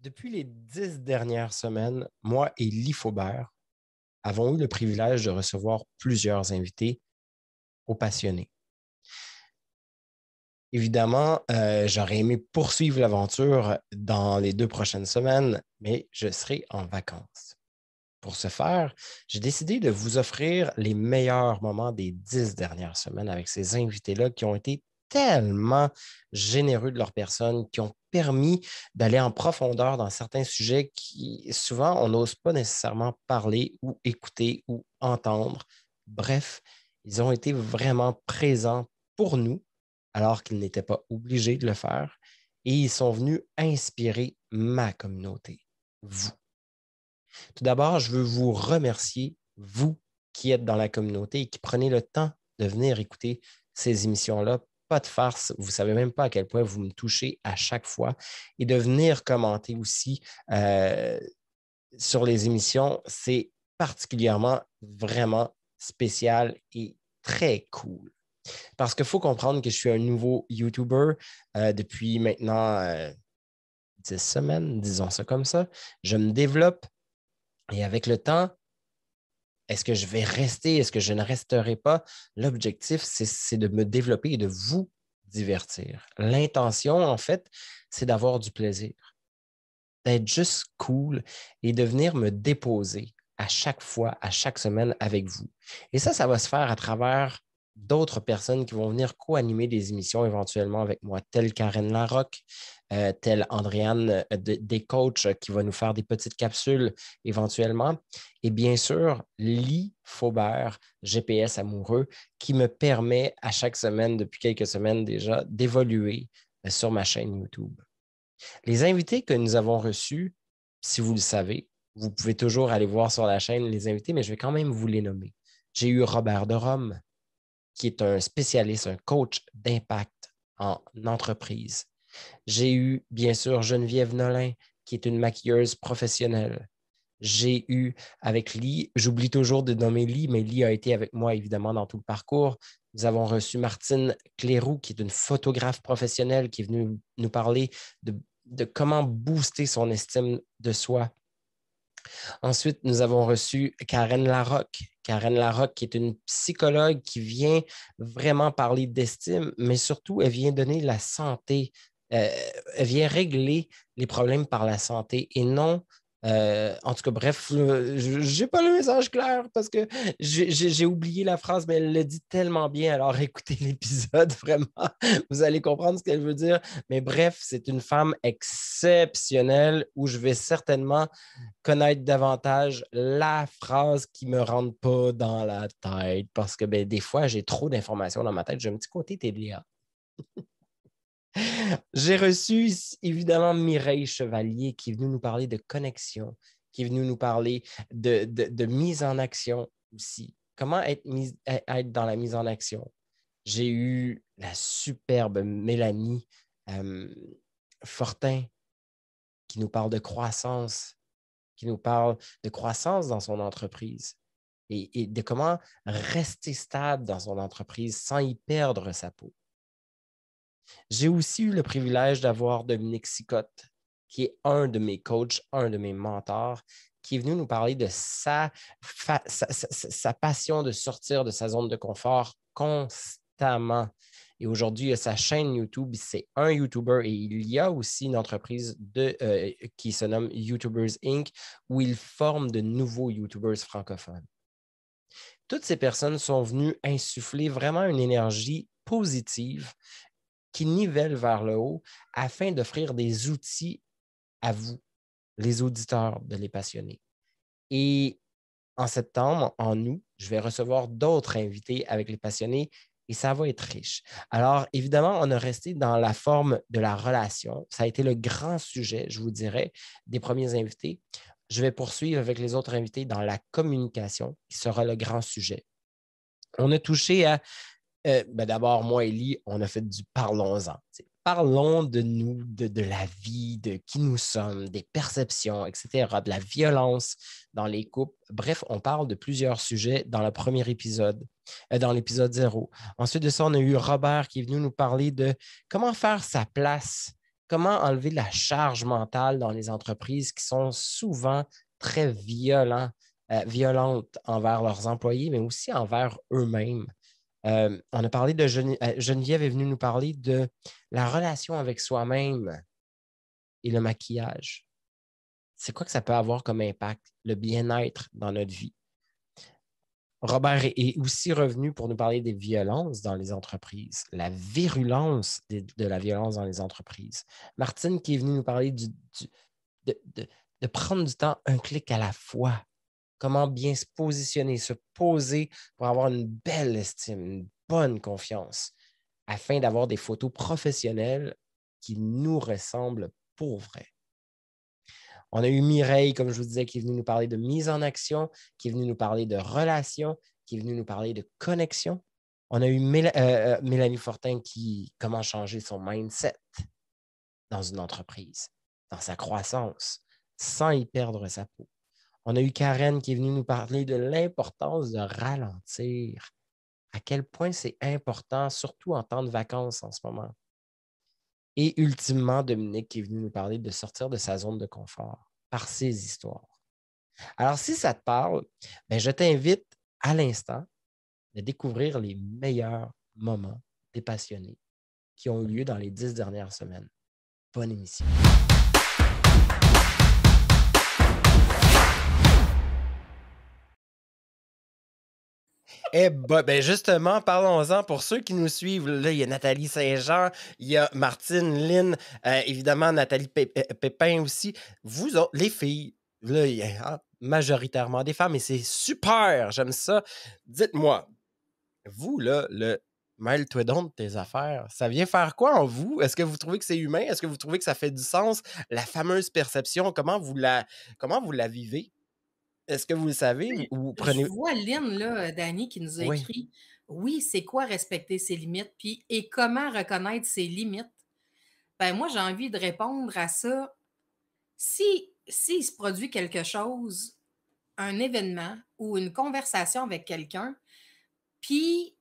Depuis les 10 dernières semaines, moi et Lee Faubert avons eu le privilège de recevoir plusieurs invités aux passionnés. Évidemment, j'aurais aimé poursuivre l'aventure dans les 2 prochaines semaines, mais je serai en vacances. Pour ce faire, j'ai décidé de vous offrir les meilleurs moments des 10 dernières semaines avec ces invités-là qui ont été tellement généreux de leur personne, qui ont permis d'aller en profondeur dans certains sujets qui, souvent, on n'ose pas nécessairement parler ou écouter ou entendre. Bref, ils ont été vraiment présents pour nous, alors qu'ils n'étaient pas obligés de le faire, et ils sont venus inspirer ma communauté, vous. Tout d'abord, je veux vous remercier, vous qui êtes dans la communauté et qui prenez le temps de venir écouter ces émissions-là. Pas de farce, vous ne savez même pas à quel point vous me touchez à chaque fois. Et de venir commenter aussi euh, sur les émissions, c'est particulièrement vraiment spécial et très cool. Parce qu'il faut comprendre que je suis un nouveau YouTuber depuis maintenant 10 semaines, disons ça comme ça. Je me développe et avec le temps, est-ce que je vais rester? Est-ce que je ne resterai pas? L'objectif, c'est de me développer et de vous divertir. L'intention, en fait, c'est d'avoir du plaisir, d'être juste cool et de venir me déposer à chaque fois, à chaque semaine avec vous. Et ça va se faire à travers d'autres personnes qui vont venir co-animer des émissions éventuellement avec moi, telle Karen Larocque, telle Andréane des coachs qui va nous faire des petites capsules éventuellement. Et bien sûr, Lee Faubert, GPS amoureux, qui me permet à chaque semaine, depuis quelques semaines déjà, d'évoluer sur ma chaîne YouTube. Les invités que nous avons reçus, si vous le savez, vous pouvez toujours aller voir sur la chaîne les invités, mais je vais quand même vous les nommer. J'ai eu Robert de Rome, qui est un spécialiste, un coach d'impact en entreprise. J'ai eu, bien sûr, Geneviève Nolin, qui est une maquilleuse professionnelle. J'ai eu avec Lee, j'oublie toujours de nommer Lee, mais Lee a été avec moi évidemment dans tout le parcours. Nous avons reçu Martine Cléroux, qui est une photographe professionnelle, qui est venue nous parler de comment booster son estime de soi. Ensuite, nous avons reçu Karen Larocque. Karen Larocque, qui est une psychologue qui vient vraiment parler d'estime, mais surtout, elle vient donner la santé. Euh, Elle vient régler les problèmes par la santé et non en tout cas, bref, je n'ai pas le message clair parce que j'ai oublié la phrase, mais elle le dit tellement bien. Alors, écoutez l'épisode, vraiment, vous allez comprendre ce qu'elle veut dire. Mais bref, c'est une femme exceptionnelle où je vais certainement connaître davantage la phrase qui ne me rentre pas dans la tête parce que ben, des fois, j'ai trop d'informations dans ma tête. J'ai un petit côté TDA. J'ai reçu évidemment Mireille Chevalier qui est venue nous parler de connexion, qui est venue nous parler de mise en action aussi. Comment être dans la mise en action? J'ai eu la superbe Mélanie euh, Fortin qui nous parle de croissance, qui nous parle de croissance dans son entreprise et de comment rester stable dans son entreprise sans y perdre sa peau. J'ai aussi eu le privilège d'avoir Dominique Sicotte, qui est un de mes coachs, un de mes mentors, qui est venu nous parler de sa passion de sortir de sa zone de confort constamment. Et aujourd'hui, il a sa chaîne YouTube, c'est un YouTuber et il y a aussi une entreprise qui se nomme YouTubers Inc., où il forme de nouveaux YouTubers francophones. Toutes ces personnes sont venues insuffler vraiment une énergie positive qui nivelle vers le haut afin d'offrir des outils à vous, les auditeurs de Les Passionnés. Et en septembre, en août, je vais recevoir d'autres invités avec Les Passionnés et ça va être riche. Alors, évidemment, on a resté dans la forme de la relation. Ça a été le grand sujet, je vous dirais, des premiers invités. Je vais poursuivre avec les autres invités dans la communication, qui sera le grand sujet. On a touché à ben d'abord, moi et Lee, on a fait du parlons-en. T'sais. Parlons de nous, de la vie, de qui nous sommes, des perceptions, etc., de la violence dans les couples. Bref, on parle de plusieurs sujets dans le premier épisode, dans l'épisode 0. Ensuite de ça, on a eu Robert qui est venu nous parler de comment faire sa place comment enlever la charge mentale dans les entreprises qui sont souvent très violentes envers leurs employés, mais aussi envers eux-mêmes. On a parlé de Geneviève est venue nous parler de la relation avec soi-même et le maquillage. C'est quoi que ça peut avoir comme impact, le bien-être dans notre vie? Robert est aussi revenu pour nous parler des violences dans les entreprises, la virulence de la violence dans les entreprises. Martine qui est venue nous parler de, de- de prendre du temps un clic à la fois. Comment bien se positionner, se poser pour avoir une belle estime, une bonne confiance, afin d'avoir des photos professionnelles qui nous ressemblent pour vrai. On a eu Mireille, comme je vous disais, qui est venue nous parler de mise en action, qui est venue nous parler de relations, qui est venue nous parler de connexion. On a eu Mélanie Fortin comment changer son mindset dans une entreprise, dans sa croissance, sans y perdre sa peau. On a eu Karen qui est venue nous parler de l'importance de ralentir, à quel point c'est important, surtout en temps de vacances en ce moment. Et ultimement, Dominique qui est venu nous parler de sortir de sa zone de confort par ses histoires. Alors, si ça te parle, ben, je t'invite à l'instant de découvrir les meilleurs moments des passionnés qui ont eu lieu dans les 10 dernières semaines. Bonne émission. Eh ben justement, parlons-en. Pour ceux qui nous suivent, là, il y a Nathalie Saint-Jean, il y a Martine, Lynn, évidemment Nathalie Pépin aussi. Vous autres, les filles, là, il y a majoritairement des femmes et c'est super, j'aime ça. Dites-moi, vous, là, mêle-toi donc de tes affaires. Ça vient faire quoi en vous? Est-ce que vous trouvez que c'est humain? Est-ce que vous trouvez que ça fait du sens? La fameuse perception, comment vous la vivez? Est-ce que vous le savez Oui, ou je prenez... vois Lynn, là, Dani, qui nous a Oui. écrit: «Oui, c'est quoi respecter ses limites? Puis et comment reconnaître ses limites?» Ben, moi, j'ai envie de répondre à ça. S'il se produit quelque chose, un événement ou une conversation avec quelqu'un, puis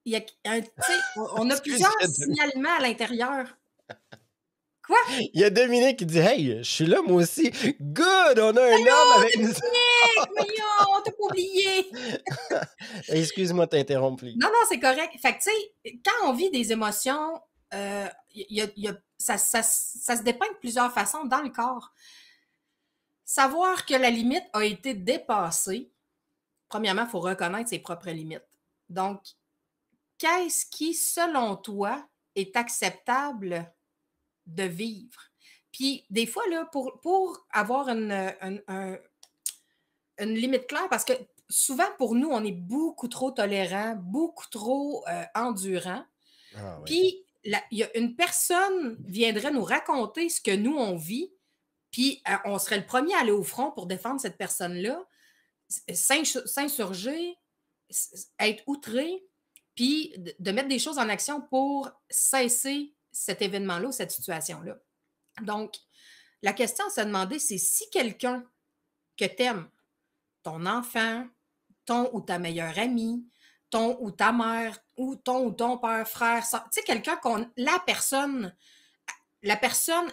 il y a un tu sais, on a Excuse, plusieurs signalements à l'intérieur. Quoi? il y a Dominique qui dit hey, je suis là moi aussi. Good, on a un Allô, homme avec nous. Dominique! Voyons, on t'a pas oublié! Excuse-moi de t'interrompre. Non, non, c'est correct. Fait que, tu sais, quand on vit des émotions, ça se dépeint de plusieurs façons dans le corps. Savoir que la limite a été dépassée, premièrement, il faut reconnaître ses propres limites. Donc, qu'est-ce qui, selon toi, est acceptable de vivre? Puis, des fois, là, pour avoir une limite claire, parce que souvent, pour nous, on est beaucoup trop tolérant, beaucoup trop endurant. Ah oui. Puis, il y a une personne viendrait nous raconter ce que nous, on vit, puis on serait le premier à aller au front pour défendre cette personne-là, s'insurger, être outré, puis de mettre des choses en action pour cesser cet événement-là ou cette situation-là. Donc, la question à se demander, c'est si quelqu'un que tu aimes, ton enfant, ton ou ta meilleure amie, ton ou ta mère, ou ton père, frère, tu sais, quelqu'un la personne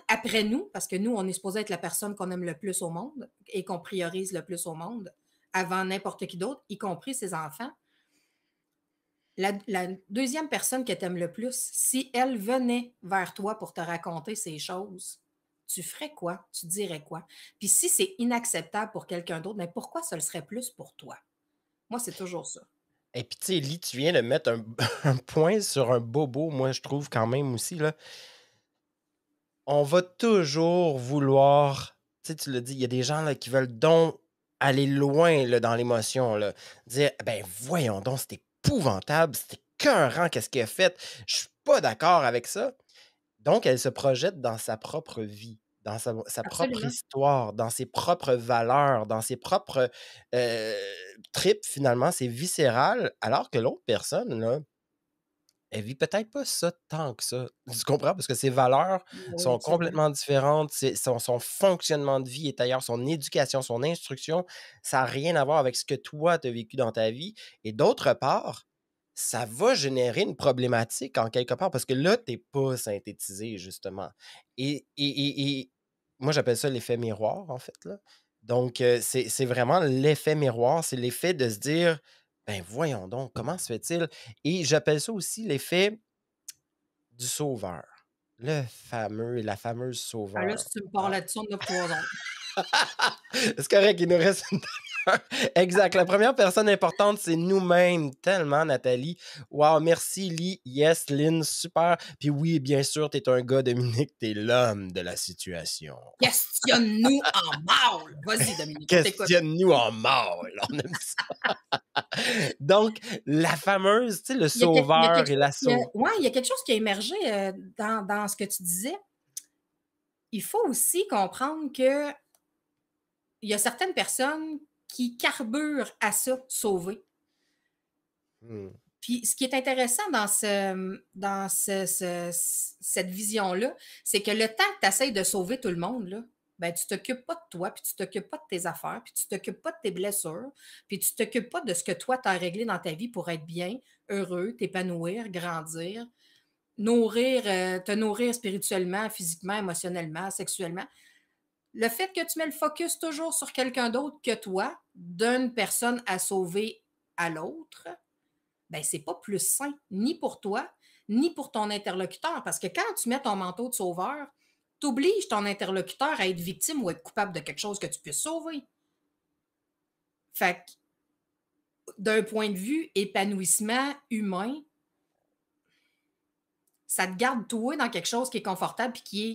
après nous, parce que nous, on est supposé être la personne qu'on aime le plus au monde et qu'on priorise le plus au monde, avant n'importe qui d'autre, y compris ses enfants. La deuxième personne que tu aimes le plus, si elle venait vers toi pour te raconter ces choses, tu ferais quoi? Tu dirais quoi? Puis si c'est inacceptable pour quelqu'un d'autre, mais pourquoi ce le serait plus pour toi? Moi, c'est toujours ça. Et puis, tu sais, Lee, tu viens de mettre un point sur un bobo, moi, je trouve quand même aussi, là. On va toujours vouloir, tu sais, tu l'as dit, il y a des gens là, qui veulent donc aller loin là, dans l'émotion, là. Dire, ben voyons donc, c'est épouvantable, c'est écœurant, qu'est-ce qu'elle a fait? Je suis pas d'accord avec ça. Donc, elle se projette dans sa propre vie, dans sa propre Absolument. histoire, dans ses propres valeurs, dans ses propres tripes, finalement. C'est viscéral, alors que l'autre personne, là, elle vit peut-être pas ça tant que ça. Tu comprends? Parce que ses valeurs Oui, sont absolument. complètement différentes. Son fonctionnement de vie est ailleurs, son éducation, son instruction, ça n'a rien à voir avec ce que toi, tu as vécu dans ta vie. Et d'autre part, ça va générer une problématique en quelque part parce que là, tu es pas synthétisé, justement. Et moi, j'appelle ça l'effet miroir, en fait, là. Donc, c'est vraiment l'effet miroir, c'est l'effet de se dire, ben voyons donc, comment se fait-il? Et j'appelle ça aussi l'effet du sauveur. Le fameux et la fameuse Ah là, sauveur. si tu me parles Hein? là-dessus, on a pour 3 heures. C'est correct, il nous reste une demi-heure. Exact. La première personne importante, c'est nous-mêmes. Tellement, Nathalie. Wow, merci, Lee. Yes, Lynn, super. Puis oui, bien sûr, t'es un gars, Dominique, t'es l'homme de la situation. Questionne-nous en mal! Vas-y, Dominique, on t'écoute. Questionne-nous en mort. On aime ça. Donc, la fameuse, tu sais, le Il y a sauveur quelque et la chose qui a, sauve. ouais, il y a quelque chose qui a émergé dans ce que tu disais. Il faut aussi comprendre que il y a certaines personnes qui carburent à ça, sauver. Hmm. Puis ce qui est intéressant dans cette vision-là, c'est que le temps que tu essaies de sauver tout le monde, là, ben, tu t'occupes pas de toi, puis tu t'occupes pas de tes affaires, puis tu t'occupes pas de tes blessures, puis tu t'occupes pas de ce que toi, tu as réglé dans ta vie pour être bien, heureux, t'épanouir, grandir, te nourrir spirituellement, physiquement, émotionnellement, sexuellement. Le fait que tu mets le focus toujours sur quelqu'un d'autre que toi, d'une personne à sauver à l'autre, ben c'est pas plus sain, ni pour toi, ni pour ton interlocuteur. Parce que quand tu mets ton manteau de sauveur, tu obliges ton interlocuteur à être victime ou être coupable de quelque chose que tu puisses sauver. Fait que, d'un point de vue épanouissement humain, ça te garde toi dans quelque chose qui est confortable puis qui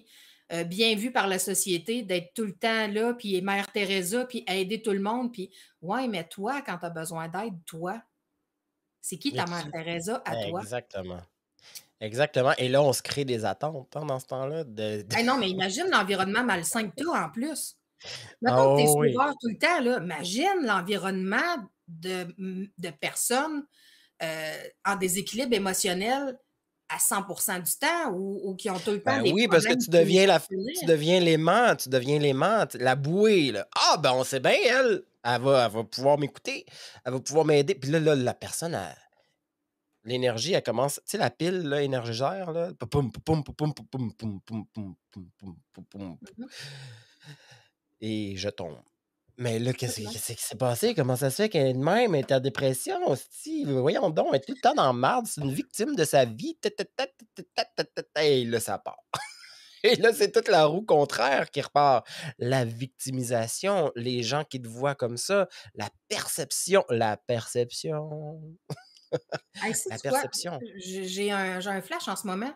est bien vu par la société, d'être tout le temps là, puis Mère Teresa, puis aider tout le monde, puis ouais, mais toi, quand tu as besoin d'aide, toi, c'est qui Mais ta Mère qui... Teresa à toi? Exactement. Exactement. Et là, on se crée des attentes hein, dans ce temps-là. Eh non, mais imagine l'environnement malsain que tu as en plus. Mettons que tu es Oh oui. sauveur tout le temps, là, imagine l'environnement de personnes en déséquilibre émotionnel à 100% du temps ou qui ont tout le temps Ben des oui, parce que problèmes qui tu finissent. deviens l'aimant, tu deviens l'aimant, la bouée, là. Ah, ben on sait bien, elle va pouvoir m'écouter, elle va pouvoir m'aider. Puis là, la personne, l'énergie, elle commence, tu sais, la pile là, énergégère, là, poum, poum, poum, poum, poum, poum, poum, poum, poum, poum, poum, poum, Mhm, et je tombe. Mais là, absolument. qu'est-ce qui s'est passé? Comment ça se fait qu'elle est de même? Elle est en dépression, hostie? Voyons donc, elle est tout le temps dans le marde, c'est une victime de sa vie. Et là, ça part. Et là, c'est toute la roue contraire qui repart. La victimisation, les gens qui te voient comme ça, la perception, Hey, sais la quoi? perception. J'ai un flash en ce moment.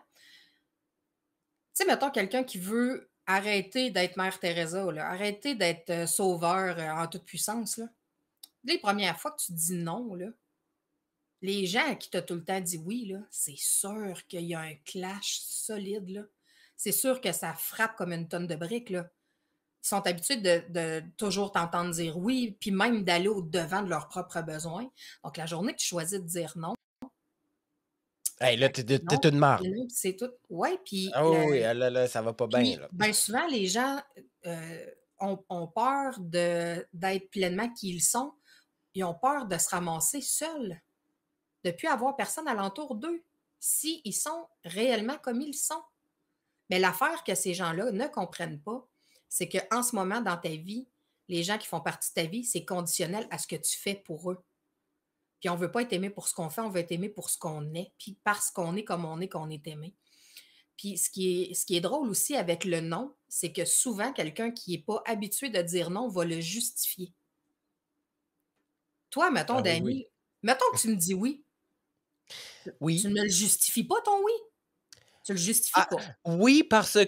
Tu sais, mettons quelqu'un qui veut arrêter d'être Mère Teresa, là, arrêter d'être sauveur en toute puissance. Là. Les premières fois que tu dis non, là, les gens à qui tu as tout le temps dit oui, là, c'est sûr qu'il y a un clash solide. Là. C'est sûr que ça frappe comme une tonne de briques. Là. Ils sont habitués de toujours t'entendre dire oui, puis même d'aller au-devant de leurs propres besoins. Donc, la journée que tu choisis de dire non, Hey, là, ben, t'es non, une c'est marde. non, puis c'est tout. Oui, Ah oui, oui, ah là, là, ça va pas bien, puis là. bien souvent, les gens ont peur d'être pleinement qui ils sont. Ils ont peur de se ramasser seuls, de ne plus avoir personne alentour d'eux, s'ils sont réellement comme ils sont. Mais l'affaire que ces gens-là ne comprennent pas, c'est qu'en ce moment, dans ta vie, les gens qui font partie de ta vie, c'est conditionnel à ce que tu fais pour eux. Puis on ne veut pas être aimé pour ce qu'on fait, on veut être aimé pour ce qu'on est. Puis parce qu'on est comme on est, qu'on est aimé. Puis ce qui est drôle aussi avec le non, c'est que souvent, quelqu'un qui n'est pas habitué de dire non va le justifier. Toi, mettons, Ah oui, oui. Dani, mettons que tu me dis oui. Tu Oui. ne le justifies pas, ton oui. Tu le justifies Ah, pas. oui, parce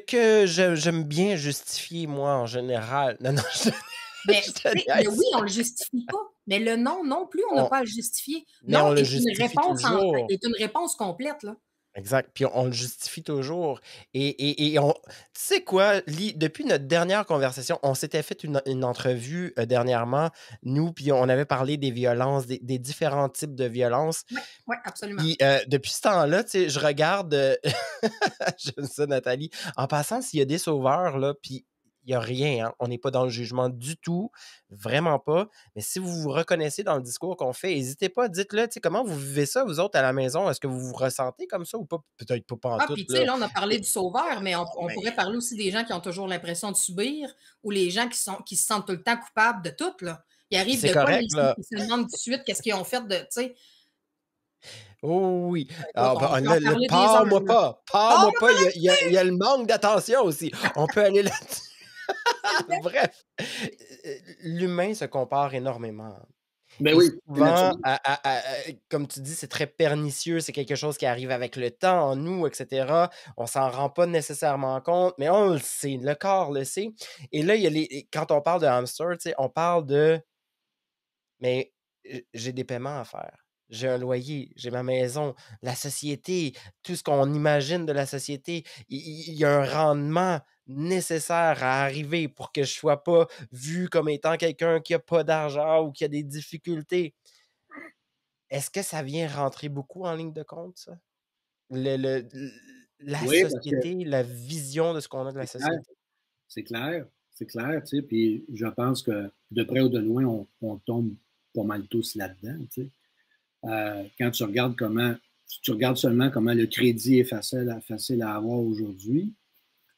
que j'aime bien justifier, moi, en général. Non, non, Mais, je tu te sais, le niaise. oui, on le justifie pas. Mais le non, non plus, on n'a On pas à le justifier. Mais Non on le est une justifie réponse toujours. est une réponse complète, là. Exact, puis on le justifie toujours et on tu sais quoi? Depuis notre dernière conversation, on s'était fait une entrevue, dernièrement, nous, puis on avait parlé des violences, des différents types de violences. Oui, oui, absolument. Puis, depuis ce temps-là, tu sais, je regarde, j'aime ça Nathalie, en passant, s'il y a des sauveurs là, puis il n'y a rien, hein. On n'est pas dans le jugement du tout, vraiment pas. Mais si vous vous reconnaissez dans le discours qu'on fait, n'hésitez pas, dites-le, tu sais, comment vous vivez ça, vous autres, à la maison? Est-ce que vous vous ressentez comme ça ou pas? Peut-être pas en Ah, tout, puis tu sais, là. là, on a parlé du sauveur, mais on, Non, on mais pourrait parler aussi des gens qui ont toujours l'impression de subir ou les gens qui se sentent tout le temps coupables de tout, là. Il arrive c'est de quoi, là, correct, là. ils se demandent tout de suite qu'est-ce qu'ils ont fait de, tu sais, Oh oui. écoute, Ah, on peut en le parler des heures, parle-moi là. pas, Oh, parle-moi pas, il y a le manque d'attention aussi. On peut aller là-dessus. Bref, l'humain se compare énormément. Ben Et oui, c'est souvent, naturel. comme tu dis, c'est très pernicieux, c'est quelque chose qui arrive avec le temps en nous, etc. On s'en rend pas nécessairement compte, mais on le sait, le corps le sait. Et là, il y a quand on parle de hamster, tu sais, on parle de mais j'ai des paiements à faire. J'ai un loyer, j'ai ma maison, la société, tout ce qu'on imagine de la société. Il y a un rendement nécessaire à arriver pour que je ne sois pas vu comme étant quelqu'un qui a pas d'argent ou qui a des difficultés. Est-ce que ça vient rentrer beaucoup en ligne de compte, ça? La Oui, parce que société, la vision de ce qu'on a de la c'est clair, société? c'est clair, tu sais, puis je pense que de près ou de loin, on tombe pas mal tous là-dedans, tu sais. Quand tu regardes si tu regardes seulement comment le crédit est facile à avoir aujourd'hui,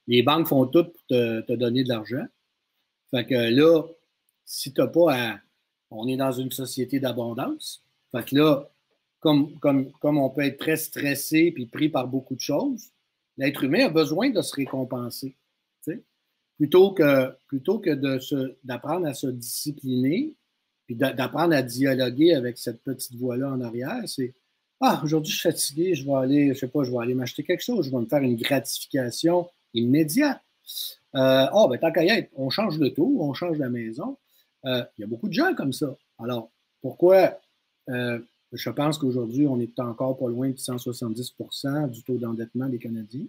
les banques font tout pour te donner de l'argent. Fait que là, si t'as pas à. On est dans une société d'abondance. Fait que là, comme on peut être très stressé puis pris par beaucoup de choses, l'être humain a besoin de se récompenser. Tu sais. Plutôt que d'apprendre à se discipliner, puis d'apprendre à dialoguer avec cette petite voix-là en arrière, c'est ah, aujourd'hui, je suis fatigué, je vais aller, je sais pas, je vais aller m'acheter quelque chose, je vais me faire une gratification immédiate. Oh, ben tant qu'à y être, on change de tour, on change la maison. Il y a beaucoup de gens comme ça. Alors, pourquoi je pense qu'aujourd'hui, on est encore pas loin de 170% du taux d'endettement des Canadiens.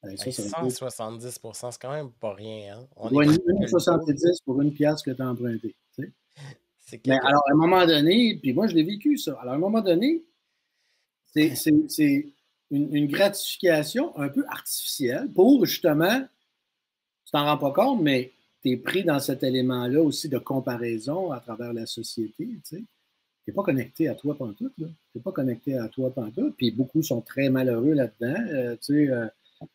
Hey, Ça veut dire 170 c'est quand même pas rien, hein? tu On est dois presque le double. 1,70 pour une pièce que tu as empruntée. Tu sais. C'est Mais quelque alors, à un moment donné, puis moi, je l'ai vécu, ça. Alors, à un moment donné, c'est une gratification un peu artificielle pour justement, tu t'en rends pas compte, mais tu es pris dans cet élément-là aussi de comparaison à travers la société. Tu sais. T'es pas connecté à toi pantoute, là. T'es pas connecté à toi pantoute. Puis beaucoup sont très malheureux là-dedans. Tu sais,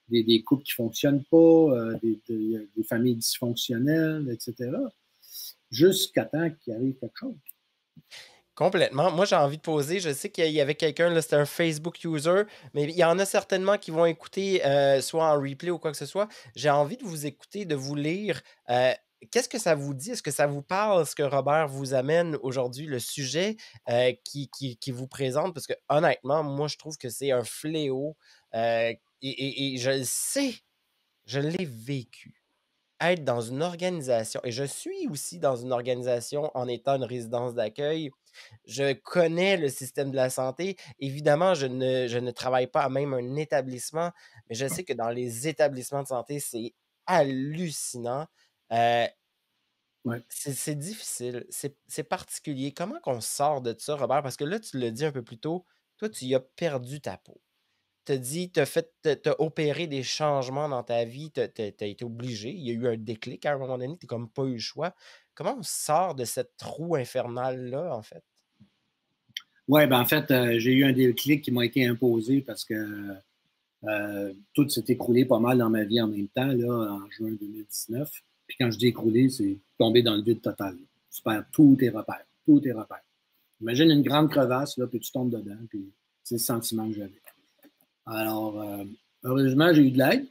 des couples qui fonctionnent pas, des familles dysfonctionnelles, etc. Jusqu'à temps qu'il arrive quelque chose. Complètement. Moi, j'ai envie de poser, je sais qu'il y avait quelqu'un, là, c'était un Facebook user, mais il y en a certainement qui vont écouter soit en replay ou quoi que ce soit. J'ai envie de vous écouter, de vous lire. Qu'est-ce que ça vous dit? Est-ce que ça vous parle, ce que Robert vous amène aujourd'hui, le sujet qui vous présente? Parce que honnêtement, moi, je trouve que c'est un fléau et je le sais, je l'ai vécu. Être dans une organisation, et je suis aussi dans une organisation en étant une résidence d'accueil, je connais le système de la santé. Évidemment, je ne travaille pas à même un établissement, mais je sais que dans les établissements de santé, c'est hallucinant. Euh, Ouais. c'est difficile, c'est particulier. Comment qu'on sort de ça, Robert? Parce que là, tu l'as dit un peu plus tôt, toi, tu y as perdu ta peau. Tu as dit, tu as opéré des changements dans ta vie, tu as été obligé, il y a eu un déclic à un moment donné, tu n'as comme pas eu le choix. Comment on sort de cette roue infernale-là, en fait? Oui, ben en fait, j'ai eu un déclic qui m'a été imposé parce que tout s'est écroulé pas mal dans ma vie en même temps, là, en juin 2019. Puis quand je dis écroulé, c'est tomber dans le vide total. Tu perds tous tes repères. Tous tes repères. Imagine une grande crevasse, là, puis tu tombes dedans, puis c'est le sentiment que j'avais. Alors, heureusement, j'ai eu de l'aide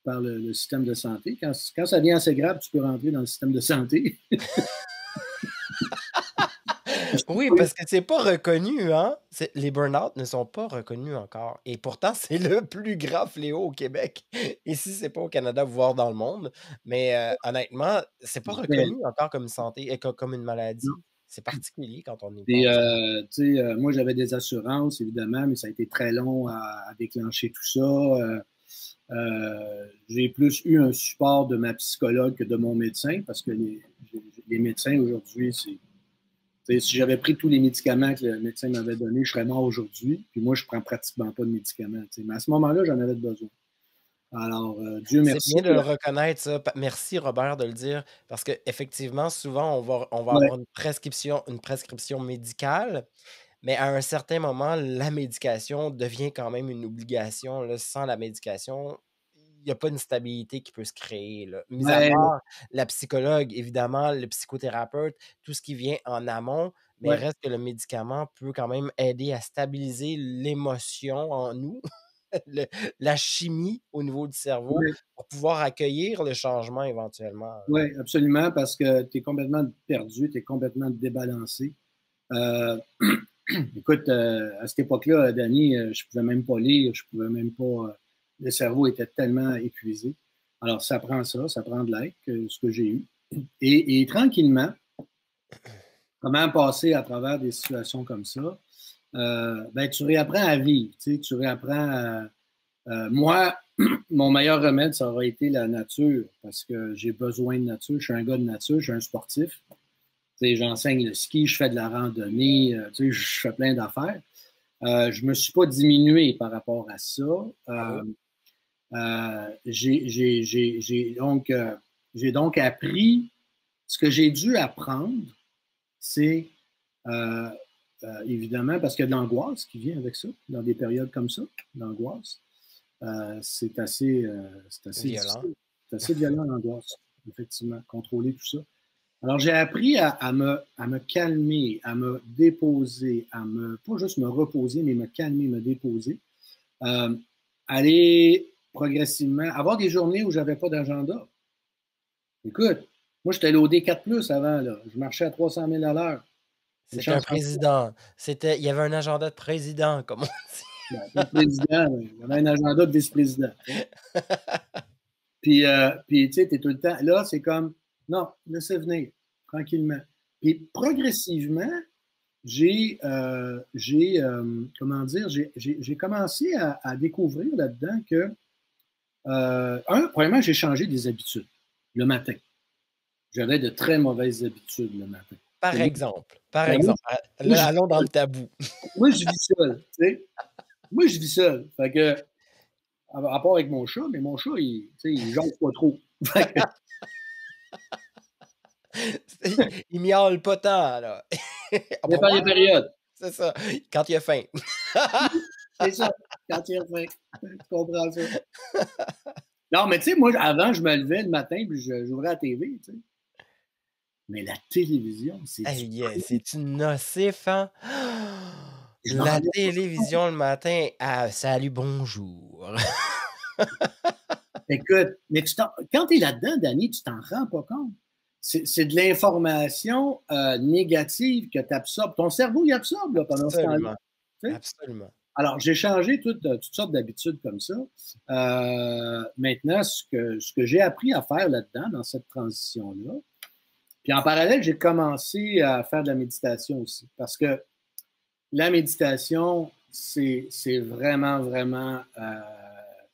par le système de santé. Quand ça devient assez grave, tu peux rentrer dans le système de santé. Oui, parce que c'est pas reconnu, hein? Les burn-out ne sont pas reconnus encore. Et pourtant, c'est le plus grand fléau au Québec. Ici, c'est pas au Canada, voire dans le monde. Mais honnêtement, c'est pas reconnu encore comme santé, comme une maladie. C'est particulier quand on y Puis, pense. moi, j'avais des assurances, évidemment, mais ça a été très long à déclencher tout ça. J'ai plus eu un support de ma psychologue que de mon médecin, parce que les médecins aujourd'hui, si j'avais pris tous les médicaments que le médecin m'avait donnés, je serais mort aujourd'hui. Puis moi, je prends pratiquement pas de médicaments. Mais à ce moment-là, j'en avais besoin. Alors, Dieu C'est merci. bien de le reconnaître, ça. Merci, Robert, de le dire, parce qu'effectivement, souvent, on va Ouais, avoir une prescription médicale, mais à un certain moment, la médication devient quand même une obligation, là. Sans la médication, il n'y a pas une stabilité qui peut se créer, là. Mis à ouais, part la psychologue, évidemment, le psychothérapeute, tout ce qui vient en amont, mais il ouais, reste que le médicament peut quand même aider à stabiliser l'émotion en nous, le la chimie au niveau du cerveau ouais, pour pouvoir accueillir le changement éventuellement. ouais, absolument, parce que tu es complètement perdu, tu es complètement débalancé. Euh, Écoute, à cette époque-là, Danny, je pouvais même pas lire, je pouvais même pas. Le cerveau était tellement épuisé. Alors, ça prend de l'aide, ce que j'ai eu. Et tranquillement, comment passer à travers des situations comme ça? Ben, tu réapprends à vivre, tu sais, tu réapprends à, moi, mon meilleur remède, ça aurait été la nature, parce que j'ai besoin de nature. Je suis un gars de nature, je suis un sportif. Tu sais, j'enseigne le ski, je fais de la randonnée, tu sais, je fais plein d'affaires. Je ne me suis pas diminué par rapport à ça. Bravo. J'ai donc appris, ce que j'ai dû apprendre, c'est euh, évidemment, parce qu'il y a de l'angoisse qui vient avec ça, dans des périodes comme ça, l'angoisse. C'est assez Violent. difficile. C'est assez violent, l'angoisse, effectivement, contrôler tout ça. Alors, j'ai appris à me calmer, à me déposer, pas juste me reposer, mais me calmer, me déposer. Euh, Aller progressivement, avoir des journées où j'avais pas d'agenda. Écoute, moi, j'étais loadé 4+ avant, là. Je marchais à 300 000 à l'heure. Une C'était un chance en président. Il y avait un agenda de président, comme on dit. pas de président, il y avait un agenda de vice-président. Puis tu sais, tu es tout le temps. Là, c'est comme, non, laissez venir, tranquillement. Puis progressivement, comment dire, j'ai commencé à découvrir là-dedans que, premièrement, j'ai changé des habitudes le matin. J'avais de très mauvaises habitudes le matin. Par Moi, exemple, par ben, moi, exemple. moi, je Là, vis allons dans seul. le tabou. Moi, je vis seul, tu sais. Moi, je vis seul. Fait que, à part avec mon chat, mais mon chat, tu sais, il jongle pas trop. Fait que, Il miaule pas tant, là. il dépend des périodes. C'est ça, quand il a faim. C'est ça, quand il revient. Tu comprends ça? Non, mais tu sais, moi, avant, je me levais le matin puis j'ouvrais la TV, tu sais. Mais la télévision, c'est du. Aïe, c'est-tu nocif, hein? Je me La rendais pas compte. télévision le matin, ah, salut, bonjour. Écoute, mais quand tu es là-dedans, Danny, tu t'en rends pas compte. C'est de l'information négative que tu absorbes. Ton cerveau, il absorbe là, pendant ce temps-là. Absolument, Tu sais. absolument. Alors, j'ai changé toutes sortes d'habitudes comme ça. Maintenant, ce que j'ai appris à faire là-dedans, dans cette transition-là, puis en parallèle, j'ai commencé à faire de la méditation aussi. Parce que la méditation, c'est vraiment, vraiment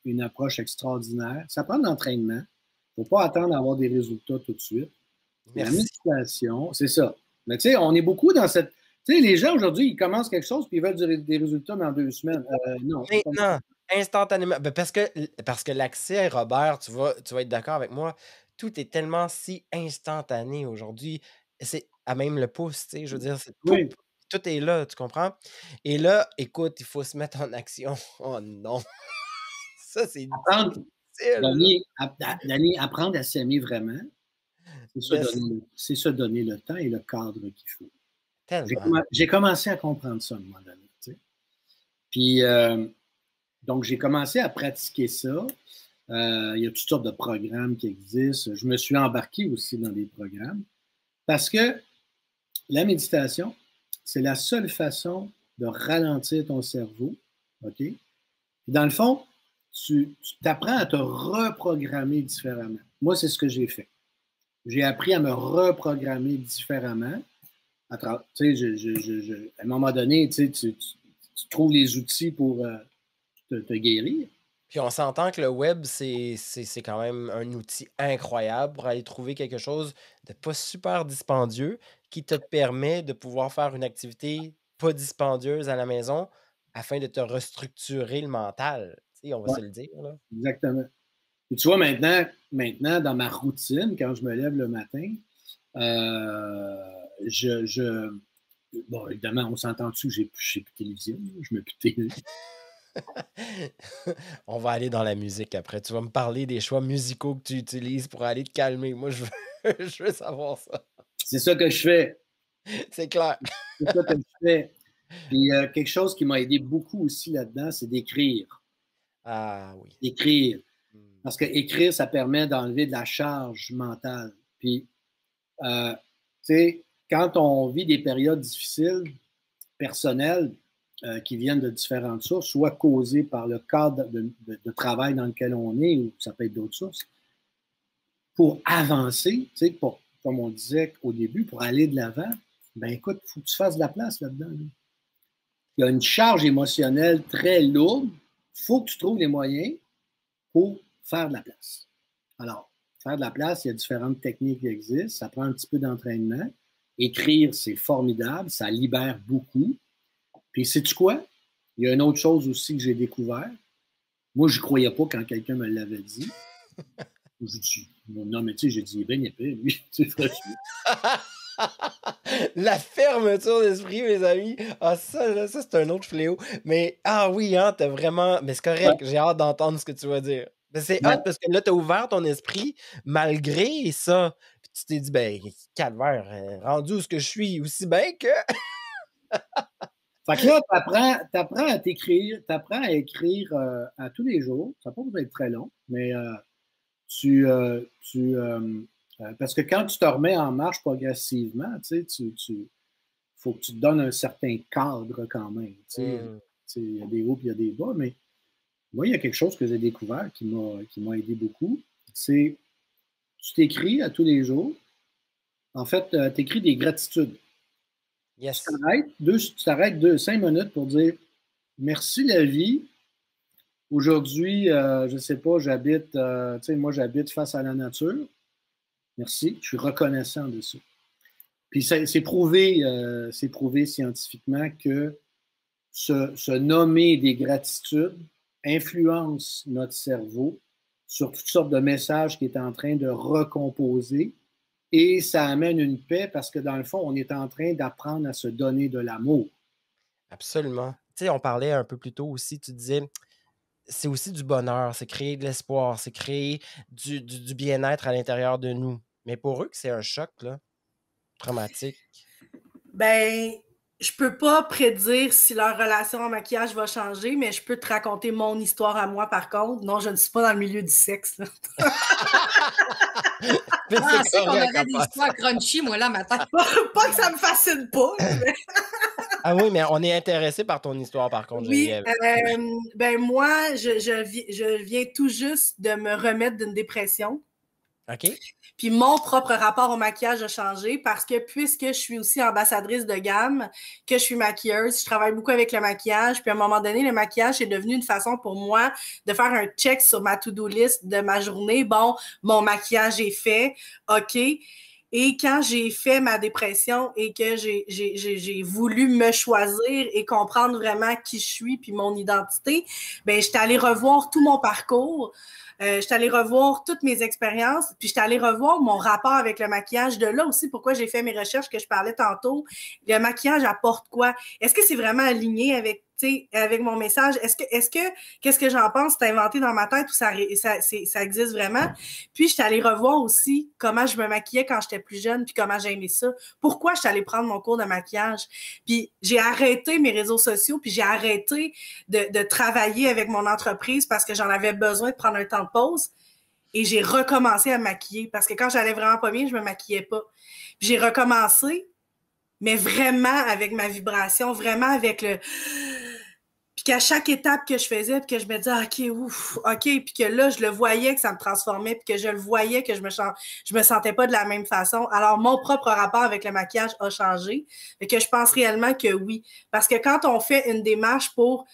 une approche extraordinaire. Ça prend de l'entraînement. Il ne faut pas attendre d'avoir des résultats tout de suite. La Merci. méditation, c'est ça. Mais tu sais, on est beaucoup dans cette. Tu sais, les gens aujourd'hui, ils commencent quelque chose puis ils veulent des résultats dans 2 semaines. Non, c'est pas. Maintenant, instantanément, ben parce que l'accès, Robert, tu vas être d'accord avec moi, tout est tellement si instantané aujourd'hui. C'est à même le pouce, tu sais, je veux dire, c'est Oui. tout est là, tu comprends? Et là, écoute, il faut se mettre en action. Oh non! Ça, c'est Apprendre, difficile, là. Danny, apprendre à s'aimer vraiment, Yes, c'est se donner le temps et le cadre qu'il faut. tellement. J'ai commencé à comprendre ça à un moment donné. Tu sais. Puis, donc, j'ai commencé à pratiquer ça. Il y a toutes sortes de programmes qui existent. Je me suis embarqué aussi dans des programmes parce que la méditation, c'est la seule façon de ralentir ton cerveau. OK? Puis dans le fond, tu t'apprends à te reprogrammer différemment. Moi, c'est ce que j'ai fait. J'ai appris à me reprogrammer différemment. À un moment donné, tu trouves les outils pour te guérir. Puis on s'entend que le web, c'est quand même un outil incroyable pour aller trouver quelque chose de pas super dispendieux qui te permet de pouvoir faire une activité pas dispendieuse à la maison afin de te restructurer le mental. Tu sais, on va Ouais, se le dire, là. exactement. Et tu vois, maintenant, dans ma routine, quand je me lève le matin, bon, évidemment, on s'entend dessus que j'ai plus de télévision, je mets plus de télé. On va aller dans la musique après. Tu vas me parler des choix musicaux que tu utilises pour aller te calmer. Moi, je veux, je veux savoir ça. C'est ça que je fais. C'est clair. C'est ça que je fais. Puis quelque chose qui m'a aidé beaucoup aussi là-dedans, c'est d'écrire. Ah oui. D'écrire. Parce que écrire, ça permet d'enlever de la charge mentale. Puis, tu sais, quand on vit des périodes difficiles, personnelles, qui viennent de différentes sources, soit causées par le cadre de travail dans lequel on est, ou ça peut être d'autres sources, pour avancer, tu sais, comme on disait au début, pour aller de l'avant, ben écoute, il faut que tu fasses de la place là-dedans. Là. Il y a une charge émotionnelle très lourde. Il faut que tu trouves les moyens pour faire de la place. Alors, faire de la place, il y a différentes techniques qui existent. Ça prend un petit peu d'entraînement. Écrire, c'est formidable. Ça libère beaucoup. Puis, sais-tu quoi? Il y a une autre chose aussi que j'ai découvert. Moi, je ne croyais pas quand quelqu'un me l'avait dit. Je dis, non, mais tu sais, j'ai dit, il est bien épais, lui. C'est franchement. La fermeture d'esprit, mes amis. Ah, ça, là, ça c'est un autre fléau. Mais, ah oui, hein, t'as vraiment. Mais c'est correct, j'ai hâte d'entendre ce que tu vas dire. Mais c'est hâte parce que là, t'as ouvert ton esprit malgré ça. Puis tu t'es dit, ben, calvaire, rendu où ce que je suis, aussi bien que. Fait que là, t'apprends à t'écrire, t'apprends à écrire à tous les jours. Ça n'a pas besoin d'être très long, mais parce que quand tu te remets en marche progressivement, tu sais, faut que tu te donnes un certain cadre quand même. Il y a des hauts et il y a des bas, mais moi, il y a quelque chose que j'ai découvert qui m'a aidé beaucoup. C'est tu t'écris à tous les jours. En fait, tu écris des gratitudes. Yes. Tu t'arrêtes 5 minutes pour dire merci la vie. Aujourd'hui, je ne sais pas, j'habite, moi j'habite face à la nature. Merci, je suis reconnaissant de ça. Puis c'est prouvé scientifiquement que se nommer des gratitudes influence notre cerveau sur toutes sortes de messages qu'il est en train de recomposer et ça amène une paix parce que dans le fond, on est en train d'apprendre à se donner de l'amour. Absolument. Tu sais, on parlait un peu plus tôt aussi, tu disais, c'est aussi du bonheur, c'est créer de l'espoir, c'est créer du bien-être à l'intérieur de nous. Mais pour eux, c'est un choc, là, traumatique. Ben, je peux pas prédire si leur relation en maquillage va changer, mais je peux te raconter mon histoire à moi, par contre. Non, je ne suis pas dans le milieu du sexe. Là. C'est qu'on avait des histoires crunchy, moi, là, matin. Pas que ça me fascine pas. Mais... Ah oui, mais on est intéressé par ton histoire, par contre. Oui, ben moi, je viens tout juste de me remettre d'une dépression. OK. Puis mon propre rapport au maquillage a changé parce que puisque je suis aussi ambassadrice de gamme, que je suis maquilleuse, je travaille beaucoup avec le maquillage. Puis à un moment donné, le maquillage est devenu une façon pour moi de faire un check sur ma to-do list de ma journée. Bon, mon maquillage est fait, OK. Et quand j'ai fait ma dépression et que j'ai voulu me choisir et comprendre vraiment qui je suis puis mon identité, ben j'étais allée revoir tout mon parcours. J'étais allée revoir toutes mes expériences, puis j'étais allée revoir mon rapport avec le maquillage. De là aussi, pourquoi j'ai fait mes recherches que je parlais tantôt. Le maquillage apporte quoi? Est-ce que c'est vraiment aligné avec mon message? Qu'est-ce que j'en pense? C'est inventé dans ma tête ou ça existe vraiment? Puis, j'étais allée revoir aussi comment je me maquillais quand j'étais plus jeune, puis comment j'aimais ça. Pourquoi j'étais allée prendre mon cours de maquillage? Puis, j'ai arrêté mes réseaux sociaux, puis j'ai arrêté de travailler avec mon entreprise parce que j'en avais besoin de prendre un temps de pause. Et j'ai recommencé à me maquiller parce que quand j'allais vraiment pas bien, je me maquillais pas. Puis, j'ai recommencé, mais vraiment avec ma vibration, vraiment avec le... Puis qu'à chaque étape que je faisais, puis que je me disais, OK, ouf, OK, puis que là, je le voyais que ça me transformait, puis que je le voyais que je me sentais pas de la même façon. Alors, mon propre rapport avec le maquillage a changé. Fait que je pense réellement que oui. Parce que quand on fait une démarche pour...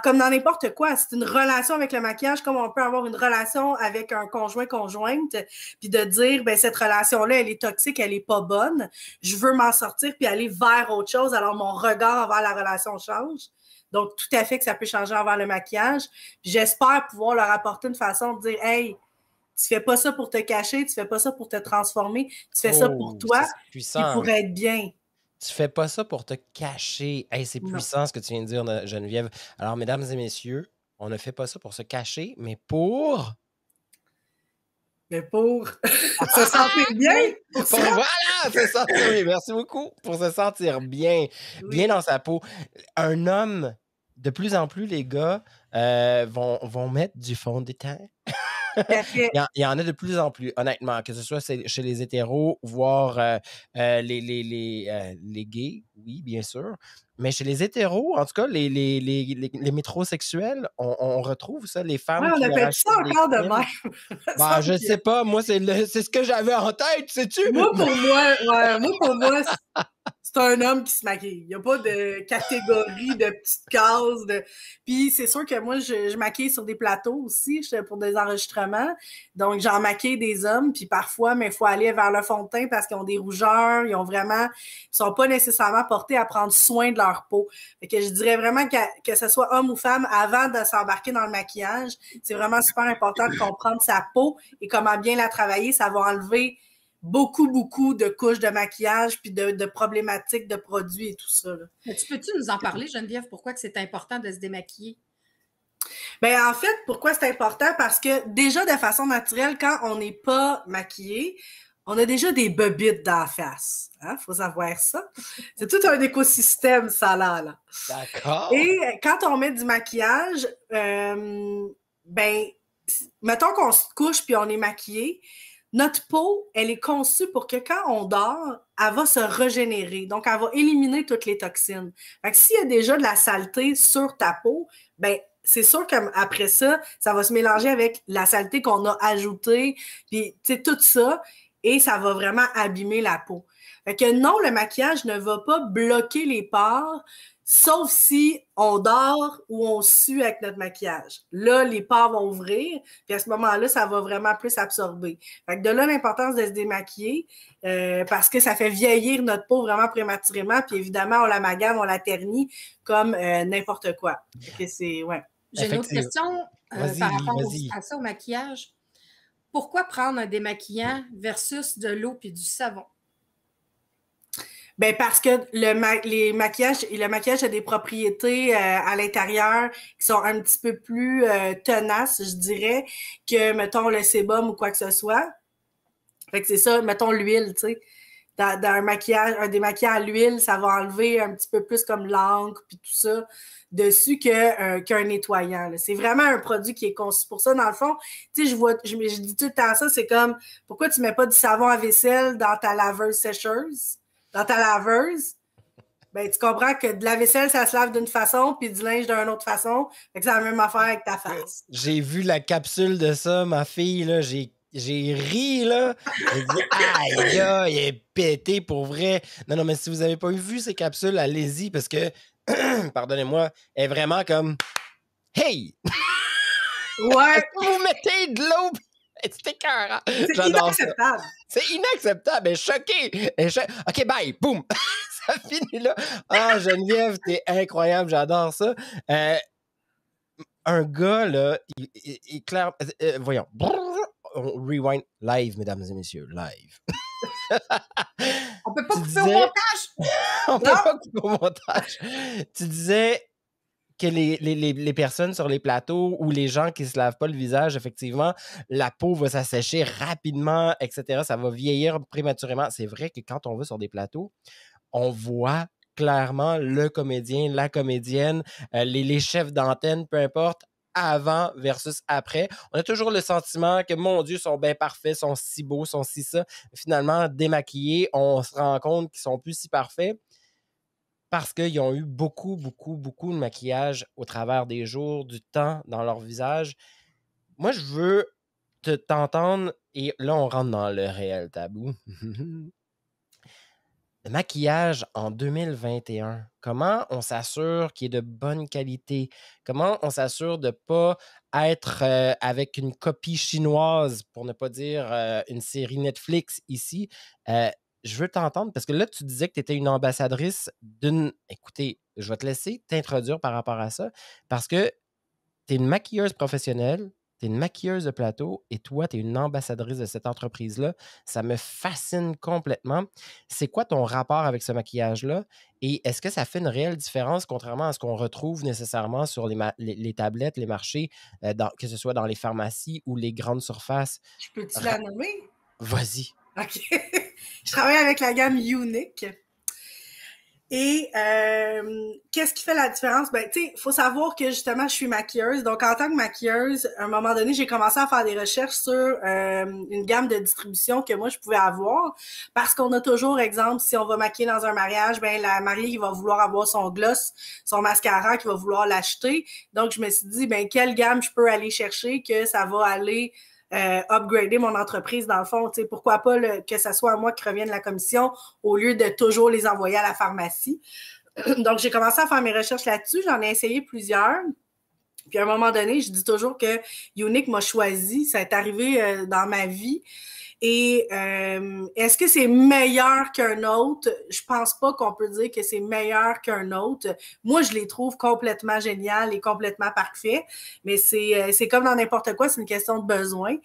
comme dans n'importe quoi, c'est une relation avec le maquillage, comme on peut avoir une relation avec un conjointe, puis de dire, ben cette relation-là, elle est toxique, elle est pas bonne, je veux m'en sortir puis aller vers autre chose, alors mon regard envers la relation change. Donc, tout à fait que ça peut changer envers le maquillage. Puis j'espère pouvoir leur apporter une façon de dire, hey, Tu fais pas ça pour te cacher, tu fais pas ça pour te transformer, tu fais ça pour toi, c'est puis puissant. pour être bien. Tu fais pas ça pour te cacher. Hey, c'est Non. puissant ce que tu viens de dire, Geneviève. Alors, mesdames et messieurs, on ne fait pas ça pour se cacher, mais pour... Mais pour se sentir bien. Voilà, se sentir bien. Merci beaucoup. Pour se sentir bien, bien dans sa peau. Un homme, de plus en plus, les gars vont mettre du fond de teint. Il y en a de plus en plus, honnêtement, que ce soit chez les hétéros, voire les gays, oui, bien sûr. Mais chez les hétéros, en tout cas, les métrosexuels, on retrouve ça, les femmes on qui appelle leur ça achètent des encore de films. même. Je sais pas, moi, c'est ce que j'avais en tête, sais-tu? Moi, pour moi, c'est un homme qui se maquille. Il n'y a pas de catégorie de petites cases. Puis c'est sûr que moi, je maquille sur des plateaux aussi pour des enregistrements. Donc, j'en maquille des hommes. Puis parfois, mais il faut aller vers le fond de teint parce qu'ils ont des rougeurs. Ils sont pas nécessairement portés à prendre soin de leur peau. Fait que je dirais vraiment que ce soit homme ou femme, avant de s'embarquer dans le maquillage, c'est vraiment super important de comprendre sa peau et comment bien la travailler. Ça va enlever beaucoup de couches de maquillage puis de problématiques de produits et tout ça. Là. Peux-tu nous en parler, Geneviève, pourquoi que c'est important de se démaquiller? Ben en fait, pourquoi c'est important? Parce que déjà, de façon naturelle, quand on n'est pas maquillé, on a déjà des bobites dans la face. Hein? Faut savoir ça. C'est tout un écosystème, ça là. D'accord. Et quand on met du maquillage, mettons qu'on se couche puis on est maquillé, notre peau, elle est conçue pour que quand on dort, elle va se régénérer. Donc, elle va éliminer toutes les toxines. Fait que s'il y a déjà de la saleté sur ta peau, ben c'est sûr qu'après ça, ça va se mélanger avec la saleté qu'on a ajoutée, puis tu sais, tout ça, et ça va vraiment abîmer la peau. Fait que non, le maquillage ne va pas bloquer les pores, sauf si on dort ou on sue avec notre maquillage. Là, les pores vont ouvrir, puis à ce moment-là, ça va vraiment plus absorber. Fait que de là, l'importance de se démaquiller, parce que ça fait vieillir notre peau vraiment prématurément, puis évidemment, on l'amalgame, on la ternit comme n'importe quoi. Fait que c'est, ouais. J'ai une autre question par rapport à ça, au maquillage. Pourquoi prendre un démaquillant versus de l'eau puis du savon? Ben parce que le maquillage a des propriétés à l'intérieur qui sont un petit peu plus tenaces, je dirais, que, mettons, le sébum ou quoi que ce soit. Fait que c'est ça, mettons l'huile, tu sais. Dans un maquillage, un démaquillant à l'huile, ça va enlever un petit peu plus comme l'encre puis tout ça dessus qu'un nettoyant. Là. C'est vraiment un produit qui est conçu pour ça. Dans le fond, tu sais, je dis tout le temps ça, c'est comme, pourquoi tu mets pas du savon à vaisselle dans ta laveuse sécheuse? Dans ta laveuse, ben, tu comprends que de la vaisselle, ça se lave d'une façon, puis du linge d'une autre façon. Fait que c'est la même affaire avec ta face. J'ai vu la capsule de ça, ma fille, là, j'ai ri, là. J'ai dit, aïe, il est pété pour vrai. Non, mais si vous n'avez pas vu ces capsules, allez-y, parce que, pardonnez-moi, elle est vraiment comme, hey! Ouais! Vous mettez de l'eau! C'est écœurant. C'est inacceptable. C'est inacceptable. Elle est choquée. OK, bye. Boum. Ça finit là. Ah, Geneviève, t'es incroyable. J'adore ça. Un gars, là, il clair. Voyons. Rewind live, mesdames et messieurs. Live. On peut pas couper au montage. On peut pas couper au montage. Tu disais que les personnes sur les plateaux ou les gens qui ne se lavent pas le visage, effectivement, la peau va s'assécher rapidement, etc. Ça va vieillir prématurément. C'est vrai que quand on va sur des plateaux, on voit clairement le comédien, la comédienne, les chefs d'antenne, peu importe, avant versus après. On a toujours le sentiment que, mon Dieu, sont bien parfaits, sont si beaux, sont si ça. Finalement, démaquillés, on se rend compte qu'ils sont plus si parfaits. Parce qu'ils ont eu beaucoup de maquillage au travers des jours, du temps dans leur visage. Moi, je veux t'entendre, et là, on rentre dans le réel tabou. Le maquillage en 2021, comment on s'assure qu'il est de bonne qualité? Comment on s'assure de ne pas être avec une copie chinoise, pour ne pas dire une série Netflix ici? Je veux t'entendre parce que là, tu disais que tu étais une ambassadrice d'une... Écoutez, je vais te laisser t'introduire par rapport à ça parce que tu es une maquilleuse professionnelle, tu es une maquilleuse de plateau et toi, tu es une ambassadrice de cette entreprise-là. Ça me fascine complètement. C'est quoi ton rapport avec ce maquillage-là? Et est-ce que ça fait une réelle différence, contrairement à ce qu'on retrouve nécessairement sur les tablettes, les marchés, que ce soit dans les pharmacies ou les grandes surfaces? Je peux-tu la nommer? Vas-y. OK. Je travaille avec la gamme Unique. Et qu'est-ce qui fait la différence? Ben, tu sais, il faut savoir que justement, je suis maquilleuse. Donc, en tant que maquilleuse, à un moment donné, j'ai commencé à faire des recherches sur une gamme de distribution que moi, je pouvais avoir. Parce qu'on a toujours, exemple, si on va maquiller dans un mariage, ben la mariée qui va vouloir avoir son gloss, son mascara, qui va vouloir l'acheter. Donc, je me suis dit, ben quelle gamme je peux aller chercher que ça va aller upgrader mon entreprise dans le fond. Tu sais, pourquoi pas que ça soit à moi qui revienne la commission au lieu de toujours les envoyer à la pharmacie. Donc, j'ai commencé à faire mes recherches là-dessus. J'en ai essayé plusieurs. Puis, à un moment donné, je dis toujours que Unique m'a choisi. Ça est arrivé dans ma vie. Et est-ce que c'est meilleur qu'un autre? Je pense pas qu'on peut dire que c'est meilleur qu'un autre. Moi, je les trouve complètement génial et complètement parfaits. Mais c'est comme dans n'importe quoi, c'est une question de besoin.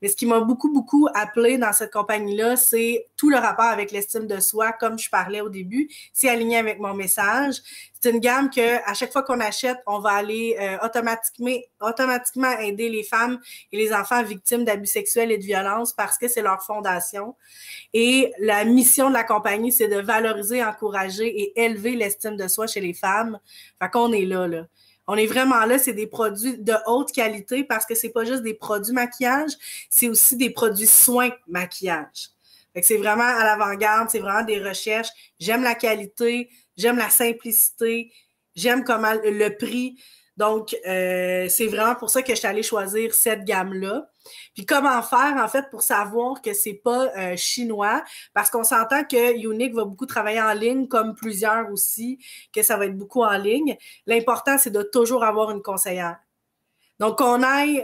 Mais ce qui m'a beaucoup appelé dans cette compagnie-là, c'est tout le rapport avec l'estime de soi, comme je parlais au début. C'est aligné avec mon message. C'est une gamme que à chaque fois qu'on achète, on va aller automatiquement aider les femmes et les enfants victimes d'abus sexuels et de violences parce que c'est leur fondation. Et la mission de la compagnie, c'est de valoriser, encourager et élever l'estime de soi chez les femmes. Fait qu'on est là. On est vraiment là, c'est des produits de haute qualité parce que c'est pas juste des produits maquillage, c'est aussi des produits soins maquillage. Fait que c'est vraiment à l'avant-garde, c'est vraiment des recherches. J'aime la qualité, j'aime la simplicité, j'aime comment le prix. Donc, c'est vraiment pour ça que je suis allée choisir cette gamme-là. Puis comment faire, en fait, pour savoir que c'est pas chinois, parce qu'on s'entend que Unique va beaucoup travailler en ligne, comme plusieurs aussi, que ça va être beaucoup en ligne. L'important, c'est de toujours avoir une conseillère. Donc, qu'on aille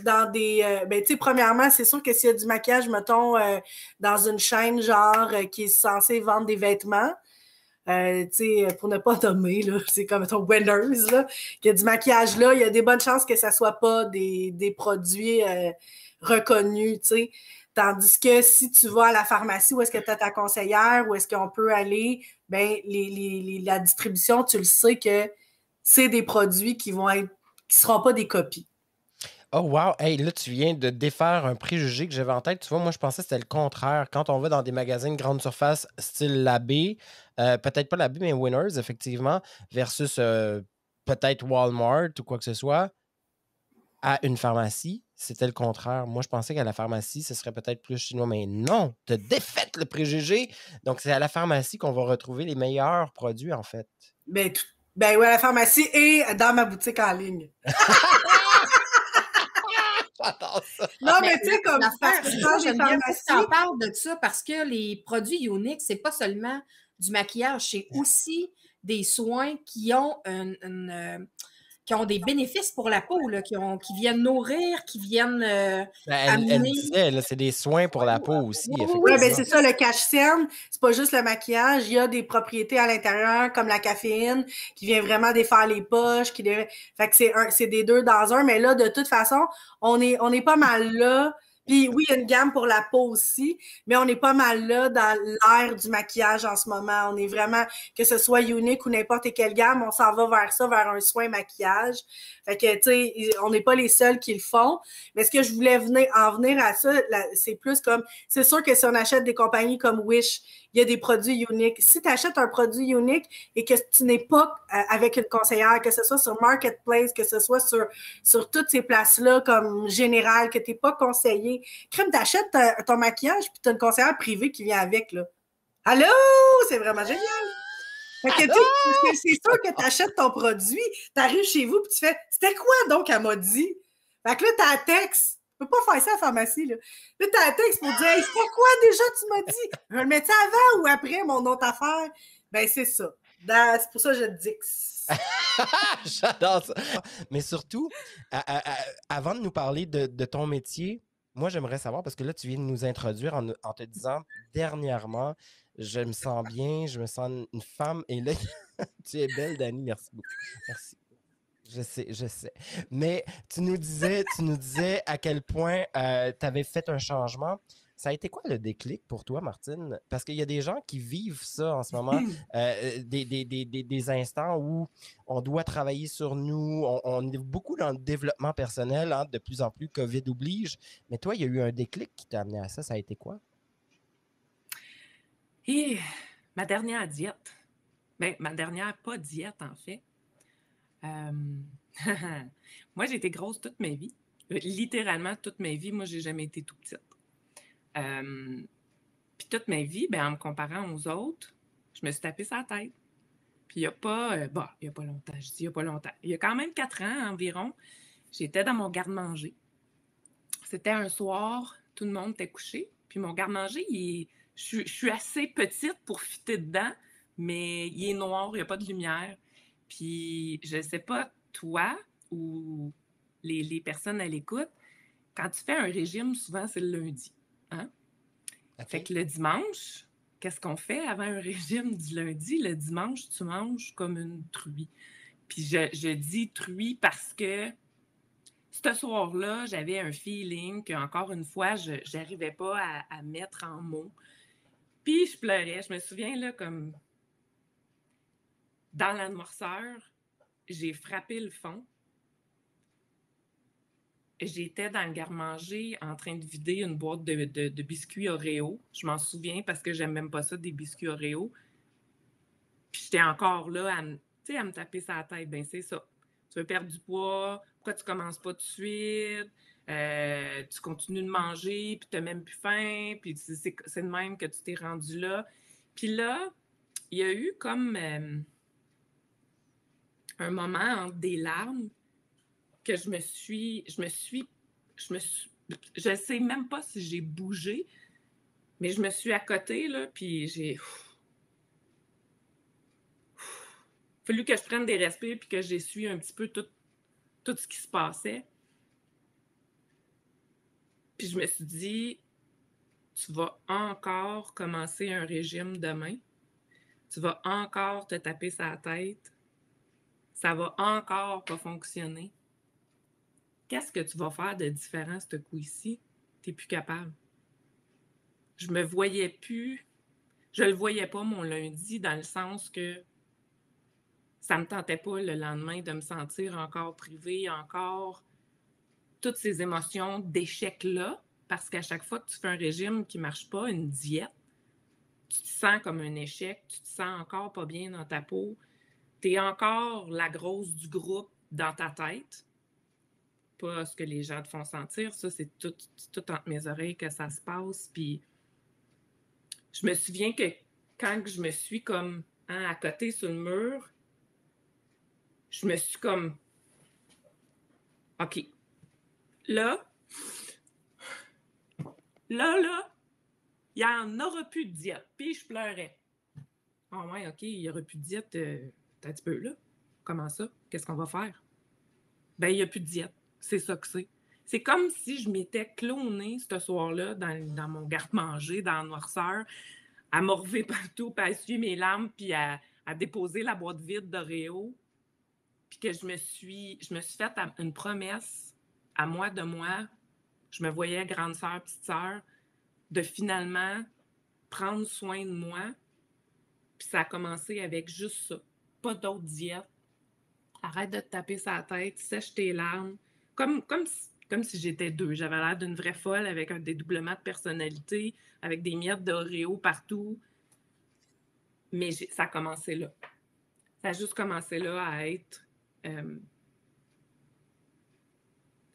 dans des... ben, tu sais, premièrement, c'est sûr que s'il y a du maquillage, mettons, dans une chaîne, genre, qui est censée vendre des vêtements, tu sais, pour ne pas nommer, là, c'est comme, mettons, Winners, là, qu'il y a du maquillage là, il y a des bonnes chances que ça soit pas des produits reconnus, tu sais. Tandis que si tu vas à la pharmacie, où est-ce que tu as ta conseillère, où est-ce qu'on peut aller, ben, la distribution, tu le sais que c'est des produits qui seront pas des copies. Oh wow! Hey, là, tu viens de défaire un préjugé que j'avais en tête. Tu vois, moi, je pensais que c'était le contraire. Quand on va dans des magasins de grande surface, style Labé, peut-être pas Labé, mais Winners, effectivement, versus peut-être Walmart ou quoi que ce soit, à une pharmacie, c'était le contraire. Moi, je pensais qu'à la pharmacie, ce serait peut-être plus chinois, mais non! Tu défaites le préjugé! Donc, c'est à la pharmacie qu'on va retrouver les meilleurs produits, en fait. Ben oui, à la pharmacie et dans ma boutique en ligne. Non, mais tu sais, comme l'affaire, parce que c'est quand ça, j'ai j'aime bien que tu pharmacie, parles de ça parce que les produits Unique, c'est pas seulement du maquillage, c'est aussi des soins qui ont qui ont des bénéfices pour la peau, là, qui viennent nourrir, qui viennent Ben, elle amener. disait, là, c'est des soins pour la peau aussi, Oui, effectivement. ben c'est ça, le cache-cerne, c'est pas juste le maquillage, il y a des propriétés à l'intérieur, comme la caféine, qui vient vraiment défaire les poches, fait que c'est des deux dans un, mais là, de toute façon, on est pas mal là. Puis oui, il y a une gamme pour la peau aussi, mais on est pas mal là dans l'ère du maquillage en ce moment. On est vraiment, que ce soit Unique ou n'importe quelle gamme, on s'en va vers ça, vers un soin maquillage. Fait que, tu sais, on n'est pas les seuls qui le font. Mais ce que je voulais en venir à ça, c'est plus comme, c'est sûr que si on achète des compagnies comme Wish, il y a des produits uniques. Si tu achètes un produit unique et que tu n'es pas avec une conseillère, que ce soit sur Marketplace, que ce soit sur toutes ces places-là comme Général, que tu n'es pas conseillé, crème, tu achètes ton maquillage puis tu as une conseillère privée qui vient avec, là. Allô? C'est vraiment génial! Fait que, c'est sûr que tu achètes ton produit, tu arrives chez vous puis tu fais « C'était quoi donc elle m'a dit? » Fait que là, tu as un texte. Tu peux pas faire ça à la pharmacie, là. Là, tu as un texte pour dire hey, « C'était quoi déjà tu m'as dit? Je le mettais avant ou après mon autre affaire? » Ben, c'est ça. C'est pour ça que je te dis J'adore ça. Mais surtout, avant de nous parler de ton métier, moi, j'aimerais savoir, parce que là, tu viens de nous introduire en te disant, dernièrement, je me sens bien, je me sens une femme, et là, tu es belle, Dani, merci beaucoup. Merci. Je sais, je sais. Mais tu nous disais à quel point tu avais fait un changement. Ça a été quoi le déclic pour toi, Martine? Parce qu'il y a des gens qui vivent ça en ce moment, des instants où on doit travailler sur nous, on est beaucoup dans le développement personnel, hein, de plus en plus, COVID oblige. Mais toi, il y a eu un déclic qui t'a amené à ça. Ça a été quoi? Et ma dernière diète, ben, ma dernière pas diète en fait. Euh, Moi, j'ai été grosse toute ma vie. Littéralement toute ma vie. Moi, j'ai jamais été tout petite. Puis toute ma vie, ben, en me comparant aux autres, je me suis tapé sa tête. Puis il n'y a pas, il y a pas longtemps, je dis il y a pas longtemps. Il y a quand même 4 ans environ, j'étais dans mon garde-manger. C'était un soir, tout le monde était couché. Puis mon garde-manger, je suis assez petite pour fitter dedans, mais il est noir, il n'y a pas de lumière. Puis je ne sais pas, toi ou les personnes à l'écoute, quand tu fais un régime, souvent c'est le lundi. Hein? OK. Fait que le dimanche, qu'est-ce qu'on fait avant un régime du lundi? Le dimanche, tu manges comme une truie. Puis je dis truie parce que ce soir-là, j'avais un feeling qu'encore une fois, je n'arrivais pas à mettre en mots. Puis je pleurais. Je me souviens, là, comme dans la noirceur, j'ai frappé le fond. J'étais dans le garde-manger en train de vider une boîte de biscuits Oreo. Je m'en souviens parce que j'aime même pas ça, des biscuits Oreo. Puis j'étais encore là à me taper sa tête. Ben c'est ça. Tu veux perdre du poids, pourquoi tu commences pas tout de suite? Tu continues de manger, puis tu n'as même plus faim, puis c'est de même que tu t'es rendu là. Puis là, il y a eu comme un moment entre des larmes que je sais même pas si j'ai bougé, mais je me suis accotée, là, puis j'ai fallu que je prenne des respires puis que j'essuie un petit peu tout ce qui se passait. Puis je me suis dit, tu vas encore commencer un régime demain. Tu vas encore te taper sa tête. Ça va encore pas fonctionner. Qu'est-ce que tu vas faire de différent ce coup-ci? Tu n'es plus capable. Je me voyais plus. Je le voyais pas mon lundi dans le sens que ça me tentait pas le lendemain de me sentir encore privée, encore toutes ces émotions d'échec-là, parce qu'à chaque fois que tu fais un régime qui marche pas, une diète, tu te sens comme un échec, tu te sens encore pas bien dans ta peau, tu es encore la grosse du groupe dans ta tête, pas ce que les gens te font sentir, ça c'est tout entre mes oreilles que ça se passe, puis je me souviens que quand je me suis comme à côté sur le mur, je me suis comme OK, là, il n'y en aura plus de diète. Puis je pleurais. Ah ouais, OK, il n'y aura plus de diète. T'as un petit peu là. Comment ça? Qu'est-ce qu'on va faire? Ben, il n'y a plus de diète. C'est ça que c'est. C'est comme si je m'étais clonée ce soir-là dans mon garde-manger, dans la noirceur, à morver partout, puis à essuyer mes larmes, puis à déposer la boîte vide d'Oreo. Puis que je me suis fait une promesse à moi de moi. Je me voyais grande sœur, petite sœur, de finalement prendre soin de moi. Puis ça a commencé avec juste ça. Pas d'autres diètes. Arrête de te taper sa tête, sèche tes larmes. Comme si j'étais deux. J'avais l'air d'une vraie folle avec un dédoublement de personnalité, avec des miettes d'Oreo partout. Mais ça a commencé là. Ça a juste commencé là à être...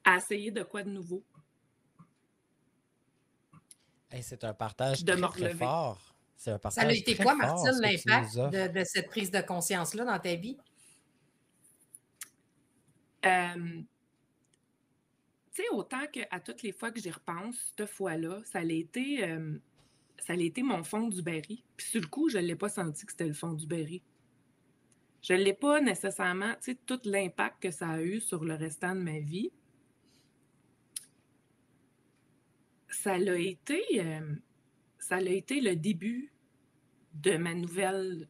à essayer de quoi de nouveau. Hey, c'est un partage de me très, très relever. fort. C'est un Ça a partage été très quoi, fort, Martine, ce que tu nous l'impact offres. de cette prise de conscience-là dans ta vie? Tu sais, autant qu'à toutes les fois que j'y repense, cette fois-là, ça a été mon fond du baril. Puis sur le coup, je ne l'ai pas senti que c'était le fond du baril. Je ne l'ai pas nécessairement, tu sais, tout l'impact que ça a eu sur le restant de ma vie. Ça l'a été le début de ma nouvelle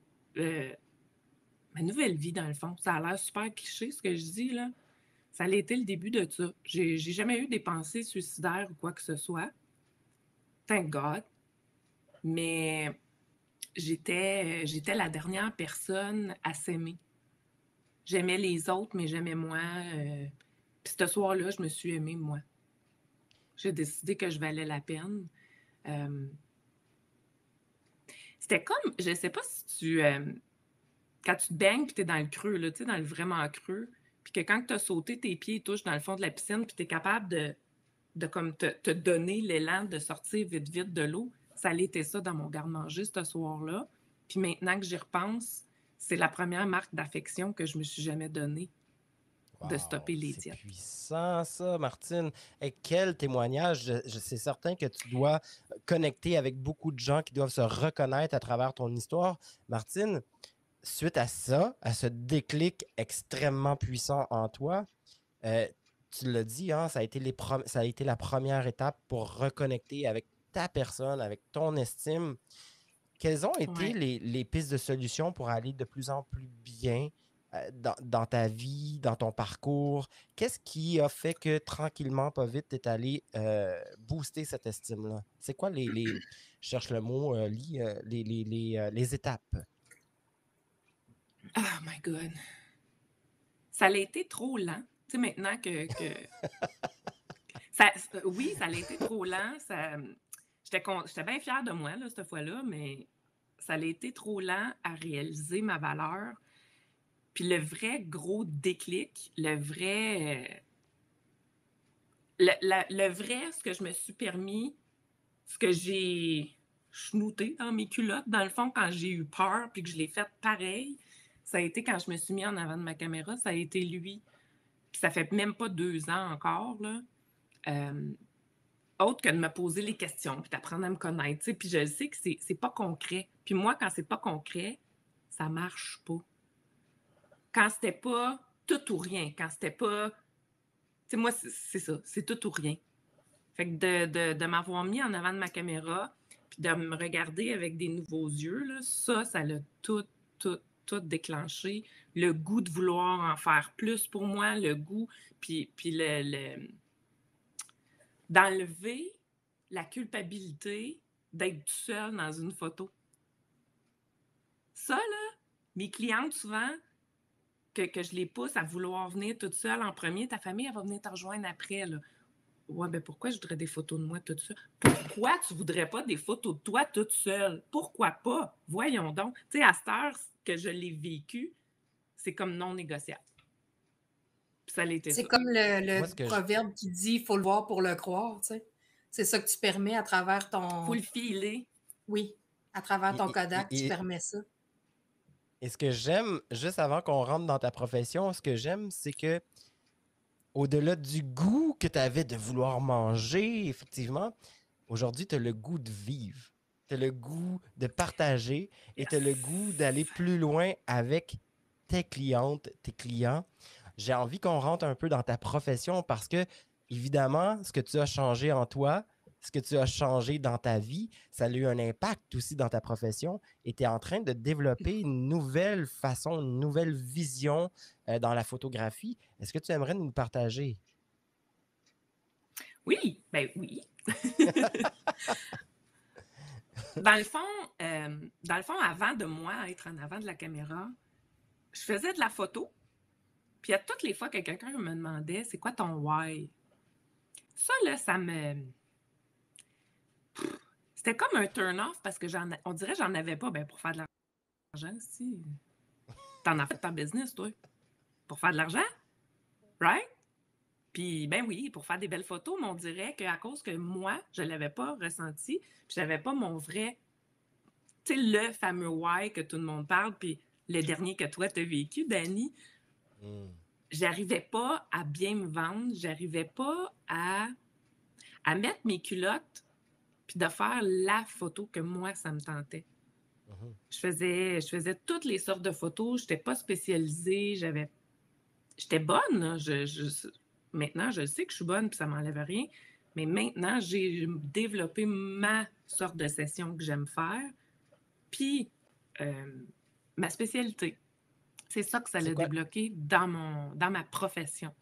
ma nouvelle vie, dans le fond. Ça a l'air super cliché, ce que je dis, là. Ça a été le début de ça. J'ai jamais eu des pensées suicidaires ou quoi que ce soit. Thank God. Mais j'étais la dernière personne à s'aimer. J'aimais les autres, mais j'aimais moi. Puis ce soir-là, je me suis aimée, moi. J'ai décidé que je valais la peine. C'était comme, je sais pas si tu... quand tu te baignes puis t'es dans le creux, là, tu sais, dans le vraiment creux, puis que quand tu as sauté, tes pieds touchent dans le fond de la piscine, puis tu es capable de comme te donner l'élan de sortir vite, vite de l'eau. Ça allait été ça dans mon garde-manger ce soir-là. Puis maintenant que j'y repense, c'est la première marque d'affection que je me suis jamais donnée, de stopper les C'est tiennes. puissant, ça, Martine. Et quel témoignage. Je suis certain que tu dois connecter avec beaucoup de gens qui doivent se reconnaître à travers ton histoire. Martine, suite à ça, à ce déclic extrêmement puissant en toi, tu l'as dit, hein, ça a été la première étape pour reconnecter avec ta personne, avec ton estime. Quelles ont été les pistes de solutions pour aller de plus en plus bien dans ta vie, dans ton parcours? Qu'est-ce qui a fait que tranquillement, pas vite, tu es allé booster cette estime-là? C'est quoi je cherche le mot, les étapes? Oh my God! Ça a été trop lent. Tu sais, maintenant que... oui, ça a été trop lent. J'étais bien fière de moi, là, cette fois-là, mais ça a été trop lent à réaliser ma valeur. Puis le vrai gros déclic, le vrai, ce que je me suis permis, ce que j'ai chenouté dans mes culottes, dans le fond, quand j'ai eu peur puis que je l'ai fait pareil, ça a été quand je me suis mis en avant de ma caméra, ça a été lui. Puis ça fait même pas 2 ans encore, là. Autre que de me poser les questions puis d'apprendre à me connaître, tu sais. Puis je sais que c'est pas concret. Puis moi, quand c'est pas concret, ça marche pas. Quand c'était pas tout ou rien, quand c'était pas... Tu sais, moi, c'est ça, c'est tout ou rien. Fait que de m'avoir mis en avant de ma caméra, puis de me regarder avec des nouveaux yeux, là, ça l'a tout déclenché. Le goût de vouloir en faire plus pour moi, le goût, puis d'enlever la culpabilité d'être tout seul dans une photo. Ça, là, mes clientes, souvent, que je les pousse à vouloir venir toute seule en premier, ta famille, elle va venir te rejoindre après, là. Ouais, ben pourquoi je voudrais des photos de moi toute seule? Pourquoi tu voudrais pas des photos de toi toute seule? Pourquoi pas? Voyons donc. Tu sais, à cette heure que je l'ai vécu, c'est comme non négociable. Puis ça l'était. C'est comme le proverbe qui dit « il faut le voir pour le croire », tu sais. C'est ça que tu permets à travers ton... Faut le filer. Oui, à travers ton Kodak, tu permets ça. Et ce que j'aime, juste avant qu'on rentre dans ta profession, ce que j'aime, c'est que au-delà du goût que tu avais de vouloir manger, effectivement, aujourd'hui, tu as le goût de vivre. Tu as le goût de partager et tu as le goût d'aller plus loin avec tes clientes, tes clients. J'ai envie qu'on rentre un peu dans ta profession parce que, évidemment, ce que tu as changé en toi, ce que tu as changé dans ta vie, ça a eu un impact aussi dans ta profession et tu es en train de développer une nouvelle façon, une nouvelle vision dans la photographie. Est-ce que tu aimerais nous partager? Oui, ben oui. Dans le fond, avant de moi être en avant de la caméra, je faisais de la photo. Puis à toutes les fois que quelqu'un me demandait « c'est quoi ton why? » Ça, là, ça me... C'était comme un turn-off parce que on dirait que j'en avais pas. Ben, pour faire de l'argent, si. T'en as fait ta business, toi. Pour faire de l'argent? Right? Puis, ben oui, pour faire des belles photos, mais on dirait qu'à cause que moi, je l'avais pas ressenti, puis j'avais pas mon vrai... Tu sais, le fameux why que tout le monde parle, puis le dernier que toi, t'as vécu, Dani, j'arrivais pas à bien me vendre, j'arrivais pas à mettre mes culottes puis de faire la photo que moi, ça me tentait. Je faisais toutes les sortes de photos, je n'étais pas spécialisée, j'étais bonne. Là. Maintenant, je sais que je suis bonne puis ça ne m'enlève rien, mais maintenant, j'ai développé ma sorte de session que j'aime faire, puis ma spécialité. C'est ça que ça C'est l'a quoi? débloqué dans ma profession,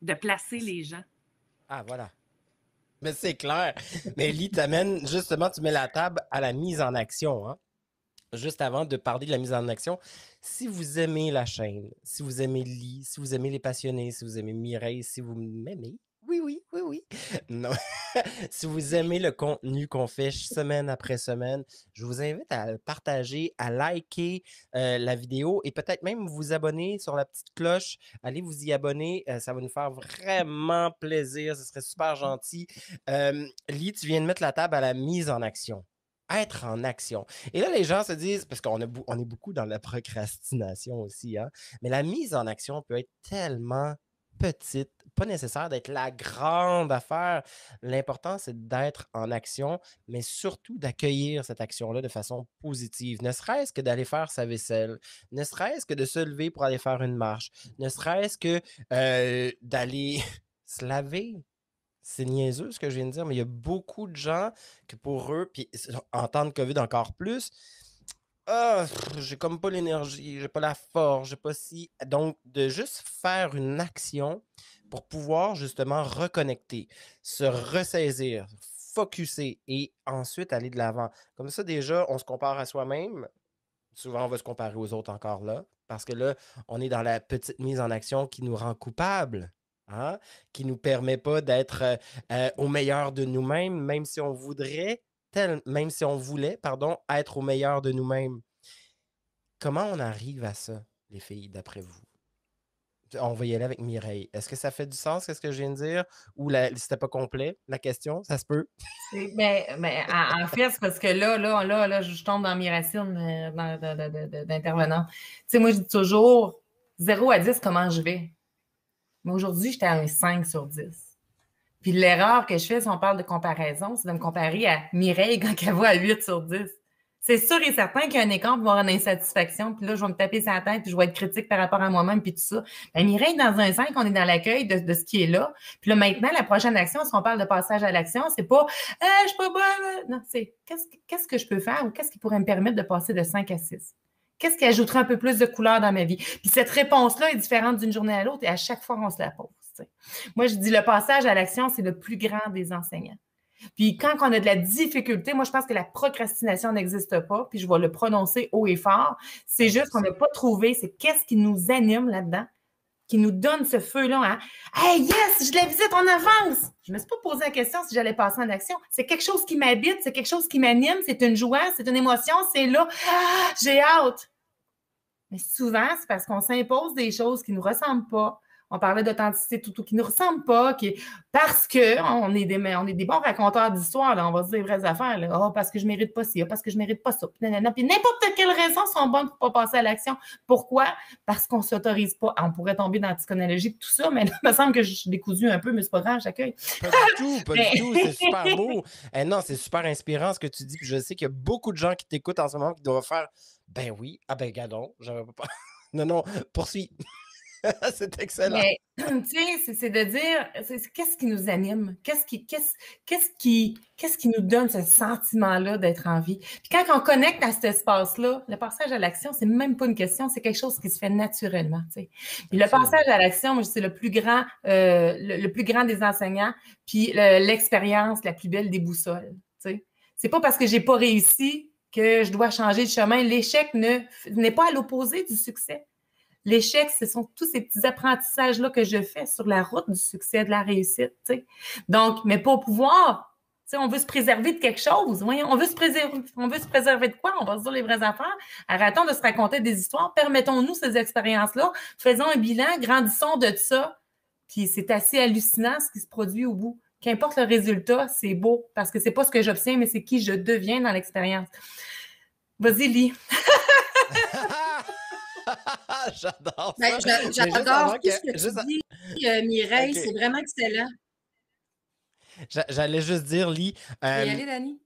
de placer les gens. Ah, voilà. Mais c'est clair. Mais Lee t'amène, justement, tu mets la table à la mise en action, hein? Juste avant de parler de la mise en action, si vous aimez la chaîne, si vous aimez Lee, si vous aimez les passionnés, si vous aimez Mireille, si vous m'aimez, oui, oui, oui, oui. Non. Si vous aimez le contenu qu'on fait semaine après semaine, je vous invite à le partager, à liker la vidéo et peut-être même vous abonner sur la petite cloche. Allez vous y abonner, ça va nous faire vraiment plaisir, ce serait super gentil. Lee, tu viens de mettre la table à la mise en action. Être en action. Et là, les gens se disent, parce qu'on on est beaucoup dans la procrastination aussi, hein, mais la mise en action peut être tellement petite, pas nécessaire d'être la grande affaire. L'important, c'est d'être en action, mais surtout d'accueillir cette action-là de façon positive. Ne serait-ce que d'aller faire sa vaisselle, ne serait-ce que de se lever pour aller faire une marche, ne serait-ce que d'aller se laver. C'est niaiseux ce que je viens de dire, mais il y a beaucoup de gens que pour eux, puis en temps de COVID encore plus, ah, j'ai comme pas l'énergie, j'ai pas la force, j'ai pas si. Donc, de juste faire une action pour pouvoir justement reconnecter, se ressaisir, focusser et ensuite aller de l'avant. Comme ça, déjà, on se compare à soi-même. Souvent, on va se comparer aux autres encore là, parce que là, on est dans la petite mise en action qui nous rend coupables, hein, qui ne nous permet pas d'être au meilleur de nous-mêmes, même si on voudrait, même si on voulait, pardon, être au meilleur de nous-mêmes. Comment on arrive à ça, les filles, d'après vous? On va y aller avec Mireille. Est-ce que ça fait du sens, ce que je viens de dire? Ou c'était pas complet, la question? Ça se peut? En fait, c'est parce que là, je tombe dans mes racines d'intervenant. Tu sais, moi, je dis toujours 0 à 10, comment je vais? Mais aujourd'hui, j'étais à un 5 sur 10. Puis l'erreur que je fais, si on parle de comparaison, c'est de me comparer à Mireille quand elle va à 8 sur 10. C'est sûr et certain qu'il y a un écart pour avoir une insatisfaction, puis là, je vais me taper sur la tête, puis je vais être critique par rapport à moi-même, puis tout ça. Ben, Mireille, dans un 5, on est dans l'accueil de ce qui est là. Puis là, maintenant, la prochaine action, si on parle de passage à l'action, c'est pas « je suis pas bonne ». Non, c'est qu'est-ce que je peux faire ou qu'est-ce qui pourrait me permettre de passer de 5 à 6? Qu'est-ce qui ajouterait un peu plus de couleur dans ma vie? Puis cette réponse-là est différente d'une journée à l'autre et à chaque fois, on se la pose. T'sais. Moi, je dis le passage à l'action, c'est le plus grand des enseignants. Puis quand on a de la difficulté, moi, je pense que la procrastination n'existe pas, puis je vais le prononcer haut et fort. C'est juste qu'on n'a pas trouvé, c'est qu'est-ce qui nous anime là-dedans, qui nous donne ce feu-là. Hein? Hey, yes, je la visite, on avance! Je ne me suis pas posé la question si j'allais passer en action. C'est quelque chose qui m'habite, c'est quelque chose qui m'anime, c'est une joie, c'est une émotion, c'est là. Ah, j'ai hâte! Mais souvent, c'est parce qu'on s'impose des choses qui ne nous ressemblent pas. On parlait d'authenticité, tout qui ne nous ressemble pas, parce qu'on est des bons raconteurs d'histoire, on va se dire les vraies affaires. Là. Oh, parce que je ne mérite pas ci, parce que je ne mérite pas ça. Puis n'importe quelle raison sont bonnes pour ne pas passer à l'action. Pourquoi? Parce qu'on ne s'autorise pas. On pourrait tomber dans la psychanalygie, tout ça, mais là, il me semble que je suis décousue un peu, mais c'est pas grave, j'accueille. Pas du tout, pas du tout. C'est super beau. Non, c'est super inspirant ce que tu dis. Puis je sais qu'il y a beaucoup de gens qui t'écoutent en ce moment qui doivent faire ben oui, ah ben gadon, j'avais pas. Non, poursuis. C'est excellent. Mais, tu sais, c'est de dire, qu'est-ce qui nous anime? Qu'est-ce qui nous donne ce sentiment-là d'être en vie? Puis quand on connecte à cet espace-là, le passage à l'action, c'est même pas une question, c'est quelque chose qui se fait naturellement, tu sais. Puis le passage à l'action, moi, c'est le plus grand des enseignants, puis l'expérience la plus belle des boussoles, tu sais. C'est pas parce que j'ai pas réussi que je dois changer de chemin. L'échec n'est pas à l'opposé du succès. L'échec, ce sont tous ces petits apprentissages-là que je fais sur la route du succès, de la réussite. T'sais. Donc, mais pour pouvoir, on veut se préserver de quelque chose. Voyons, on veut se préserver de quoi? On va se dire les vraies affaires. Arrêtons de se raconter des histoires. Permettons-nous ces expériences-là. Faisons un bilan, grandissons de ça. Puis c'est assez hallucinant ce qui se produit au bout. Qu'importe le résultat, c'est beau parce que c'est pas ce que j'obtiens, mais c'est qui je deviens dans l'expérience. Vas-y, Lee. J'adore ça. J'adore tout ce que tu dis, Mireille. Okay. C'est vraiment excellent. J'allais juste dire, Lee. Tu veux y aller, Dani?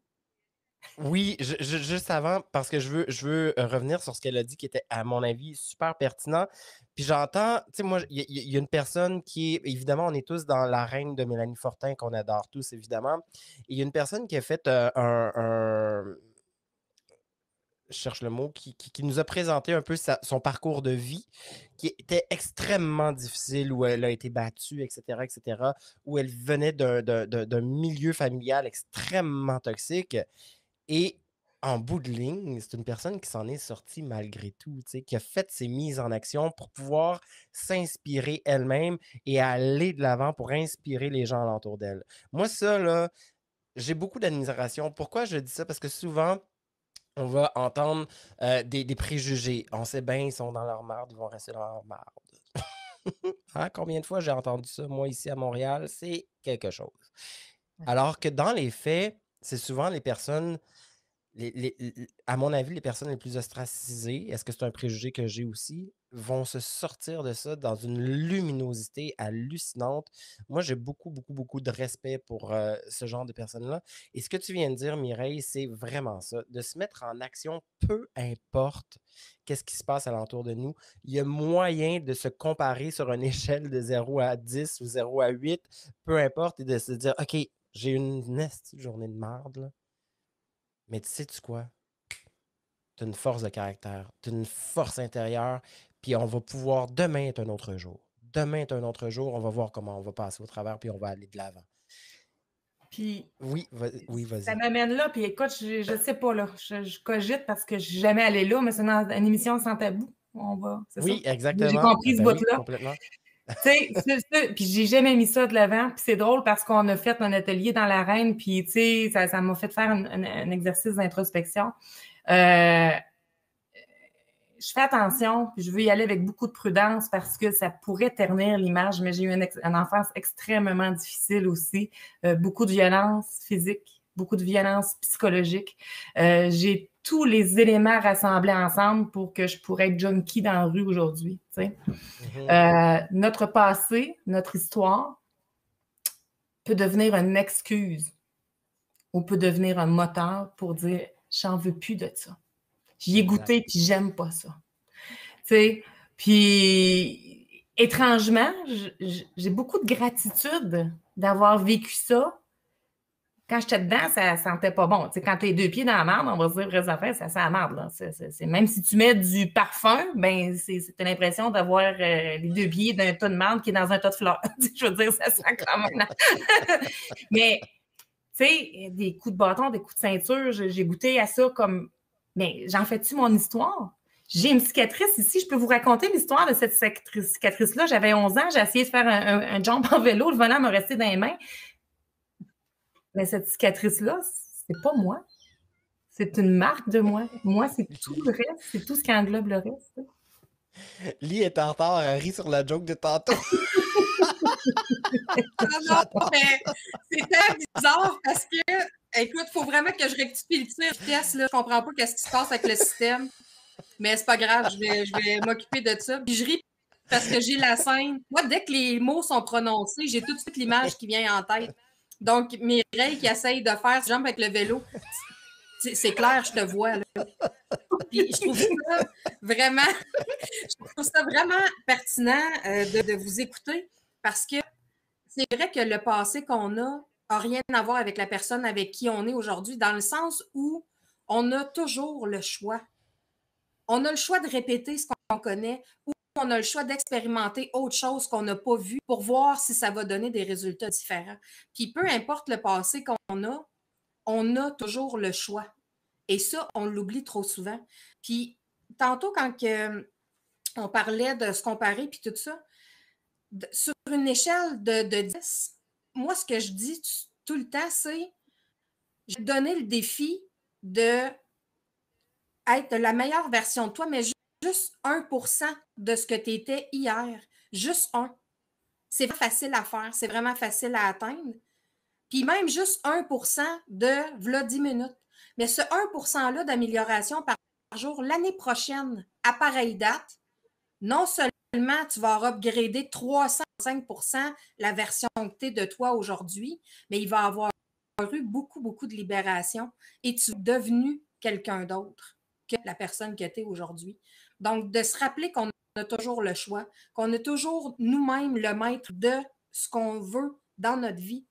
Oui, juste avant, parce que je veux revenir sur ce qu'elle a dit qui était, à mon avis, super pertinent. Puis j'entends, tu sais, moi, il y a une personne qui est, évidemment, on est tous dans la reine de Mélanie Fortin, qu'on adore tous, évidemment. Et il y a une personne qui a fait je cherche le mot, qui nous a présenté un peu son parcours de vie, qui était extrêmement difficile, où elle a été battue, etc., où elle venait d'un milieu familial extrêmement toxique. Et en bout de ligne, c'est une personne qui s'en est sortie malgré tout, tu sais, qui a fait ses mises en action pour pouvoir s'inspirer elle-même et aller de l'avant pour inspirer les gens alentour d'elle. Moi, ça, là, j'ai beaucoup d'admiration. Pourquoi je dis ça? Parce que souvent, on va entendre des préjugés. On sait bien, ils sont dans leur marde, ils vont rester dans leur marde. Hein? Combien de fois j'ai entendu ça, moi, ici à Montréal? C'est quelque chose. Alors que dans les faits, c'est souvent les personnes, à mon avis, les personnes les plus ostracisées, est-ce que c'est un préjugé que j'ai aussi, vont se sortir de ça dans une luminosité hallucinante. Moi, j'ai beaucoup, beaucoup, beaucoup de respect pour ce genre de personnes-là. Et ce que tu viens de dire, Mireille, c'est vraiment ça. De se mettre en action, peu importe qu'est-ce qui se passe alentour de nous. Il y a moyen de se comparer sur une échelle de 0 à 10 ou 0 à 8, peu importe, et de se dire, OK, j'ai une nasty journée de merde, là. Mais tu sais-tu quoi? Tu as une force de caractère, tu as une force intérieure, puis on va pouvoir, demain est un autre jour. Demain est un autre jour, on va voir comment on va passer au travers, puis on va aller de l'avant. Puis, oui, vas-y. Ça m'amène là, puis écoute, je sais pas, là, je cogite parce que je suis jamais allée là, mais c'est une émission sans tabou. On va, oui, ça? exactement. J'ai compris ce bout-là. Oui, complètement. Tu sais, puis j'ai jamais mis ça de l'avant, puis c'est drôle parce qu'on a fait un atelier dans l'arène, puis tu sais, ça m'a fait faire un exercice d'introspection. Je fais attention, puis je veux y aller avec beaucoup de prudence parce que ça pourrait ternir l'image, mais j'ai eu une enfance extrêmement difficile aussi, beaucoup de violence physique, beaucoup de violence psychologique. J'ai tous les éléments rassemblés ensemble pour que je pourrais être junkie dans la rue aujourd'hui. Tu sais. Notre passé, notre histoire peut devenir une excuse ou peut devenir un moteur pour dire « j'en veux plus de ça ». J'y ai goûté, puis j'aime pas ça. Tu sais, puis étrangement, j'ai beaucoup de gratitude d'avoir vécu ça. Quand j'étais dedans, ça sentait pas bon. Tu sais, quand tu as les deux pieds dans la marde, on va se dire vraies affaires, ça sent la marde. Là. Même si tu mets du parfum, ben t'as l'impression d'avoir les deux pieds d'un tas de marde qui est dans un tas de fleurs. Je veux dire, ça sent quand même. Mais, tu sais, des coups de bâton, des coups de ceinture, j'ai goûté à ça comme... Mais j'en fais-tu mon histoire? J'ai une cicatrice ici. Je peux vous raconter l'histoire de cette cicatrice-là. J'avais 11 ans. J'ai essayé de faire un jump en vélo. Le volant m'a resté dans les mains. Mais cette cicatrice-là, c'est pas moi. C'est une marque de moi. Moi, c'est tout le reste. C'est tout ce qui englobe le reste. Lee est en retard. Elle rit sur la joke de tantôt. Non, mais c'était bizarre parce que écoute, il faut vraiment que je rectifie le tir de pièce. Je ne comprends pas ce qui se passe avec le système. Mais c'est pas grave, je vais m'occuper de ça. Puis je ris parce que j'ai la scène. Moi, dès que les mots sont prononcés, j'ai tout de suite l'image qui vient en tête. Donc, Mireille qui essaye de faire ce jump avec le vélo, c'est clair, je te vois. Là. Puis je trouve ça vraiment pertinent de vous écouter parce que c'est vrai que le passé qu'on n'a rien à voir avec la personne avec qui on est aujourd'hui, dans le sens où on a toujours le choix. On a le choix de répéter ce qu'on connaît ou on a le choix d'expérimenter autre chose qu'on n'a pas vu pour voir si ça va donner des résultats différents. Puis peu importe le passé qu'on a, on a toujours le choix. Et ça, on l'oublie trop souvent. Puis tantôt, quand on parlait de se comparer puis tout ça, sur une échelle de 10, moi, ce que je dis tout le temps, c'est je vais te donner le défi de être la meilleure version de toi, mais juste 1% de ce que tu étais hier. Juste 1. C'est facile à faire, c'est vraiment facile à atteindre. Puis même juste 1% de v'là 10 minutes. Mais ce 1%-là d'amélioration par jour, l'année prochaine, à pareille date, non seulement tu vas upgrader de 305% la version que tu es de toi aujourd'hui, mais il va y avoir eu beaucoup, beaucoup de libération et tu es devenu quelqu'un d'autre que la personne que tu es aujourd'hui. Donc, de se rappeler qu'on a toujours le choix, qu'on a toujours nous-mêmes le maître de ce qu'on veut dans notre vie.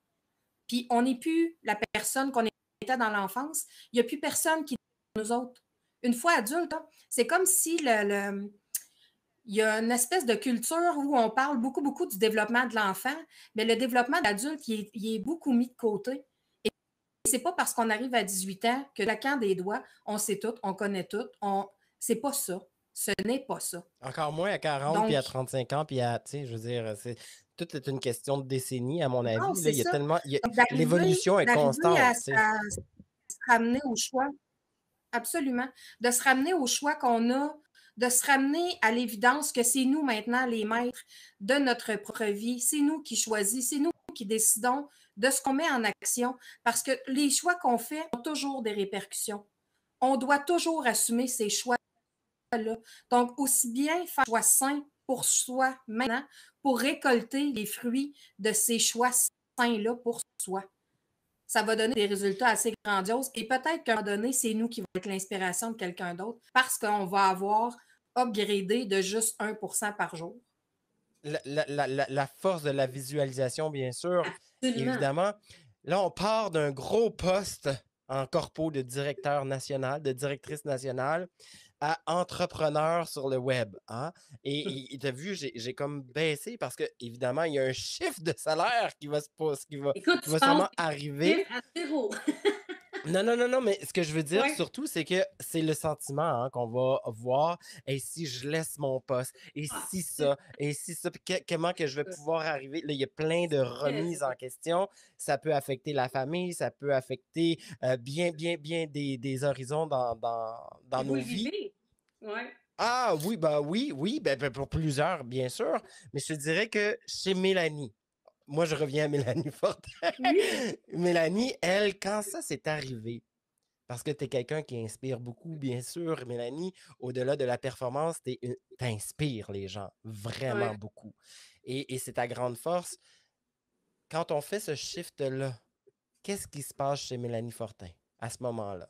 Puis, on n'est plus la personne qu'on était dans l'enfance. Il n'y a plus personne qui est nous autres. une fois adulte, hein, c'est comme si il y a une espèce de culture où on parle beaucoup, beaucoup du développement de l'enfant, mais le développement de l'adulte, il est beaucoup mis de côté. Et c'est pas parce qu'on arrive à 18 ans que, claquant des doigts, on sait tout, on connaît tout. C'est pas ça. Ce n'est pas ça. Encore moins à 40 puis à Donc, 35 ans, puis à, tu sais, je veux dire, tout est une question de décennie, à mon non, avis. Là, c'est il y a ça. tellement, Donc, l'évolution est d'arriver constante, à tu sais. se ramener au choix. Absolument. De se ramener au choix qu'on a, de se ramener à l'évidence que c'est nous maintenant les maîtres de notre propre vie. C'est nous qui choisissons, c'est nous qui décidons de ce qu'on met en action. Parce que les choix qu'on fait ont toujours des répercussions. On doit toujours assumer ces choix-là. Donc, aussi bien faire un choix sain pour soi maintenant, pour récolter les fruits de ces choix sains-là pour soi. Ça va donner des résultats assez grandioses et peut-être qu'à un moment donné, c'est nous qui va être l'inspiration de quelqu'un d'autre parce qu'on va avoir upgradé de juste 1% par jour. La force de la visualisation, bien sûr, Absolument. évidemment. Là, on part d'un gros poste en corpo de directeur national, de directrice nationale, à entrepreneur sur le web. Hein? Et tu as vu, j'ai comme baissé parce que, évidemment, il y a un chiffre de salaire qui va, Écoute, qui va sûrement arriver. À zéro. Non, mais ce que je veux dire Ouais. surtout, c'est que c'est le sentiment hein, qu'on va voir. Et si je laisse mon poste, et si ça, puis comment que je vais pouvoir arriver? Là, il y a plein de remises en question. Ça peut affecter la famille, ça peut affecter bien des horizons dans Vous nos le vies. vivez. Ouais. Ah oui, oui, pour plusieurs, bien sûr. Mais je te dirais que chez Mélanie, moi, je reviens à Mélanie Fortin. Oui. Mélanie, elle, quand ça s'est arrivé, parce que tu es quelqu'un qui inspire beaucoup, bien sûr, Mélanie, au-delà de la performance, t'inspires les gens vraiment beaucoup. Et c'est ta grande force. Quand on fait ce shift-là, qu'est-ce qui se passe chez Mélanie Fortin à ce moment-là?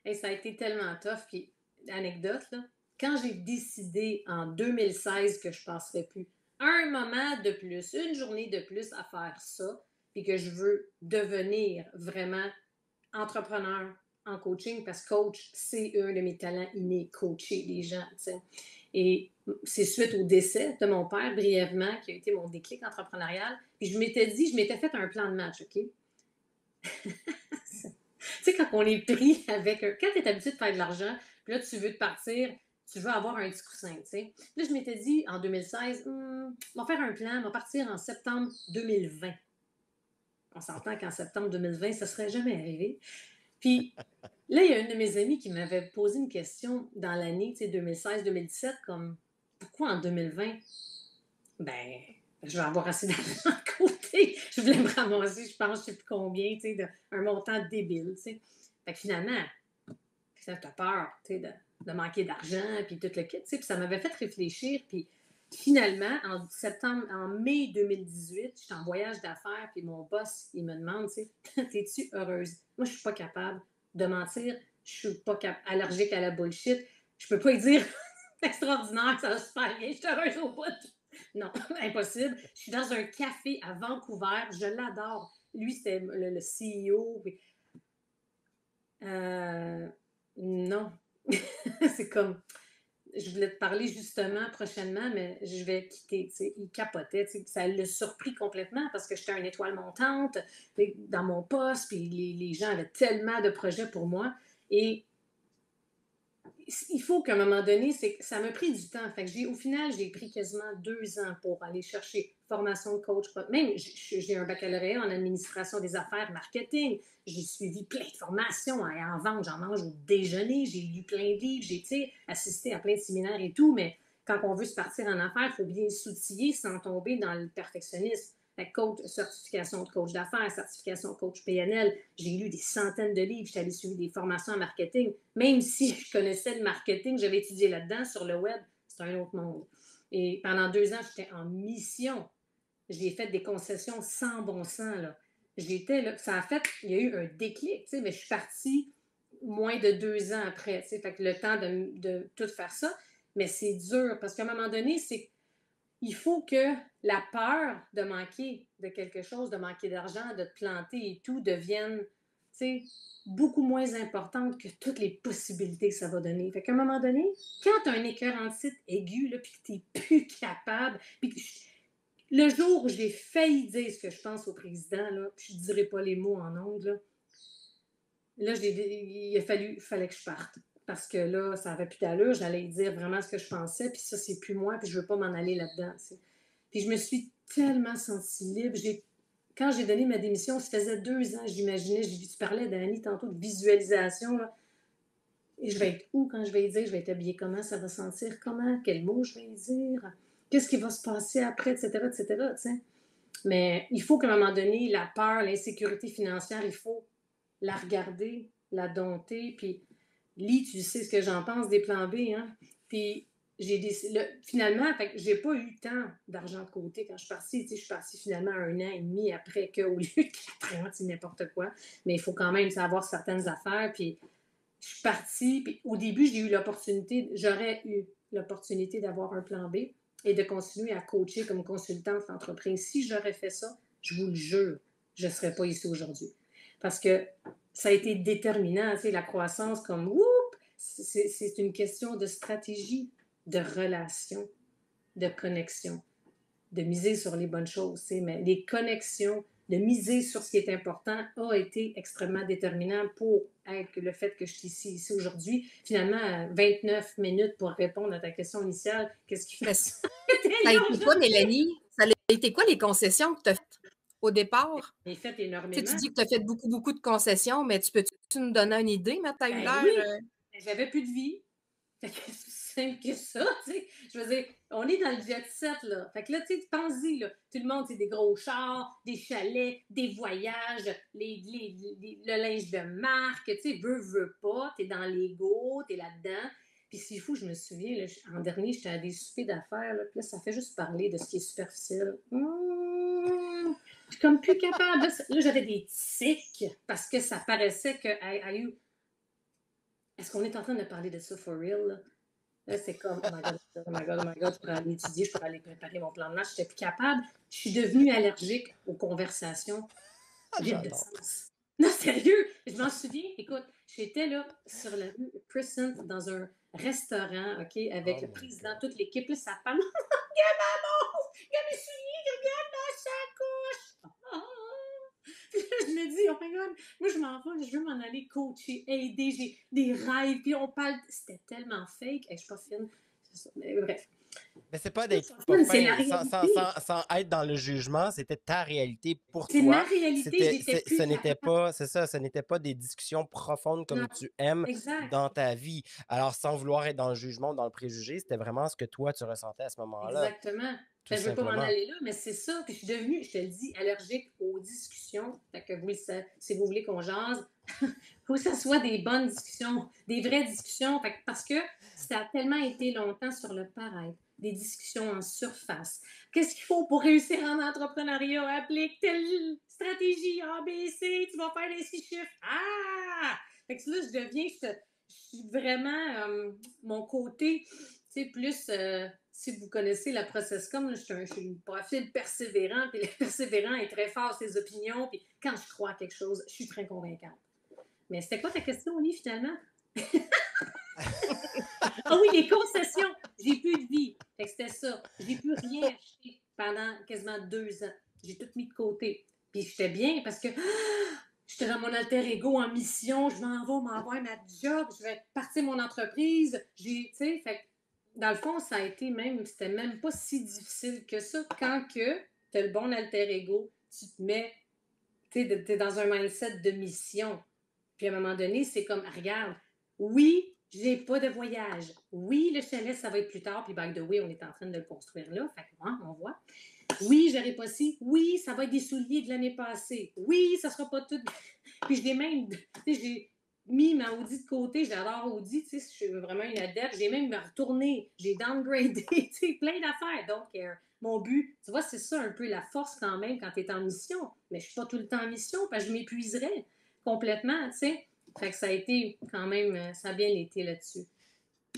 Et ça a été tellement tough. Puis, anecdote, là, quand j'ai décidé en 2016 que je ne passerais plus un moment de plus, une journée de plus à faire ça, puis que je veux devenir vraiment entrepreneur en coaching, parce que coach, c'est un de mes talents innés, coacher les gens. T'sais. Et c'est suite au décès de mon père, brièvement, qui a été mon déclic entrepreneurial. Puis je m'étais fait un plan de match, OK? Tu sais, quand on est pris avec quand tu es habitué de faire de l'argent, puis là, tu veux te partir, tu veux avoir un petit coussin, tu sais. Là, je m'étais dit, en 2016, on va faire un plan, on va partir en septembre 2020. On s'entend qu'en septembre 2020, ça ne serait jamais arrivé. Puis là, il y a une de mes amies qui m'avait posé une question dans l'année, tu sais, 2016-2017, comme, pourquoi en 2020? Ben, je vais avoir assez d'argent de côté. Je voulais me ramasser, je pense, je ne sais plus combien, tu sais, un montant débile, tu sais. Fait que finalement, ça t'a peur, tu sais, de manquer d'argent, puis tout le kit, tu sais. Puis ça m'avait fait réfléchir, puis finalement, en mai 2018, j'étais en voyage d'affaires, puis mon boss, il me demande, tu sais, t'es-tu heureuse? Moi, je suis pas capable de mentir, je suis pas allergique à la bullshit. Je peux pas lui dire, extraordinaire, ça va super bien, je suis heureuse au bout. Non, impossible. Je suis dans un café à Vancouver. Je l'adore. Lui, c'était le CEO. Puis... non. C'est comme... Je voulais te parler justement prochainement, mais je vais quitter. T'sais. Il capotait. T'sais. Ça l'a surpris complètement parce que j'étais une étoile montante dans mon poste. Puis les gens avaient tellement de projets pour moi. Et il faut qu'à un moment donné, ça m'a pris du temps. Fait que au final, j'ai pris quasiment 2 ans pour aller chercher formation de coach. Même, j'ai un baccalauréat en administration des affaires, marketing. J'ai suivi plein de formations en vente. J'en mange au déjeuner. J'ai lu plein de livres. J'ai assisté à plein de séminaires et tout. Mais quand on veut se partir en affaires, il faut bien s'outiller sans tomber dans le perfectionnisme. Coach, certification de coach d'affaires, certification de coach PNL. J'ai lu des centaines de livres, j'avais suivi des formations en marketing. Même si je connaissais le marketing, j'avais étudié là-dedans sur le web, c'est un autre monde. Et pendant 2 ans, j'étais en mission. J'ai fait des concessions sans bon sens. Là. J'étais là, ça a fait, il y a eu un déclic, mais je suis partie moins de 2 ans après. Fait que le temps de tout faire ça, mais c'est dur parce qu'à un moment donné, il faut que la peur de manquer de quelque chose, de manquer d'argent, de te planter et tout, devienne sais, beaucoup moins importante que toutes les possibilités que ça va donner. Fait qu'à un moment donné, quand tu as un écœurantite aigu, là, puis que tu n'es plus capable, puis que le jour où j'ai failli dire ce que je pense au président, là, puis je ne dirai pas les mots en ondes, là il fallait que je parte. Parce que là, ça n'avait plus d'allure, j'allais dire vraiment ce que je pensais, puis ça, c'est plus moi, puis je ne veux pas m'en aller là-dedans. T'sais. Puis je me suis tellement sentie libre. Quand j'ai donné ma démission, ça faisait 2 ans, j'imaginais, tu parlais d'Annie tantôt de visualisation, là. Et je vais être où quand je vais y dire, je vais être habillée comment, ça va sentir comment, quel mot je vais y dire, qu'est-ce qui va se passer après, etc., t'sais. Mais il faut qu'à un moment donné, la peur, l'insécurité financière, il faut la regarder, la dompter, puis Lis, tu sais ce que j'en pense des plans B, hein? Puis finalement, j'ai pas eu tant d'argent de côté quand je suis partie. Je suis partie finalement 1 an et demi après qu'au lieu de 4 ans, c'est n'importe quoi. Mais il faut quand même savoir certaines affaires. Puis je suis partie, puis au début, j'aurais eu l'opportunité d'avoir un plan B et de continuer à coacher comme consultante d'entreprise. Si j'aurais fait ça, je vous le jure, je ne serais pas ici aujourd'hui. Parce que ça a été déterminant, tu sais, la croissance comme whoop, c'est une question de stratégie, de relation, de connexion, de miser sur les bonnes choses, tu sais, mais les connexions, de miser sur ce qui est important a été extrêmement déterminant pour être le fait que je suis ici aujourd'hui. Finalement, 29 minutes pour répondre à ta question initiale, qu'est-ce qui fait ça? Ça a été quoi, Mélanie? Ça a été quoi les concessions que tu as faites au départ? J'ai fait énormément. Tu dis que tu as fait beaucoup, beaucoup de concessions, mais tu peux-tu nous donner une idée, mais tu as eu l'air... Oui, j'avais plus de vie. Fait que c'est simple que ça, tu sais. Je veux dire, on est dans le jet set, là. Fait que là, tu sais, pense-y, là. Tout le monde, c'est des gros chars, des chalets, des voyages, le linge de marque, tu sais, veux pas, t'es dans l'ego, t'es là-dedans. Puis c'est fou, je me souviens, là, en dernier, j'étais à des soupers d'affaires, là, puis là, ça fait juste parler de ce qui est superficiel. Je suis comme plus capable. Là, j'avais des tics parce que ça paraissait que est-ce qu'on est en train de parler de ça for real? Là, c'est comme, oh my God, oh my God, oh my God, je pourrais aller étudier, je pourrais aller préparer mon plan de match, je n'étais plus capable. Je suis devenue allergique aux conversations vides de sens. Non, sérieux, je m'en souviens. Écoute, j'étais là sur la rue Crescent dans un restaurant, OK, avec le président, toute l'équipe. Là, ça parle. Regarde ma montre, regarde mes souliers, regarde ma sacoche. Je me dis, oh my God, moi je m'en vais, je veux m'en aller coacher, aider, j'ai des rêves, puis on parle. C'était tellement fake. Je suis pas fine. Mais bref. Mais c'est pas d'être pas fin, sans être dans le jugement, c'était ta réalité pour toi. C'est ma réalité, ce n'était pas, c'est ça, ce n'était pas des discussions profondes comme tu aimes dans ta vie. Alors, sans vouloir être dans le jugement, dans le préjugé, c'était vraiment ce que toi, tu ressentais à ce moment-là. Exactement. Je ne veux pas m'en aller là, mais c'est ça. Puis je suis devenue, je te le dis, allergique aux discussions. Fait que si vous voulez qu'on jase, il faut que ça soit des bonnes discussions, des vraies discussions. Fait que, parce que ça a tellement été longtemps sur le paraître, des discussions en surface. Qu'est-ce qu'il faut pour réussir en entrepreneuriat? Applique telle stratégie A, B, C, tu vas faire les 6 chiffres. Ah! Fait que là, je suis vraiment mon côté, tu sais, plus... si vous connaissez la ProcessCom, je suis un profil persévérant, puis le persévérant est très fort ses opinions, puis quand je crois à quelque chose, je suis très convaincante. Mais c'était quoi ta question, Oli, finalement? Ah oui, les concessions! J'ai plus de vie. Fait que c'était ça. J'ai plus rien acheté pendant quasiment 2 ans. J'ai tout mis de côté. Puis j'étais bien parce que j'étais dans mon alter ego en mission, je m'envoie ma job, je vais partir mon entreprise. Tu sais, fait que dans le fond, c'était même pas si difficile que ça. Quand que tu as le bon alter ego, tu te mets, tu es dans un mindset de mission. Puis à un moment donné, c'est comme, regarde, oui, j'ai pas de voyage. Oui, le chalet, ça va être plus tard. Puis by the way, on est en train de le construire là. Fait que, on voit. Oui, j'aurai pas ci. Oui, ça va être des souliers de l'année passée. Oui, ça sera pas tout. Puis j'ai même, j'ai mis ma Audi de côté, j'adore Audi, tu sais, je suis vraiment une adepte, j'ai même retourné, j'ai downgradé, tu sais, plein d'affaires. Donc, mon but, tu vois, c'est ça un peu la force quand même quand tu es en mission. Mais je suis pas tout le temps en mission parce que je m'épuiserais complètement, tu sais. Fait que ça a été quand même, ça a bien été là-dessus.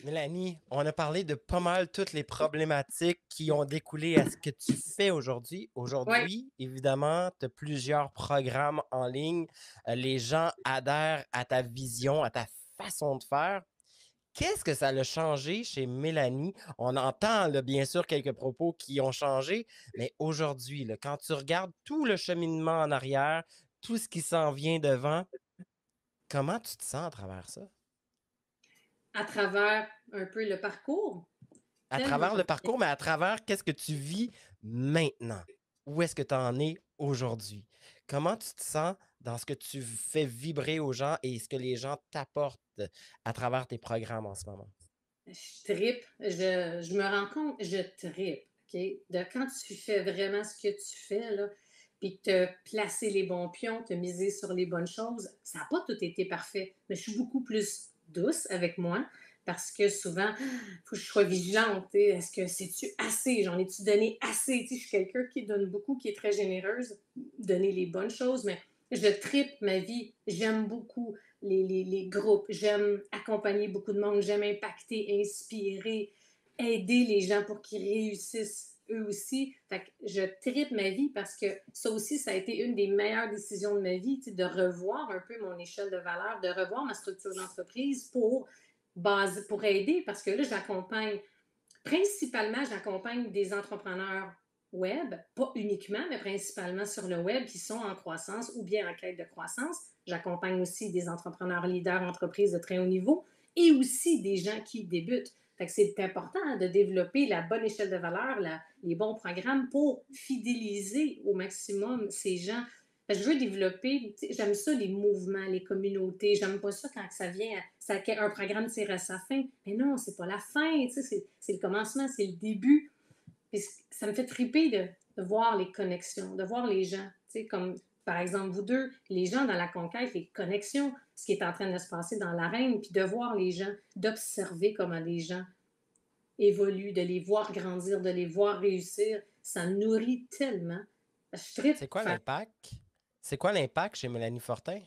Mélanie, on a parlé de pas mal toutes les problématiques qui ont découlé à ce que tu fais aujourd'hui. Ouais. Aujourd'hui, évidemment, tu as plusieurs programmes en ligne. Les gens adhèrent à ta vision, à ta façon de faire. Qu'est-ce que ça a changé chez Mélanie? On entend là, bien sûr quelques propos qui ont changé, mais aujourd'hui, là, quand tu regardes tout le cheminement en arrière, tout ce qui s'en vient devant, comment tu te sens à travers ça? À travers un peu le parcours. À Tellement. travers le parcours, mais à travers qu'est-ce que tu vis maintenant? Où est-ce que tu en es aujourd'hui? Comment tu te sens dans ce que tu fais vibrer aux gens et ce que les gens t'apportent à travers tes programmes en ce moment? Je trippe. Je me rends compte, je trippe. OK? De quand tu fais vraiment ce que tu fais, là, puis que tu as placé les bons pions, tu as misé sur les bonnes choses, ça n'a pas tout été parfait. Mais je suis beaucoup plus douce avec moi parce que souvent, il faut que je sois vigilante. Tu sais. Est-ce que c'est-tu assez? J'en ai-tu donné assez? Tu sais, je suis quelqu'un qui donne beaucoup, qui est très généreuse, donner les bonnes choses, mais je trippe ma vie. J'aime beaucoup les groupes. J'aime accompagner beaucoup de monde. J'aime impacter, inspirer, aider les gens pour qu'ils réussissent eux aussi. Fait que je tripe ma vie parce que ça aussi, ça a été une des meilleures décisions de ma vie, tu sais, de revoir un peu mon échelle de valeur, de revoir ma structure d'entreprise pour aider parce que là, principalement, j'accompagne des entrepreneurs web, pas uniquement, mais principalement sur le web qui sont en croissance ou bien en quête de croissance. J'accompagne aussi des entrepreneurs leaders, entreprises de très haut niveau et aussi des gens qui débutent. Fait que c'est important de développer la bonne échelle de valeur, les bons programmes pour fidéliser au maximum ces gens. Fait que je veux développer, j'aime ça les mouvements, les communautés. J'aime pas ça quand ça vient, un programme tire à sa fin. Mais non, c'est pas la fin, c'est le commencement, c'est le début. Puis ça me fait triper de voir les connexions, de voir les gens, comme par exemple vous deux, les gens dans la conquête, les connexions, ce qui est en train de se passer dans l'arène, puis de voir les gens, d'observer comment les gens évoluent, de les voir grandir, de les voir réussir, ça nourrit tellement. Je tripe. C'est quoi l'impact? C'est quoi l'impact chez Mélanie Fortin?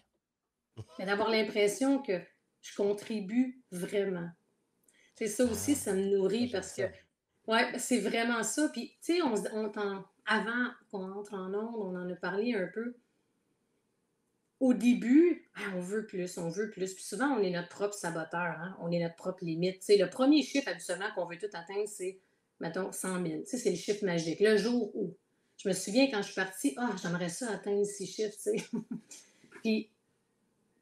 Mais d'avoir l'impression que je contribue vraiment. C'est ça aussi, ça me nourrit parce que ouais, c'est vraiment ça. Puis, tu sais, avant qu'on entre en onde, on en a parlé un peu. Au début, on veut plus, on veut plus. Puis souvent, on est notre propre saboteur, hein? On est notre propre limite. Tu sais, le premier chiffre, habituellement, qu'on veut tout atteindre, c'est, mettons, 100 000. Tu sais, c'est le chiffre magique. Le jour où. Je me souviens quand je suis partie, j'aimerais ça atteindre 6 chiffres, tu sais.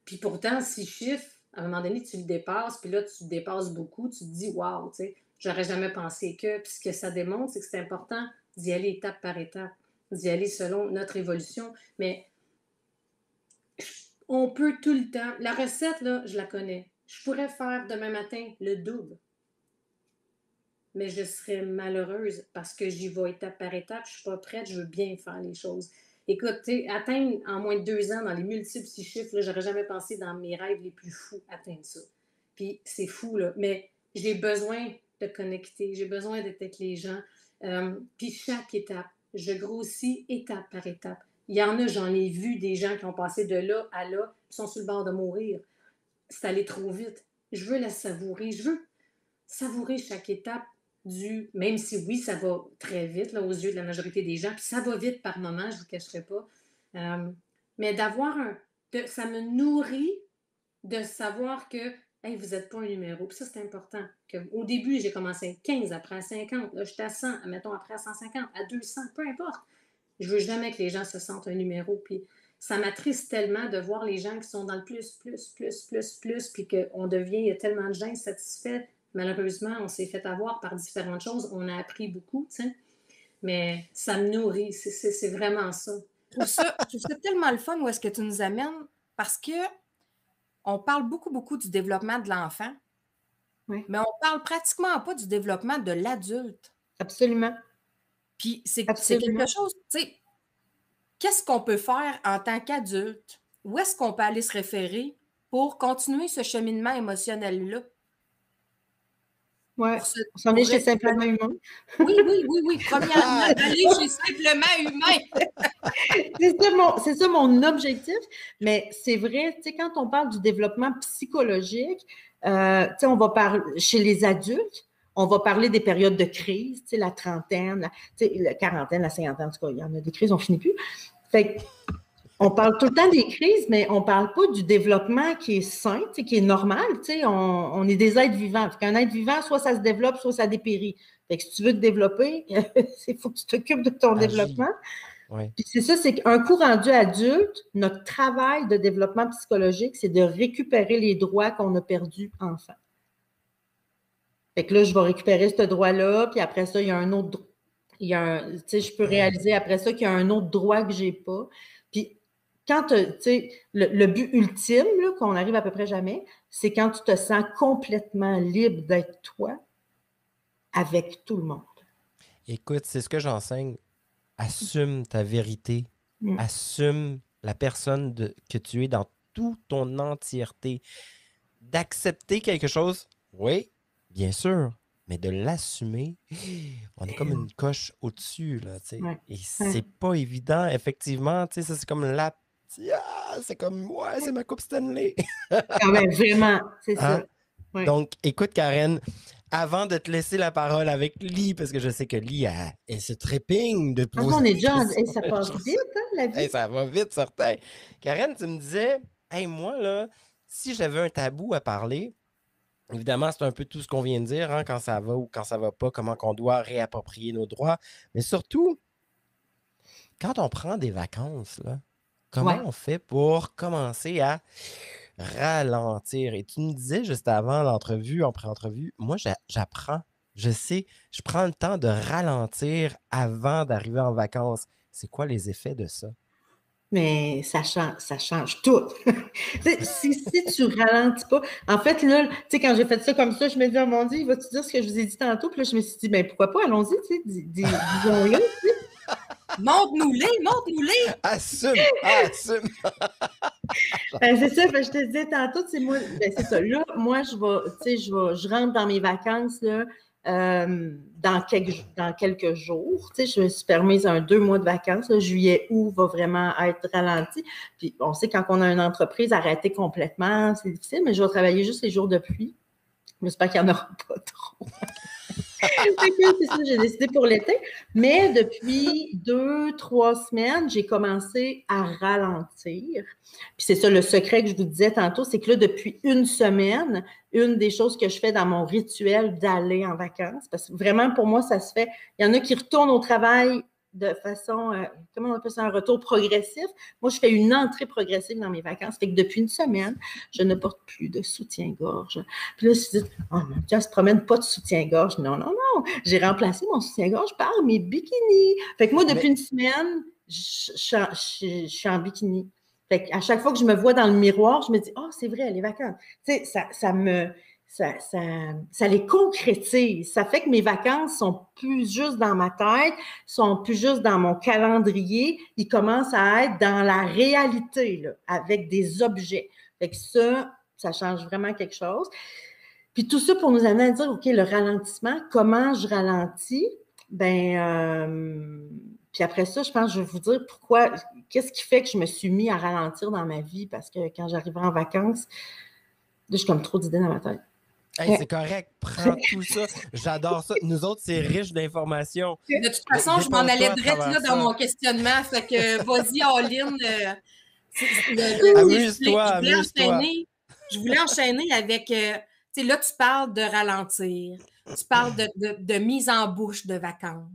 puis pourtant, 6 chiffres, à un moment donné, tu le dépasses, puis là, tu le dépasses beaucoup, tu te dis, waouh, tu sais, j'aurais jamais pensé que. Puis ce que ça démontre, c'est que c'est important d'y aller étape par étape, d'y aller selon notre évolution. Mais on peut tout le temps. La recette, là, je la connais. Je pourrais faire demain matin le double. Mais je serais malheureuse parce que j'y vais étape par étape. Je ne suis pas prête, je veux bien faire les choses. Écoute, atteindre en moins de 2 ans dans les multiples 6 chiffres, j'aurais jamais pensé dans mes rêves les plus fous atteindre ça. Puis c'est fou, là. Mais j'ai besoin de connecter, j'ai besoin d'être avec les gens. Puis chaque étape, je grossis étape par étape. Il y en a, j'en ai vu des gens qui ont passé de là à là, qui sont sur le bord de mourir. C'est allé trop vite. Je veux la savourer. Je veux savourer chaque étape même si oui, ça va très vite là, aux yeux de la majorité des gens, puis ça va vite par moment, je ne vous cacherai pas. Mais ça me nourrit de savoir que hey, vous n'êtes pas un numéro. Puis ça, c'est important. Au début, j'ai commencé à 15, après à 50, là, j'étais à 100, mettons après à 150, à 200, peu importe. Je veux jamais que les gens se sentent un numéro. Puis ça m'attriste tellement de voir les gens qui sont dans le plus, puis qu'on devient, il y a tellement de gens insatisfaits. Malheureusement, on s'est fait avoir par différentes choses. On a appris beaucoup, tu sais. Mais ça me nourrit. C'est vraiment ça. Je trouve ça tellement le fun où est-ce que tu nous amènes parce que on parle beaucoup du développement de l'enfant, oui. Mais on parle pratiquement pas du développement de l'adulte. Absolument. Puis c'est quelque chose, tu sais, qu'est-ce qu'on peut faire en tant qu'adulte? Où est-ce qu'on peut aller se référer pour continuer ce cheminement émotionnel-là? Ouais. Pour se- On s'en vient pour chez rester- Simplement Humain. Oui. Premièrement, aller chez Simplement Humain. C'est ça mon objectif. Mais c'est vrai, tu sais, quand on parle du développement psychologique, tu sais, on va parler chez les adultes, on va parler des périodes de crise, tu sais, la trentaine, tu sais, la quarantaine, la cinquantaine, en tout cas, il y en a des crises, on finit plus. Fait que, on parle tout le temps des crises, mais on ne parle pas du développement qui est sain, tu sais, qui est normal. Tu sais, on est des êtres vivants. Fait qu'un être vivant, soit ça se développe, soit ça dépérit. Fait que si tu veux te développer, il faut que tu t'occupes de ton Agis. développement. Ouais. Puis c'est ça, c'est qu'un coup rendu adulte, notre travail de développement psychologique, c'est de récupérer les droits qu'on a perdus enfant. Fait que là, je vais récupérer ce droit-là, puis après ça, il y a un autre tu sais, je peux réaliser après ça qu'il y a un autre droit que j'ai pas. Puis quand tu sais, le but ultime, là, qu'on arrive à peu près jamais, c'est quand tu te sens complètement libre d'être toi avec tout le monde. Écoute, c'est ce que j'enseigne. Assume ta vérité. Mm. Assume la personne que tu es dans toute ton entièreté. D'accepter quelque chose, oui, bien sûr, mais de l'assumer, on est comme une coche au-dessus, là, tu sais. Ouais. Et c'est pas évident, effectivement, tu sais, ça c'est comme c'est comme, ouais, c'est ma coupe Stanley. Quand même, vraiment, c'est Hein? ça. Ouais. Donc, écoute, Karen, avant de te laisser la parole avec Lee, parce que je sais que Lee, elle se trépigne de Parce poser qu'on est des déjà, questions. ça passe vite, hein, la vie. Hey, ça va vite, certain. Karen, tu me disais, hey, moi, là, si j'avais un tabou à parler, évidemment, c'est un peu tout ce qu'on vient de dire, hein, quand ça va ou quand ça va pas, comment qu'on doit réapproprier nos droits. Mais surtout, quand on prend des vacances, là, comment Ouais. on fait pour commencer à ralentir? Et tu me disais juste avant l'entrevue, en pré-entrevue, moi, j'apprends. Je sais, je prends le temps de ralentir avant d'arriver en vacances. C'est quoi les effets de ça? Mais ça change tout. si tu ralentis pas, en fait, là, tu sais, quand j'ai fait ça comme ça, je me dis, oh mon Dieu, il va-tu dire ce que je vous ai dit tantôt? Puis là, je me suis dit, ben pourquoi pas, allons-y, tu sais, disons-le. Montre-nous-les. Assume! Ben, c'est ça, ben, je te disais tantôt, tu sais, moi, ben, c'est ça. Là, moi, je rentre dans mes vacances, là, dans quelques jours. Tu sais, je me suis permise 2 mois de vacances. Là, juillet, août va vraiment être ralenti. Puis, on sait, quand on a une entreprise, arrêter complètement, c'est difficile, mais je vais travailler juste les jours de pluie. J'espère qu'il n'y en aura pas trop. C'est ça, j'ai décidé pour l'été. Mais depuis 2-3 semaines, j'ai commencé à ralentir. Puis c'est ça, le secret que je vous disais tantôt, c'est que là, depuis une semaine, une des choses que je fais dans mon rituel d'aller en vacances, parce que vraiment, pour moi, ça se fait. Il y en a qui retournent au travail de façon, comment on appelle ça, un retour progressif. Moi, je fais une entrée progressive dans mes vacances. Fait que depuis une semaine, je ne porte plus de soutien-gorge. Puis là, je me suis dit, oh mon Dieu, elle se promène pas de soutien-gorge. Non. J'ai remplacé mon soutien-gorge par mes bikinis. Fait que moi, depuis une semaine, je suis en bikini. Fait qu'à chaque fois que je me vois dans le miroir, je me dis, oh, c'est vrai, les vacances. Tu sais, ça les concrétise. Ça fait que mes vacances sont plus juste dans ma tête, sont plus juste dans mon calendrier. Ils commencent à être dans la réalité, là, avec des objets. Fait que ça change vraiment quelque chose. Puis tout ça pour nous amener à dire, OK, le ralentissement, comment je ralentis? Puis après ça, je pense que je vais vous dire qu'est-ce qui fait que je me suis mis à ralentir dans ma vie? Parce que quand j'arriverai en vacances, là, j'ai comme trop d'idées dans ma tête. Hey, c'est correct, prends tout ça. J'adore ça. Nous autres, c'est riche d'informations. De toute façon, je m'en allais direct là dans mon questionnement. Fait que vas-y, All-in. Amuse-toi. Je voulais enchaîner avec, tu sais, là, tu parles de ralentir. Tu parles de mise en bouche de vacances.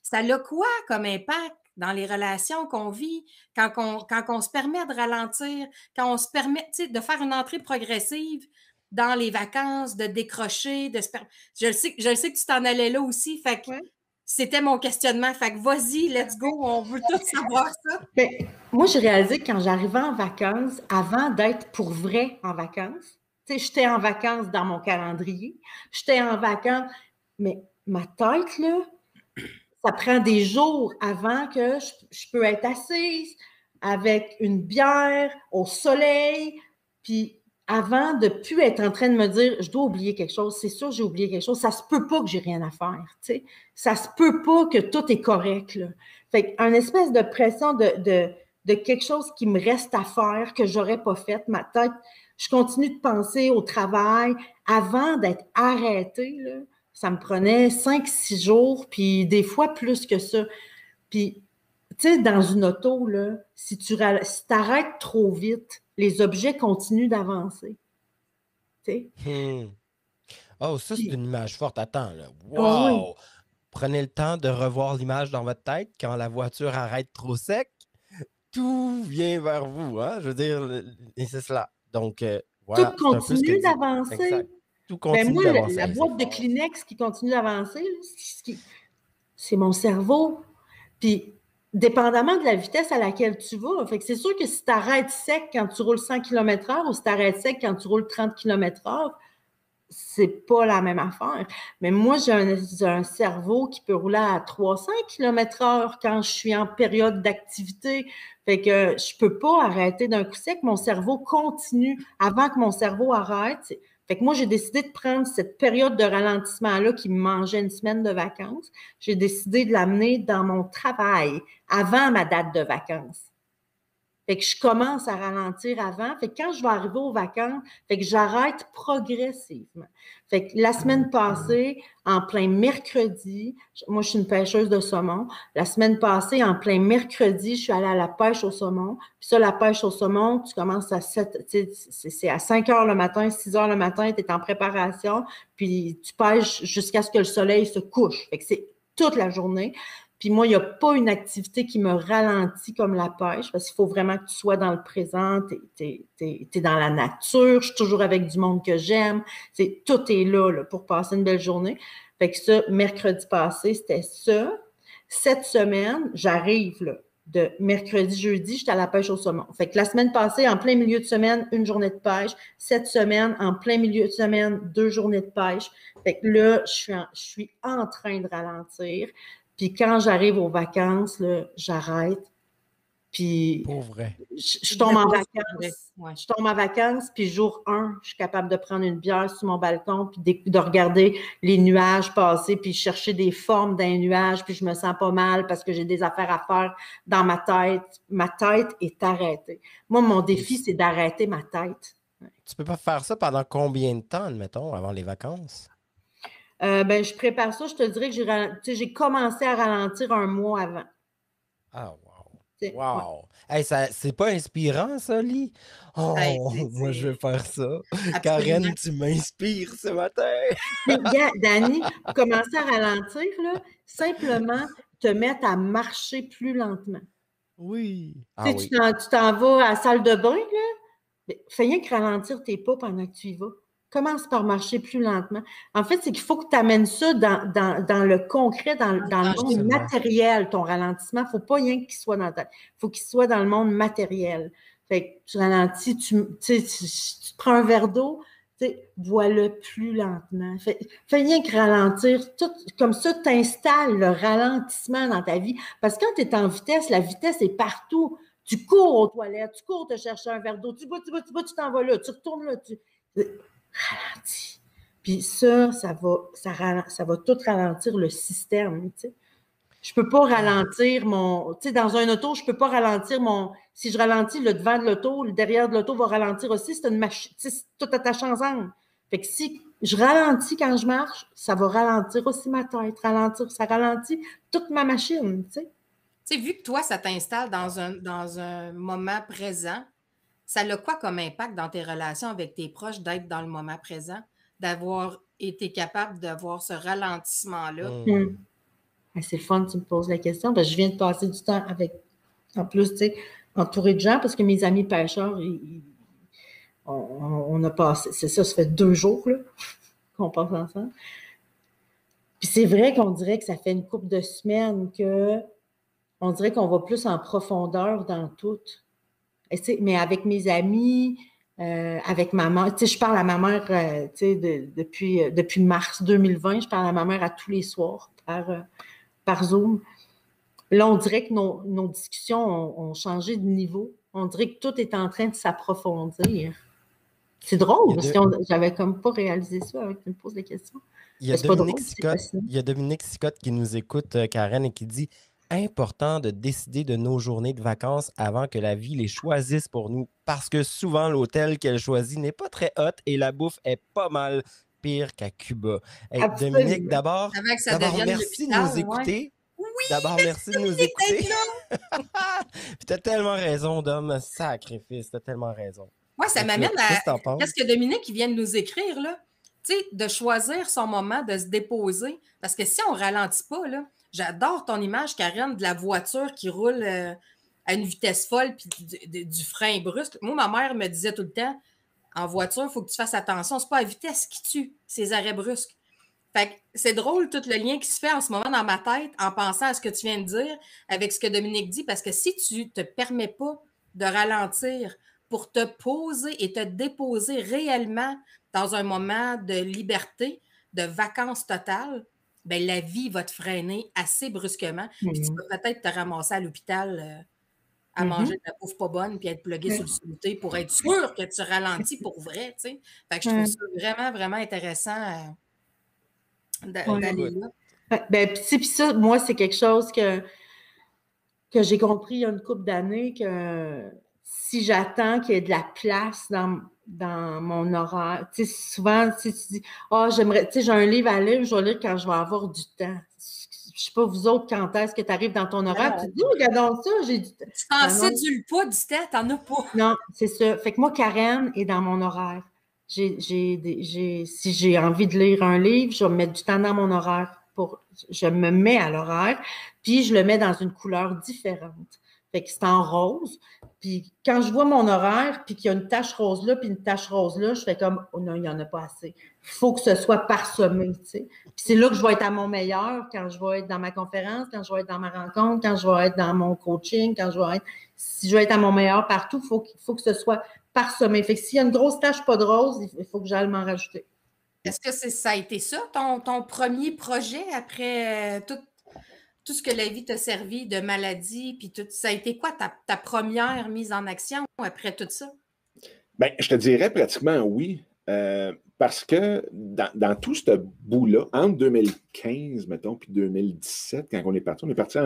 Ça a quoi comme impact dans les relations qu'on vit quand on se permet de ralentir, quand on se permet, tu sais, de faire une entrée progressive dans les vacances, de décrocher, je le sais que tu t'en allais là aussi, fait que c'était mon questionnement, fait que vas-y, let's go, on veut tout savoir ça. Ben, moi, j'ai réalisé que quand j'arrivais en vacances, avant d'être pour vrai en vacances, tu sais, j'étais en vacances dans mon calendrier, j'étais en vacances, mais ma tête, là, ça prend des jours avant que je peux être assise avec une bière au soleil, puis avant de ne plus être en train de me dire « je dois oublier quelque chose, c'est sûr j'ai oublié quelque chose, ça se peut pas que j'ai rien à faire, tu sais. Ça se peut pas que tout est correct, là. » Fait qu'une espèce de pression de quelque chose qui me reste à faire, que j'aurais pas fait, ma tête, je continue de penser au travail avant d'être arrêtée, là. Ça me prenait 5-6 jours, puis des fois plus que ça. Puis, tu sais, dans une auto, là, si tu arrêtes trop vite, les objets continuent d'avancer. Tu sais? Oh, ça, c'est Puis, une image forte. Attends, là. oh oui. Wow! Prenez le temps de revoir l'image dans votre tête quand la voiture arrête trop sec. Tout vient vers vous, hein? Je veux dire, et c'est cela. Donc, voilà, Tout c'est un peu ce que continue dit. d'avancer. Exact. Tout Ben continue moi, d'avancer. la Hey, c'est boîte de fort. Kleenex qui continue d'avancer, là, c'est mon cerveau. Puis, dépendamment de la vitesse à laquelle tu vas, fait que c'est sûr que si tu arrêtes sec quand tu roules 100 km/h ou si tu arrêtes sec quand tu roules 30 km/h, c'est pas la même affaire. Mais moi, j'ai un cerveau qui peut rouler à 300 km/h quand je suis en période d'activité. Fait que je peux pas arrêter d'un coup sec. Mon cerveau continue avant que mon cerveau arrête. Fait que moi, j'ai décidé de prendre cette période de ralentissement-là qui me mangeait une semaine de vacances. J'ai décidé de l'amener dans mon travail avant ma date de vacances. Fait que je commence à ralentir avant. Fait que quand je vais arriver aux vacances, fait que j'arrête progressivement. Fait que la semaine passée, en plein mercredi, moi, je suis une pêcheuse de saumon. La semaine passée, en plein mercredi, je suis allée à la pêche au saumon. Puis ça, la pêche au saumon, tu commences à 7, c'est à 5 heures le matin, 6 heures le matin, tu es en préparation, puis tu pêches jusqu'à ce que le soleil se couche. Fait que c'est toute la journée. Puis moi, il n'y a pas une activité qui me ralentit comme la pêche, parce qu'il faut vraiment que tu sois dans le présent, tu es dans la nature, je suis toujours avec du monde que j'aime. Tout est là pour passer une belle journée. Fait que ça, mercredi passé, c'était ça. Cette semaine, j'arrive là, de mercredi, jeudi, j'étais à la pêche au saumon. Fait que la semaine passée, en plein milieu de semaine, une journée de pêche. Cette semaine, en plein milieu de semaine, 2 journées de pêche. Fait que là, je suis en train de ralentir. Puis quand j'arrive aux vacances, là, j'arrête. Puis Pour vrai. je tombe en vacances. Ouais. Je tombe en vacances, puis jour 1, je suis capable de prendre une bière sur mon balcon, puis de regarder les nuages passer, puis chercher des formes d'un nuage, puis je me sens pas mal parce que j'ai des affaires à faire dans ma tête. Ma tête est arrêtée. Moi, mon défi, c'est d'arrêter ma tête. Tu peux pas faire ça pendant combien de temps, admettons, avant les vacances? Ben, je prépare ça. Je te dirais que j'ai commencé à ralentir un mois avant. Ah, wow. Ouais. Wow! Hey, c'est pas inspirant, ça, Lee? Oh, moi, je vais faire ça. Absolument. Karen, tu m'inspires ce matin. Dani, commencer à ralentir, là, simplement te mettre à marcher plus lentement. Oui. Tu sais, tu t'en vas à la salle de bain, là, mais fais rien que ralentir tes pas pendant que tu y vas. Commence par marcher plus lentement. En fait, c'est qu'il faut que tu amènes ça dans le concret, dans le monde matériel, ton ralentissement. Il ne faut pas rien qu'il soit dans ta tête. Il faut qu'il soit dans le monde matériel. Fait que tu ralentis, tu prends un verre d'eau, bois-le plus lentement. Fais rien que ralentir. Tout, comme ça, tu installes le ralentissement dans ta vie. Parce que quand tu es en vitesse, la vitesse est partout. Tu cours aux toilettes, tu cours te chercher un verre d'eau, tu bois, tu t'en vas là, tu retournes là, ralentis. Puis ça va tout ralentir le système, tu sais. Je peux pas ralentir dans un auto, je peux pas ralentir si je ralentis, le devant de l'auto, le derrière de l'auto va ralentir aussi, c'est une machine, c'est tout attaché ensemble. Fait que si je ralentis quand je marche, ça va ralentir aussi ma tête, ça ralentit toute ma machine, tu sais. Tu sais, vu que toi, ça t'installe dans un moment présent, ça a quoi comme impact dans tes relations avec tes proches d'être dans le moment présent, d'avoir été capable d'avoir ce ralentissement-là? C'est le fun, tu me poses la question, parce que je viens de passer du temps avec, en plus, tu sais, entouré de gens, parce que mes amis pêcheurs, on a passé, c'est ça fait 2 jours là, qu'on passe ensemble. Puis c'est vrai qu'on dirait que ça fait une couple de semaines on dirait qu'on va plus en profondeur dans tout. Mais avec mes amis, avec ma mère, tu sais, je parle à ma mère, tu sais, depuis mars 2020, je parle à ma mère à tous les soirs par Zoom. Là, on dirait que nos discussions ont changé de niveau. On dirait que tout est en train de s'approfondir. Tu C'est drôle, parce que j'avais comme pas réalisé ça avant que tu me poses des questions. Il y a Dominique Sicotte qui nous écoute, Karen, et qui dit « Important de décider de nos journées de vacances avant que la vie les choisisse pour nous, parce que souvent l'hôtel qu'elle choisit n'est pas très hot et la bouffe est pas mal pire qu'à Cuba. » Hey, Dominique, d'abord, merci de nous écouter. Oui, d'abord, merci de nous écouter. Puis t'as tellement raison, Dom. Sacrifice, t'as tellement raison. Oui, ça m'amène à qu'est-ce que Dominique vient de nous écrire, là. Tu sais, de choisir son moment, de se déposer. Parce que si on ne ralentit pas, là, j'adore ton image, Karen, de la voiture qui roule à une vitesse folle puis du frein brusque. Moi, ma mère me disait tout le temps, en voiture, il faut que tu fasses attention. C'est pas la vitesse qui tue, c'est les arrêts brusques. Fait que c'est drôle tout le lien qui se fait en ce moment dans ma tête en pensant à ce que tu viens de dire avec ce que Dominique dit, parce que si tu ne te permets pas de ralentir pour te poser et te déposer réellement dans un moment de liberté, de vacances totales, bien, la vie va te freiner assez brusquement. Puis tu peux peut-être te ramasser à l'hôpital à manger de la bouffe pas bonne puis être plugué sur le sauté pour être sûr que tu ralentis pour vrai. T'sais. Fait que je trouve ça vraiment, vraiment intéressant d'aller là. Ben, puis ça, moi, c'est quelque chose que j'ai compris il y a une couple d'années, que si j'attends qu'il y ait de la place dans mon horaire, tu sais, souvent, tu dis, j'aimerais, tu sais, j'ai un livre à lire, je vais lire quand je vais avoir du temps. Je sais pas, vous autres, quand est-ce que tu arrives dans ton horaire, tu te dis, regardons ça, j'ai du temps. Tu t'en sédules pas du temps, t'en as pas. Non, c'est ça. Fait que moi, Karen est dans mon horaire. Si j'ai envie de lire un livre, je vais me mettre du temps dans mon horaire. Je me mets à l'horaire, puis je le mets dans une couleur différente. Fait que c'est en rose. Puis quand je vois mon horaire, puis qu'il y a une tache rose là, puis une tache rose là, je fais comme, oh non, il n'y en a pas assez. Il faut que ce soit parsemé, tu sais. Puis c'est là que je vais être à mon meilleur, quand je vais être dans ma conférence, quand je vais être dans ma rencontre, quand je vais être dans mon coaching, si je vais être à mon meilleur partout, il faut que ce soit parsemé. Fait que s'il y a une grosse tache pas de rose, il faut que j'aille m'en rajouter. Est-ce que ça a été ça, ton premier projet après tout ce que la vie t'a servi de maladie, puis tout ça a été quoi ta première mise en action après tout ça? Bien, je te dirais pratiquement oui, parce que dans tout ce bout-là, entre 2015, mettons, puis 2017, quand on est parti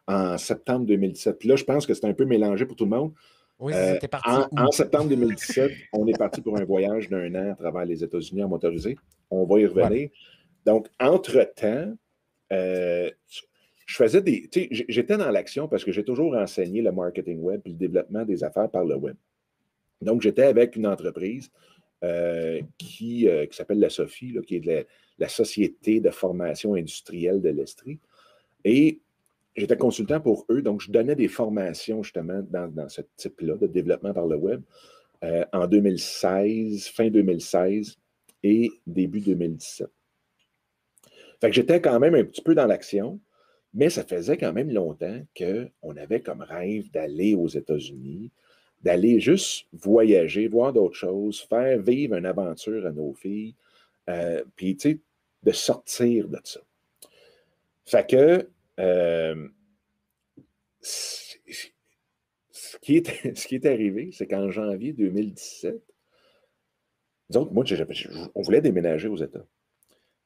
en septembre 2017. Puis là, je pense que c'était un peu mélangé pour tout le monde. Oui, c'était parti. En septembre 2017, on est parti pour un voyage d'1 an à travers les États-Unis en motorisé. On va y revenir. Ouais. Donc, entre-temps, je faisais j'étais dans l'action parce que j'ai toujours enseigné le marketing web et le développement des affaires par le web. Donc, j'étais avec une entreprise qui s'appelle la SOFI, là, qui est la Société de formation industrielle de l'Estrie. Et j'étais consultant pour eux, donc je donnais des formations justement dans ce type-là de développement par le web en 2016, fin 2016 et début 2017. Fait que j'étais quand même un petit peu dans l'action, mais ça faisait quand même longtemps qu'on avait comme rêve d'aller aux États-Unis, d'aller juste voyager, voir d'autres choses, faire vivre une aventure à nos filles, puis tu sais, de sortir de ça. Fait que ce qui est arrivé, c'est qu'en janvier 2017, donc, moi, on voulait déménager aux États.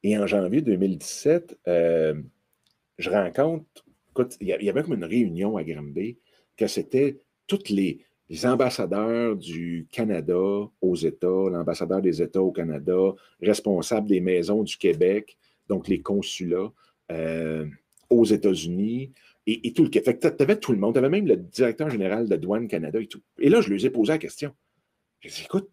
Et en janvier 2017, je rencontre, écoute, il y avait comme une réunion à Granby, que c'était tous les ambassadeurs du Canada aux États, l'ambassadeur des États au Canada, responsable des maisons du Québec, donc les consulats aux États-Unis, et tout le Québec. Fait que tu avais tout le monde, tu avais même le directeur général de Douane Canada et tout. Et là, je lui ai posé la question. J'ai dit, écoute,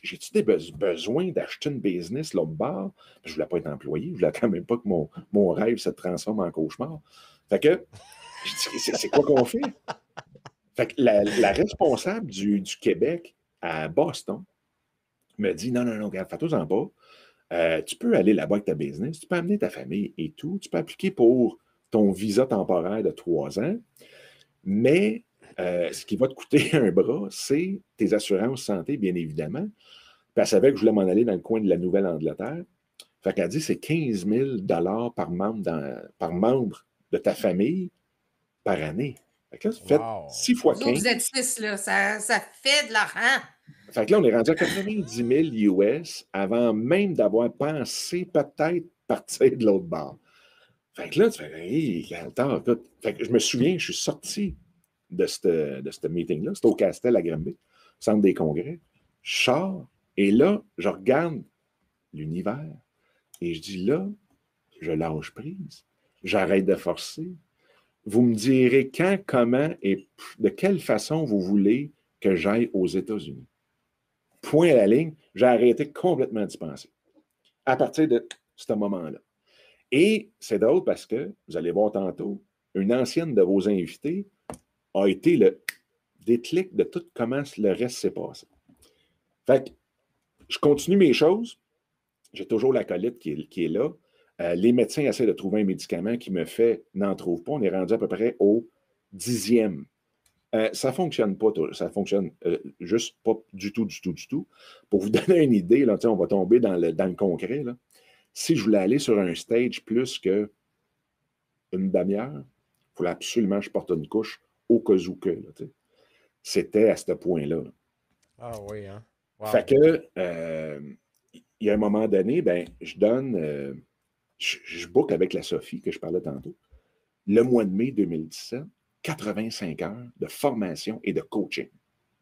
j'ai-tu des besoins d'acheter une business l'autre bord? Je ne voulais pas être employé, je ne voulais quand même pas que mon rêve se transforme en cauchemar. Fait que, je dis, c'est quoi qu'on fait? Fait que la responsable du Québec à Boston me dit, non, regarde, fais-toi-en pas. Tu peux aller là-bas avec ta business, tu peux amener ta famille et tout, tu peux appliquer pour ton visa temporaire de 3 ans, mais ce qui va te coûter un bras, c'est tes assurances santé, bien évidemment. Puis elle savait que je voulais m'en aller dans le coin de la Nouvelle-Angleterre. Fait qu'elle dit, c'est 15 000 par membre de ta famille par année. Fait que là, tu fais 6 fois 15. Vous êtes 6, là, ça fait de l'argent. Fait que là, on est rendu à 90 000 US avant même d'avoir pensé peut-être partir de l'autre bord. Fait que là, tu fais, hey, attends, écoute. Fait que je me souviens, je suis sorti de ce meeting-là. C'était au Castel à Granby, centre des congrès. Je sors et là, je regarde l'univers et je dis là, je lâche prise. J'arrête de forcer. Vous me direz quand, comment et de quelle façon vous voulez que j'aille aux États-Unis. Point à la ligne, j'ai arrêté complètement d'y penser. À partir de ce moment-là. Et c'est drôle parce que, vous allez voir tantôt, une ancienne de vos invités a été le déclic de tout comment le reste s'est passé. Fait que je continue mes choses. J'ai toujours la colite qui est là. Les médecins essaient de trouver un médicament qui me fait n'en trouve pas. On est rendu à peu près au 10e. Ça ne fonctionne pas, ça fonctionne juste pas du tout. Pour vous donner une idée, là, on va tomber dans le concret. Là. Si je voulais aller sur un stage plus qu'une demi-heure, il fallait absolument que je porte une couche au cas où que. Là, c'était à ce point-là. Là. Ah oui, hein? Wow. Fait que, il y a un moment donné, ben, je donne, je boucle avec la Sophie que je parlais tantôt, le mois de mai 2017, 85 heures de formation et de coaching.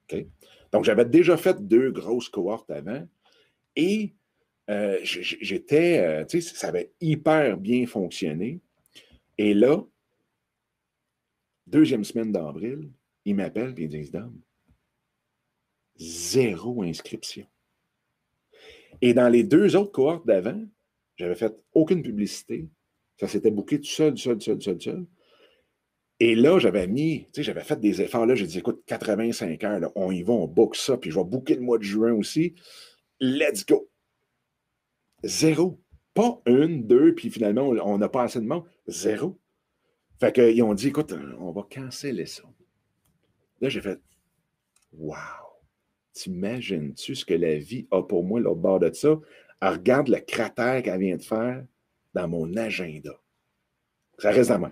Okay? Donc, j'avais déjà fait 2 grosses cohortes avant et j'étais, tu sais, ça avait hyper bien fonctionné. Et là, 2e semaine d'avril, ils m'appellent et ils disent, Dom, 0 inscription. Et dans les 2 autres cohortes d'avant, j'avais fait aucune publicité. Ça s'était booké tout seul. Et là, j'avais mis, tu sais, j'avais fait des efforts. Là, j'ai dit, écoute, 85 heures, là, on y va, on book ça, puis je vais booker le mois de juin aussi. Let's go. 0. Pas 1, 2, puis finalement, on n'a pas assez de monde. 0. Fait qu'ils ont dit, écoute, on va canceller ça. Là, j'ai fait, wow. T'imagines-tu ce que la vie a pour moi, là, au bord de ça? Elle regarde le cratère qu'elle vient de faire dans mon agenda. Ça reste dans moi.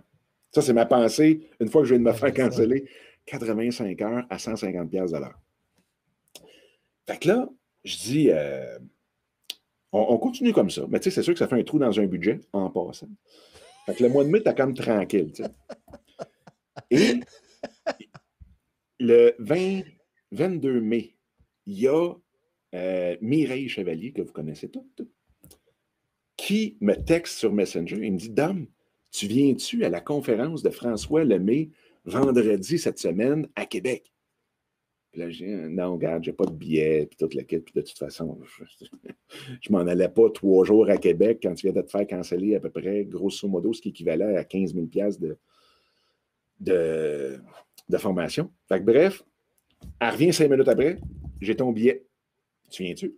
Ça, c'est ma pensée. Une fois que je viens de me faire canceller, 85 heures à 150$ de l'heure. Fait que là, je dis, on continue comme ça. Mais tu sais, c'est sûr que ça fait un trou dans un budget en passant. Fait que le mois de mai, t'as comme tranquille. Tu sais. Et le 22 mai, il y a Mireille Chevalier, que vous connaissez toutes, qui me texte sur Messenger. Il me dit, Dom, tu viens-tu à la conférence de François Lemay vendredi cette semaine à Québec? Puis là, je dis, non, regarde, j'ai pas de billet, puis toute la quête, puis de toute façon, je m'en allais pas 3 jours à Québec quand tu viens de te faire canceller à peu près, grosso modo, ce qui équivalait à 15 000 $ de formation. Fait que bref, elle revient 5 minutes après, j'ai ton billet. Tu viens-tu?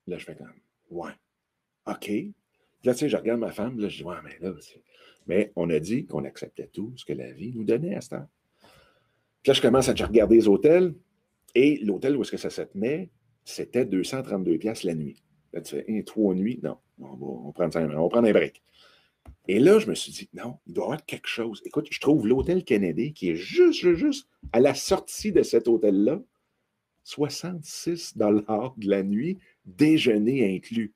Là, je fais comme, ouais, OK. Là, tu sais, je regarde ma femme, là, je dis, ouais, mais là, mais on a dit qu'on acceptait tout ce que la vie nous donnait à ce temps. Puis là, je commence à regarder les hôtels, et l'hôtel où est-ce que ça se tenait, c'était 232$ la nuit. Là, tu fais, 3 nuits, non, on va prendre un break. Et là, je me suis dit, non, il doit y avoir quelque chose. Écoute, je trouve l'hôtel Kennedy qui est juste à la sortie de cet hôtel-là, 66$ de la nuit, déjeuner inclus.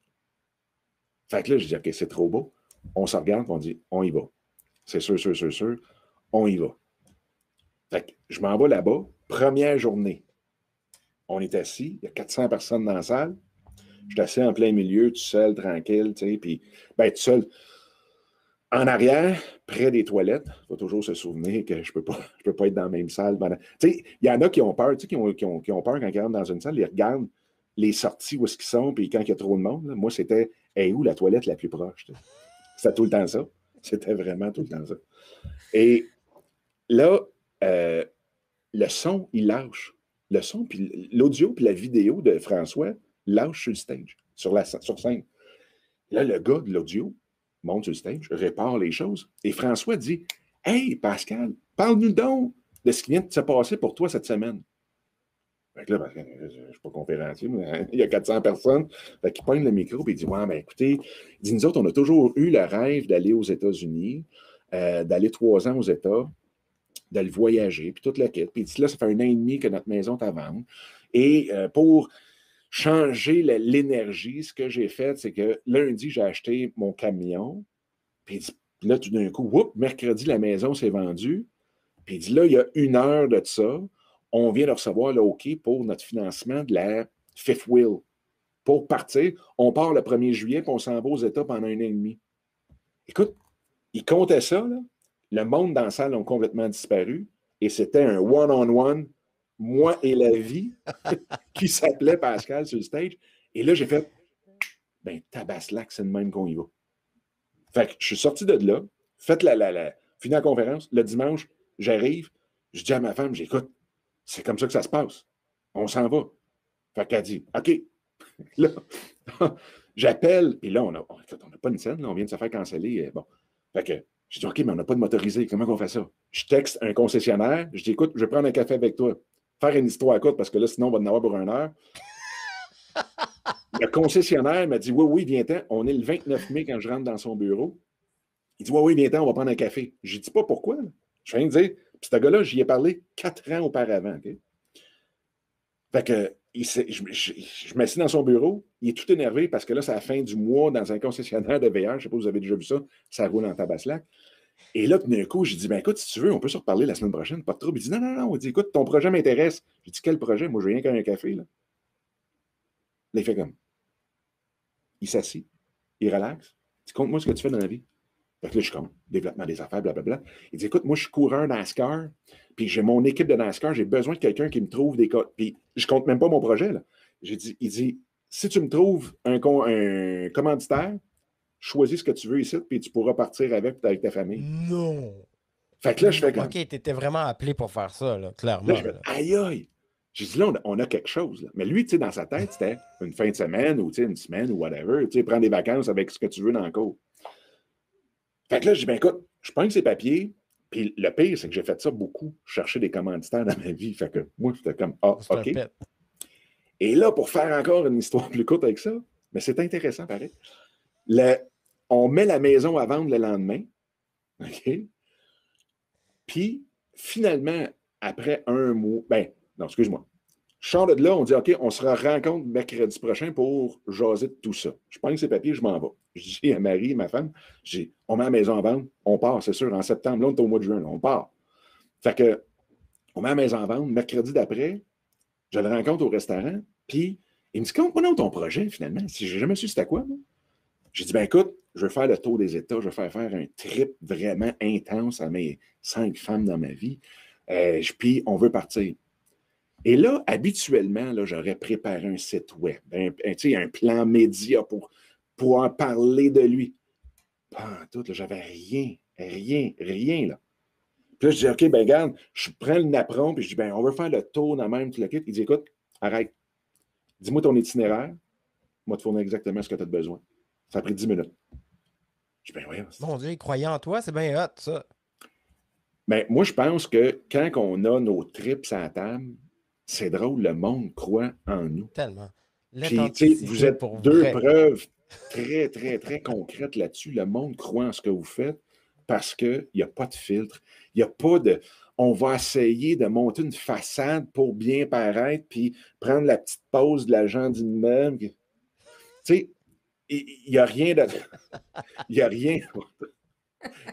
Fait que là, je dis, OK, c'est trop beau. On se regarde et on dit, on y va. C'est sûr, on y va. Fait que je m'en vais là-bas. Première journée. On est assis. Il y a 400 personnes dans la salle. Je suis assis en plein milieu, tout seul, tranquille, tu sais, puis, ben, tout seul. En arrière, près des toilettes, il faut toujours se souvenir que je peux pas être dans la même salle. Tu sais, il y en a qui ont peur, tu sais, qui ont peur quand ils rentrent dans une salle, ils regardent les sorties où est-ce qu'ils sont, puis quand il y a trop de monde, là, moi, c'était, où la toilette la plus proche? C'était tout le temps ça. C'était vraiment tout le temps ça. Et là, le son, il lâche. Le son, puis l'audio, puis la vidéo de François lâche sur le stage, sur scène. Là, le gars de l'audio monte sur le stage, répare les choses, et François dit, « Hey, Pascal, parle-nous donc de ce qui vient de se passer pour toi cette semaine. » Fait que là, je ne suis pas conférencier, mais il y a 400 personnes. Fait qu'il pogne le micro et il dit, « Ouais, mais écoutez, il dit, nous autres, on a toujours eu le rêve d'aller aux États-Unis, d'aller 3 ans aux États, d'aller voyager, puis toute la quête. Puis il dit, là, ça fait 1 an et demi que notre maison est à vendre. Et pour changer l'énergie, ce que j'ai fait, c'est que lundi, j'ai acheté mon camion. Puis là, tout d'un coup, whoop, mercredi, la maison s'est vendue. Puis il dit, là, il y a 1 heure de ça, on vient de recevoir le OK pour notre financement de la Fifth Wheel. Pour partir, on part le 1er juillet, puis on s'en va aux États pendant 1 an et demi. Écoute, il comptait ça, là. Le monde dans la salle ont complètement disparu. Et c'était un one-on-one, moi et la vie, qui s'appelait Pascal sur le stage. Et là, j'ai fait, ben, tabaslac, c'est de même qu'on y va. Fait que je suis sorti de là, fini la conférence. Le dimanche, j'arrive, je dis à ma femme, j'écoute, c'est comme ça que ça se passe. On s'en va. Fait qu'elle dit, OK. Là, j'appelle, et là, on n'a pas une scène, là, on vient de se faire canceller. Bon. Fait que je dis, OK, mais on n'a pas de motorisé. Comment on fait ça? Je texte un concessionnaire, je dis, écoute, je vais prendre un café avec toi. Faire une histoire courte, parce que là, sinon, on va en avoir pour 1 heure. Le concessionnaire m'a dit, oui, viens-t'en. On est le 29 mai quand je rentre dans son bureau. Il dit, oui, viens-t'en, on va prendre un café. Je ne dis pas pourquoi. Là. Je viens de dire, puis ce gars-là, j'y ai parlé 4 ans auparavant. Okay? Fait que je m'assis dans son bureau, il est tout énervé parce que là, c'est la fin du mois dans un concessionnaire de VR. Je ne sais pas si vous avez déjà vu ça, ça roule en tabaslac. Et là, tout d'un coup, j'ai dit, ben écoute, si tu veux, on peut se reparler la semaine prochaine, pas de trouble. Il dit, non. Il dit, écoute, ton projet m'intéresse. J'ai dit, quel projet? Moi, je veux rien qu'un café. Là, il fait comme. Il s'assit, il relaxe. Il dit, compte-moi ce que tu fais dans la vie. Fait que là, je suis comme, développement des affaires, blablabla. Il dit, écoute, moi, je suis coureur NASCAR, puis j'ai mon équipe de NASCAR, j'ai besoin de quelqu'un qui me trouve des cas. Puis je compte même pas mon projet, là. Il dit, si tu me trouves un commanditaire, choisis ce que tu veux ici, puis tu pourras partir avec ta famille. Non! Fait que là, je fais comme. OK, tu étais vraiment appelé pour faire ça, là, clairement. Là, je fais, aïe! J'ai dit, là, on a quelque chose. Là. Mais lui, tu sais, dans sa tête, c'était une fin de semaine ou une semaine ou whatever. Tu sais, prends des vacances avec ce que tu veux dans le cours. Fait que là, je dis, ben écoute, je prends ses papiers, puis le pire, c'est que j'ai fait ça beaucoup, chercher des commanditaires dans ma vie. Fait que moi, j'étais comme, OK. Et là, pour faire encore une histoire plus courte avec ça, mais c'est intéressant, pareil. On met la maison à vendre le lendemain. OK? Puis, finalement, après 1 mois, non, excuse-moi. Je sors de là, on dit, OK, on se rencontre mercredi prochain pour jaser de tout ça. Je prends ces papiers, je m'en vais. Je dis à Marie, ma femme, je dis, on met la maison à vendre, on part, c'est sûr, en septembre, là, on est au mois de juin, là, on part. Fait que, on met la maison à vendre, mercredi d'après, je le rencontre au restaurant, puis il me dit, compte-moi donc ton projet, finalement, si j'ai jamais su c'était quoi, moi. J'ai dit, ben écoute, je veux faire le tour des États, je veux faire un trip vraiment intense à mes 5 femmes dans ma vie, puis on veut partir. Et là, habituellement, là, j'aurais préparé un site web, un plan média pour en parler de lui. Pas en tout, là, j'avais rien, là. Puis là, je dis, OK, ben regarde, je prends le napperon, puis je dis, ben on veut faire le tour dans même, tout le kit. Il dit, écoute, arrête, dis-moi ton itinéraire, moi te fournir exactement ce que tu as besoin. Ça a pris 10 minutes. Je dis, ben voyons. Mon Dieu, il croyait en toi, c'est bien hot, ça. Ben, moi, je pense que quand on a nos trips à la table, c'est drôle, le monde croit en nous. Tellement. Puis, vous êtes deux preuves très, très, très concrètes là-dessus. Le monde croit en ce que vous faites parce qu'il n'y a pas de filtre. Il n'y a pas de... On va essayer de monter une façade pour bien paraître, puis prendre la petite pause de l'agent d'immeuble. Tu sais, il n'y a rien de... Il n'y a rien...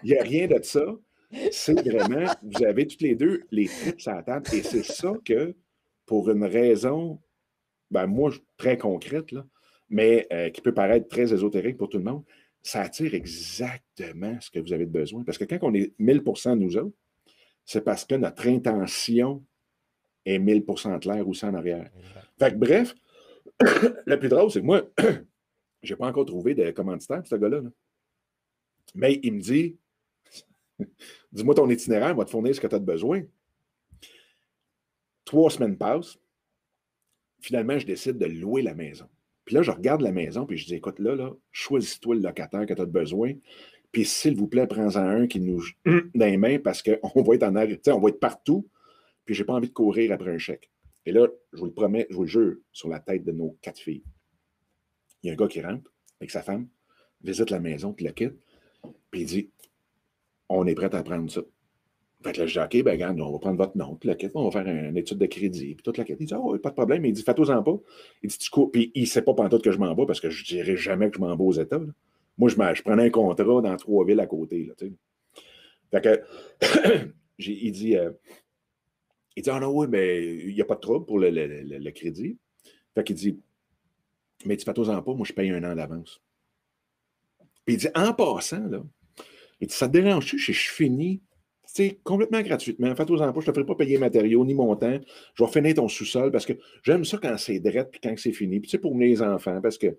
Il n'y a rien de ça. C'est vraiment... Vous avez toutes les deux les trips à la table. Et c'est ça que, pour une raison... Ben moi, très concrète, là, mais qui peut paraître très ésotérique pour tout le monde, ça attire exactement ce que vous avez besoin. Parce que quand on est 1000% nous autres, c'est parce que notre intention est 1000% claire aussi en arrière. Fait que bref, le plus drôle, c'est que moi, je n'ai pas encore trouvé de commanditaire, ce gars-là. Là. Mais il me dit, dis-moi ton itinéraire, on va te fournir ce que tu as besoin. 3 semaines passent. Finalement, je décide de louer la maison. Puis là, je regarde la maison, puis je dis, écoute, là, choisis-toi le locataire que tu as besoin, puis s'il vous plaît, prends-en un qui nous dans les mains parce qu'on va être en arrière, on va être partout, puis je n'ai pas envie de courir après un chèque. Et là, je vous le promets, je vous le jure, sur la tête de nos 4 filles. Il y a un gars qui rentre avec sa femme, visite la maison, puis la quitte, puis il dit, on est prêt à prendre ça. Fait que là, je dis, OK, ben regarde, on va prendre votre nom, puis la quête, on va faire une étude de crédit, puis toute la quête. Il dit, oh, pas de problème. Mais il dit, fais-toi-en pas. Il dit, tu cours. Puis il ne sait pas pantoute que je m'en vais parce que je ne dirais jamais que je m'en vais aux États. Là. Moi, je prenais un contrat dans 3 villes à côté. Là, tu sais. Fait que, il dit, ah non, oui, mais il n'y a pas de trouble pour le crédit. Fait qu'il dit, mais tu fais-toi-en pas, moi, je paye 1 an d'avance. Puis il dit, en passant, là, il dit, ça te dérange-tu si je finis complètement gratuitement? Fais-toi-en pas, je ne te ferai pas payer matériaux ni montant. Je vais finir ton sous-sol parce que j'aime ça quand c'est drette puis quand c'est fini. Puis tu sais, pour les enfants, parce que.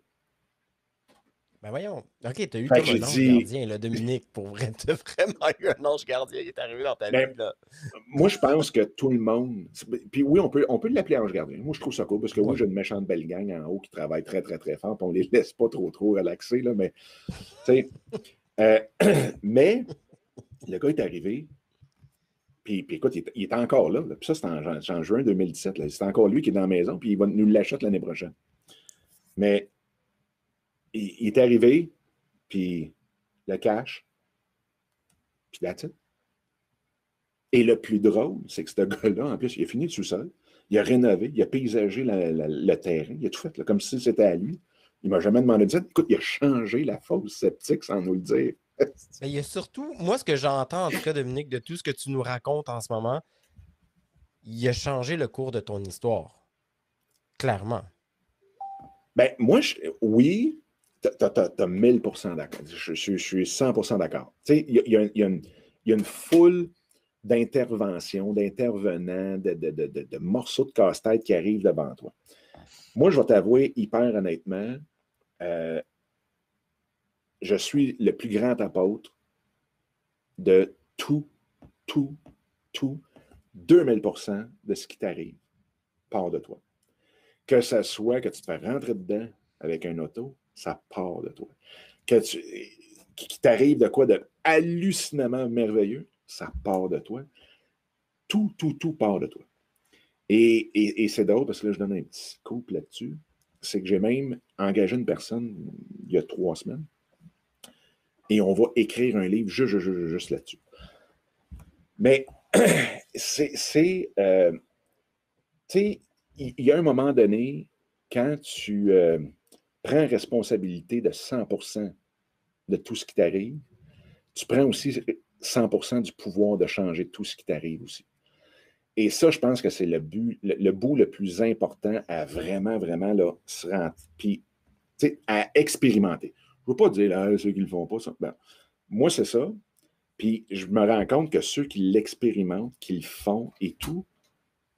Ben voyons. OK, tu as eu Fait comme que un j'ai ange dit- gardien, là, Dominique. Pour vrai, tu as vraiment eu un ange gardien qui est arrivé dans ta Ben, vie. Là. Moi, je pense que tout le monde. Puis oui, on peut l'appeler ange gardien. Moi, je trouve ça cool parce que oui, Ouais. j'ai une méchante belle gang en haut qui travaille très, très, très fort. Puis on ne les laisse pas trop relaxer, là, mais. Tu sais. Mais le gars est arrivé. Puis écoute, il est encore là. Puis ça, c'est en juin 2017. C'est encore lui qui est dans la maison. Puis il va nous l'acheter l'année prochaine. Mais il est arrivé. Puis le cash. Puis that's it. Et le plus drôle, c'est que ce gars-là, en plus, il a fini le sous-sol, il a rénové, il a paysagé le terrain, il a tout fait, là, comme si c'était à lui. Il ne m'a jamais demandé de dire, écoute, il a changé la fosse septique sans nous le dire. Mais il y a surtout, moi, ce que j'entends, en tout cas, Dominique, de tout ce que tu nous racontes en ce moment, il a changé le cours de ton histoire. Clairement. Ben, moi, oui, tu as 1000% d'accord. Je suis 100% d'accord. Tu sais, il y a une foule d'interventions, d'intervenants, de morceaux de casse-tête qui arrivent devant toi. Moi, je vais t'avouer hyper honnêtement, je suis le plus grand apôtre de tout, 2000% de ce qui t'arrive part de toi. Que ce soit que tu te fais rentrer dedans avec un auto, ça part de toi. Qu'il t'arrive de quoi de hallucinamment merveilleux, ça part de toi. Tout part de toi. Et c'est drôle parce que là, je donne un petit coup là-dessus. C'est que j'ai même engagé une personne il y a 3 semaines et on va écrire un livre juste là-dessus. Mais tu sais, il y a un moment donné, quand tu prends responsabilité de 100% de tout ce qui t'arrive, tu prends aussi 100% du pouvoir de changer tout ce qui t'arrive aussi. Et ça, je pense que c'est le bout le plus important à vraiment, vraiment là, se rendre, puis à expérimenter. Je ne veux pas dire là, ceux qui ne le font pas, ça. Ben, moi, c'est ça. Puis je me rends compte que ceux qui l'expérimentent, qui le font et tout,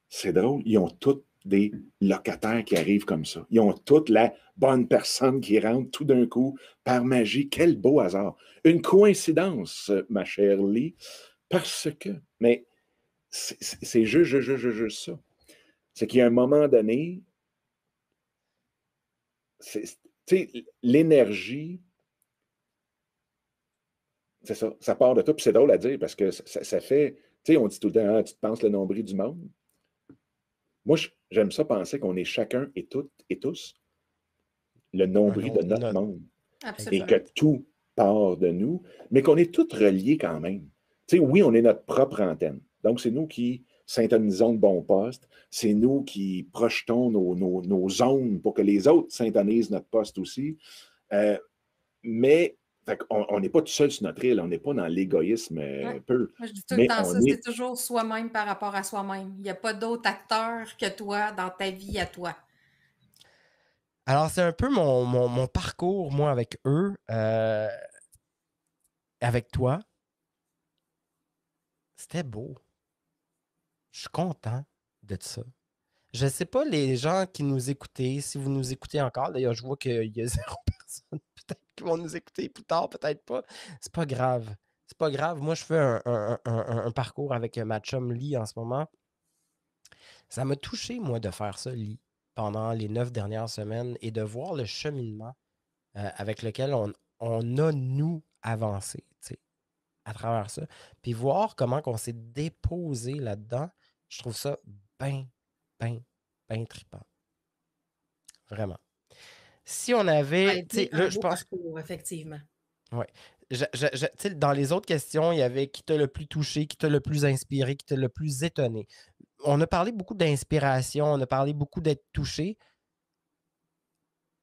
c'est drôle, ils ont tous des locataires qui arrivent comme ça. Ils ont toute la bonne personne qui rentre tout d'un coup par magie. Quel beau hasard. Une coïncidence, ma chère Lee, parce que, mais c'est juste ça. C'est qu'il y a un moment donné, tu sais, l'énergie, c'est ça, ça part de toi. Puis c'est drôle à dire parce que ça fait, tu sais, on dit tout le temps, ah, tu te penses le nombril du monde. Moi, j'aime ça penser qu'on est chacun et toutes et tous le nombril de notre monde. Absolument. Et que tout part de nous, mais qu'on est tous reliés quand même. Tu sais, oui, on est notre propre antenne. Donc, c'est nous qui syntonisons le bon poste. C'est nous qui projetons nos zones pour que les autres syntonisent notre poste aussi. Mais on n'est pas tout seul sur notre île. On n'est pas dans l'égoïsme peu. Moi, je dis tout le temps ça. C'est toujours soi-même par rapport à soi-même. Il n'y a pas d'autre acteur que toi dans ta vie à toi. Alors, c'est un peu mon parcours, moi, avec eux, avec toi. C'était beau. Je suis content de ça. Je ne sais pas, les gens qui nous écoutaient, si vous nous écoutez encore, d'ailleurs, je vois qu'il y a 0 personnes peut-être qui vont nous écouter plus tard, peut-être pas. C'est pas grave. C'est pas grave. Moi, je fais un parcours avec ma chum Lee en ce moment. Ça m'a touché, moi, de faire ça, Lee, pendant les 9 dernières semaines et de voir le cheminement avec lequel on a, nous, avancé, tu sais, à travers ça. Puis voir comment on s'est déposé là-dedans, je trouve ça bien trippant. Vraiment. Si on avait... Ça a été un je beau pense, parcours, effectivement. ouais. Tu sais, dans les autres questions, il y avait qui t'a le plus touché, qui t'a le plus inspiré, qui t'a le plus étonné. On a parlé beaucoup d'inspiration, on a parlé beaucoup d'être touché.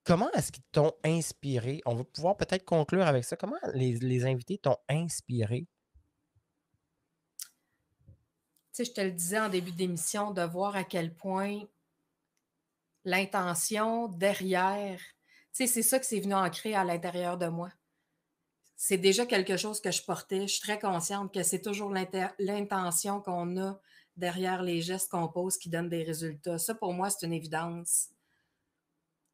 Comment est-ce qu'ils t'ont inspiré? On va pouvoir peut-être conclure avec ça. Comment les invités t'ont inspiré? Tu sais, je te le disais en début d'émission, de voir à quel point l'intention derrière, tu sais, c'est ça que c'est venu ancrer à l'intérieur de moi. C'est déjà quelque chose que je portais. Je suis très consciente que c'est toujours l'intention qu'on a derrière les gestes qu'on pose qui donnent des résultats. Ça, pour moi, c'est une évidence.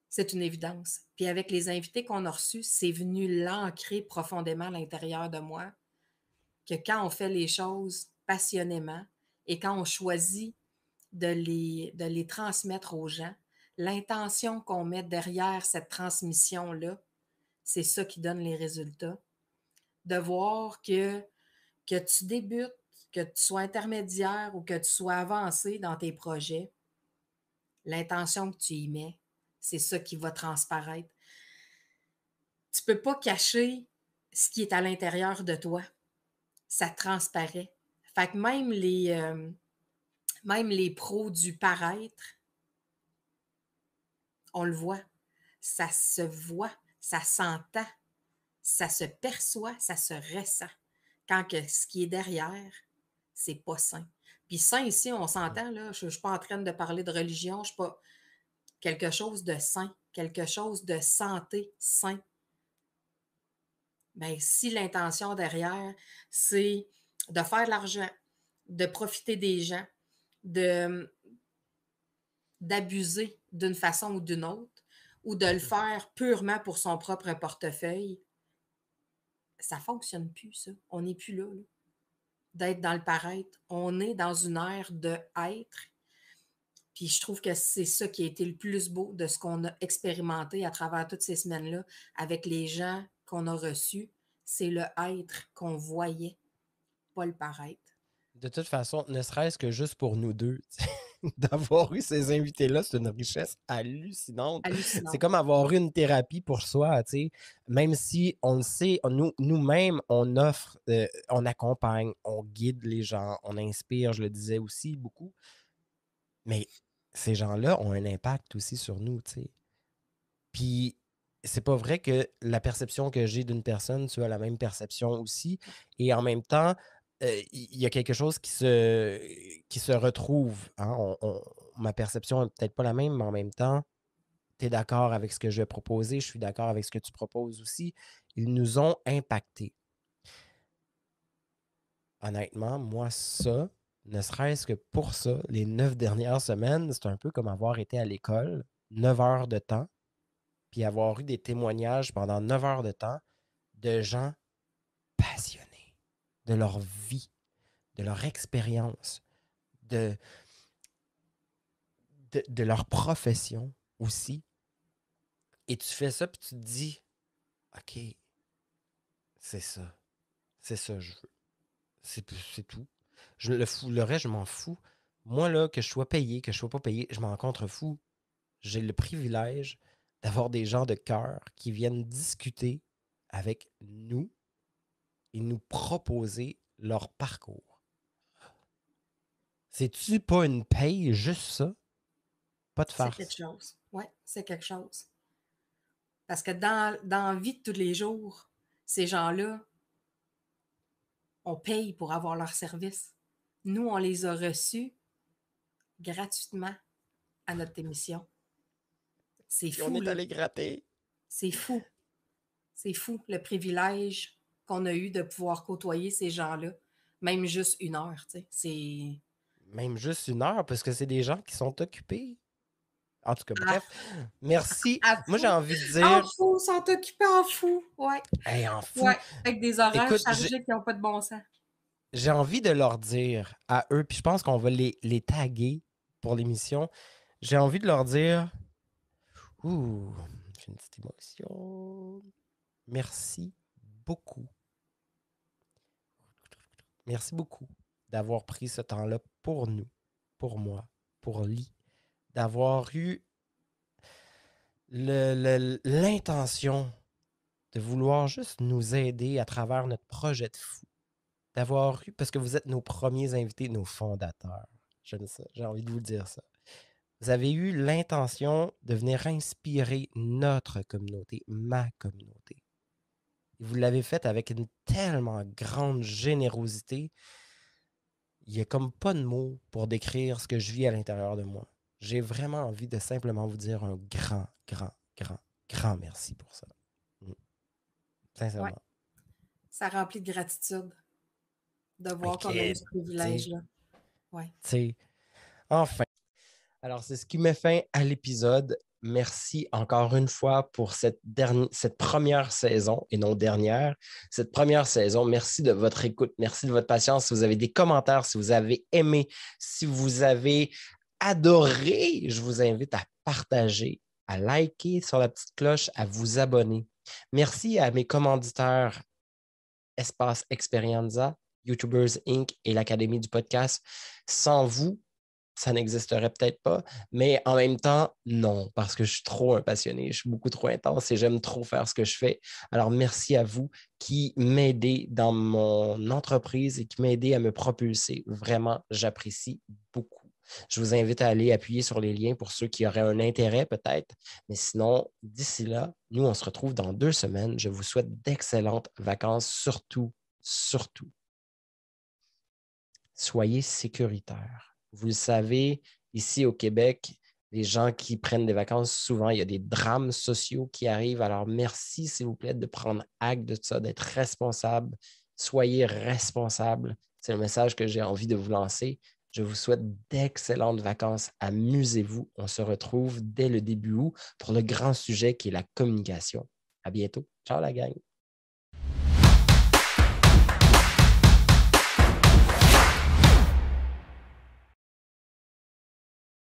C'est une évidence. Puis avec les invités qu'on a reçus, c'est venu l'ancrer profondément à l'intérieur de moi que quand on fait les choses passionnément et quand on choisit de les transmettre aux gens, l'intention qu'on met derrière cette transmission-là, c'est ça qui donne les résultats. De voir que tu débutes, que tu sois intermédiaire ou que tu sois avancé dans tes projets, l'intention que tu y mets, c'est ça qui va transparaître. Tu ne peux pas cacher ce qui est à l'intérieur de toi. Ça transparaît. Fait que même les pros du paraître, on le voit. Ça se voit, ça s'entend, ça se perçoit, ça se ressent. Quand que ce qui est derrière, c'est pas sain. Puis sain ici, on s'entend, là, je ne suis pas en train de parler de religion, je ne suis pas quelque chose de sain, quelque chose de santé sain. Bien, si l'intention derrière, c'est de faire de l'argent, de profiter des gens, d'abuser d'une façon ou d'une autre, ou de le faire purement pour son propre portefeuille, ça ne fonctionne plus, ça. On n'est plus là, d'être dans le paraître. On est dans une ère de être. Puis je trouve que c'est ça qui a été le plus beau de ce qu'on a expérimenté à travers toutes ces semaines-là avec les gens qu'on a reçus. C'est le être qu'on voyait, pas le paraître. De toute façon, ne serait-ce que juste pour nous deux, d'avoir eu ces invités-là, c'est une richesse hallucinante. C'est comme avoir eu une thérapie pour soi, tu sais. Même si on le sait, nous-mêmes, on offre, on accompagne, on guide les gens, on inspire, je le disais aussi beaucoup. Mais ces gens-là ont un impact aussi sur nous, tu sais. Puis, c'est pas vrai que la perception que j'ai d'une personne, tu as la même perception aussi. Et en même temps, il y a quelque chose qui se retrouve. Hein? Ma perception n'est peut-être pas la même, mais en même temps, tu es d'accord avec ce que je vais proposer, je suis d'accord avec ce que tu proposes aussi. Ils nous ont impactés. Honnêtement, moi, ça, ne serait-ce que pour ça, les 9 dernières semaines, c'est un peu comme avoir été à l'école, 9 heures de temps, puis avoir eu des témoignages pendant 9 heures de temps de gens passionnés de leur vie, de leur expérience, de leur profession aussi. Et tu fais ça, puis tu te dis, OK, c'est ça je veux. C'est tout. Le reste, je m'en fous. Moi, là, que je sois payé, que je ne sois pas payé, je m'en contrefous. J'ai le privilège d'avoir des gens de cœur qui viennent discuter avec nous et nous proposer leur parcours. C'est-tu pas une paye, juste ça? Pas de farce. C'est quelque chose. Oui, c'est quelque chose. Parce que dans la vie de tous les jours, ces gens-là, on paye pour avoir leur service. Nous, on les a reçus gratuitement à notre émission. C'est fou. On est allé gratter. C'est fou. C'est fou le privilège qu'on a eu de pouvoir côtoyer ces gens-là. Même juste 1 heure, tu sais. C'est... Même juste 1 heure, parce que c'est des gens qui sont occupés. En tout cas, bref, merci. Moi, j'ai envie de dire... En fou, ils sont occupés en fou, ouais. Hey, en fou. Ouais, avec des horaires chargés qui n'ont pas de bon sens. J'ai envie de leur dire à eux, puis je pense qu'on va les taguer pour l'émission. J'ai envie de leur dire... Ouh, j'ai une petite émotion. Merci beaucoup. Merci beaucoup d'avoir pris ce temps-là pour nous, pour moi, pour Lee, d'avoir eu l'intention de vouloir juste nous aider à travers notre projet de fou. D'avoir eu, parce que vous êtes nos premiers invités, nos fondateurs. J'aime ça, j'ai envie de vous dire ça. Vous avez eu l'intention de venir inspirer notre communauté, ma communauté. Et vous l'avez fait avec une tellement grande générosité. Il n'y a comme pas de mots pour décrire ce que je vis à l'intérieur de moi. J'ai vraiment envie de simplement vous dire un grand, grand, grand, grand merci pour ça. Sincèrement. Ouais. Ça remplit de gratitude de voir qu'on a eu ce privilège-là. Ouais. Tu sais, enfin. Alors, c'est ce qui met fin à l'épisode. Merci encore une fois pour cette première saison, et non dernière. Cette première saison, merci de votre écoute, merci de votre patience. Si vous avez des commentaires, si vous avez aimé, si vous avez adoré, je vous invite à partager, à liker sur la petite cloche, à vous abonner. Merci à mes commanditaires Espace Experienza, YouTubers Inc. et l'Académie du podcast. Sans vous, ça n'existerait peut-être pas, mais en même temps, non, parce que je suis trop un passionné, je suis beaucoup trop intense et j'aime trop faire ce que je fais. Alors, merci à vous qui m'aidez dans mon entreprise et qui m'aidez à me propulser. Vraiment, j'apprécie beaucoup. Je vous invite à aller appuyer sur les liens pour ceux qui auraient un intérêt peut-être, mais sinon, d'ici là, nous, on se retrouve dans 2 semaines. Je vous souhaite d'excellentes vacances, surtout, soyez sécuritaires. Vous le savez, ici au Québec, les gens qui prennent des vacances, souvent, il y a des drames sociaux qui arrivent. Alors, merci, s'il vous plaît, de prendre acte de ça, d'être responsable. Soyez responsable. C'est le message que j'ai envie de vous lancer. Je vous souhaite d'excellentes vacances. Amusez-vous. On se retrouve dès le début août pour le grand sujet qui est la communication. À bientôt. Ciao, la gang.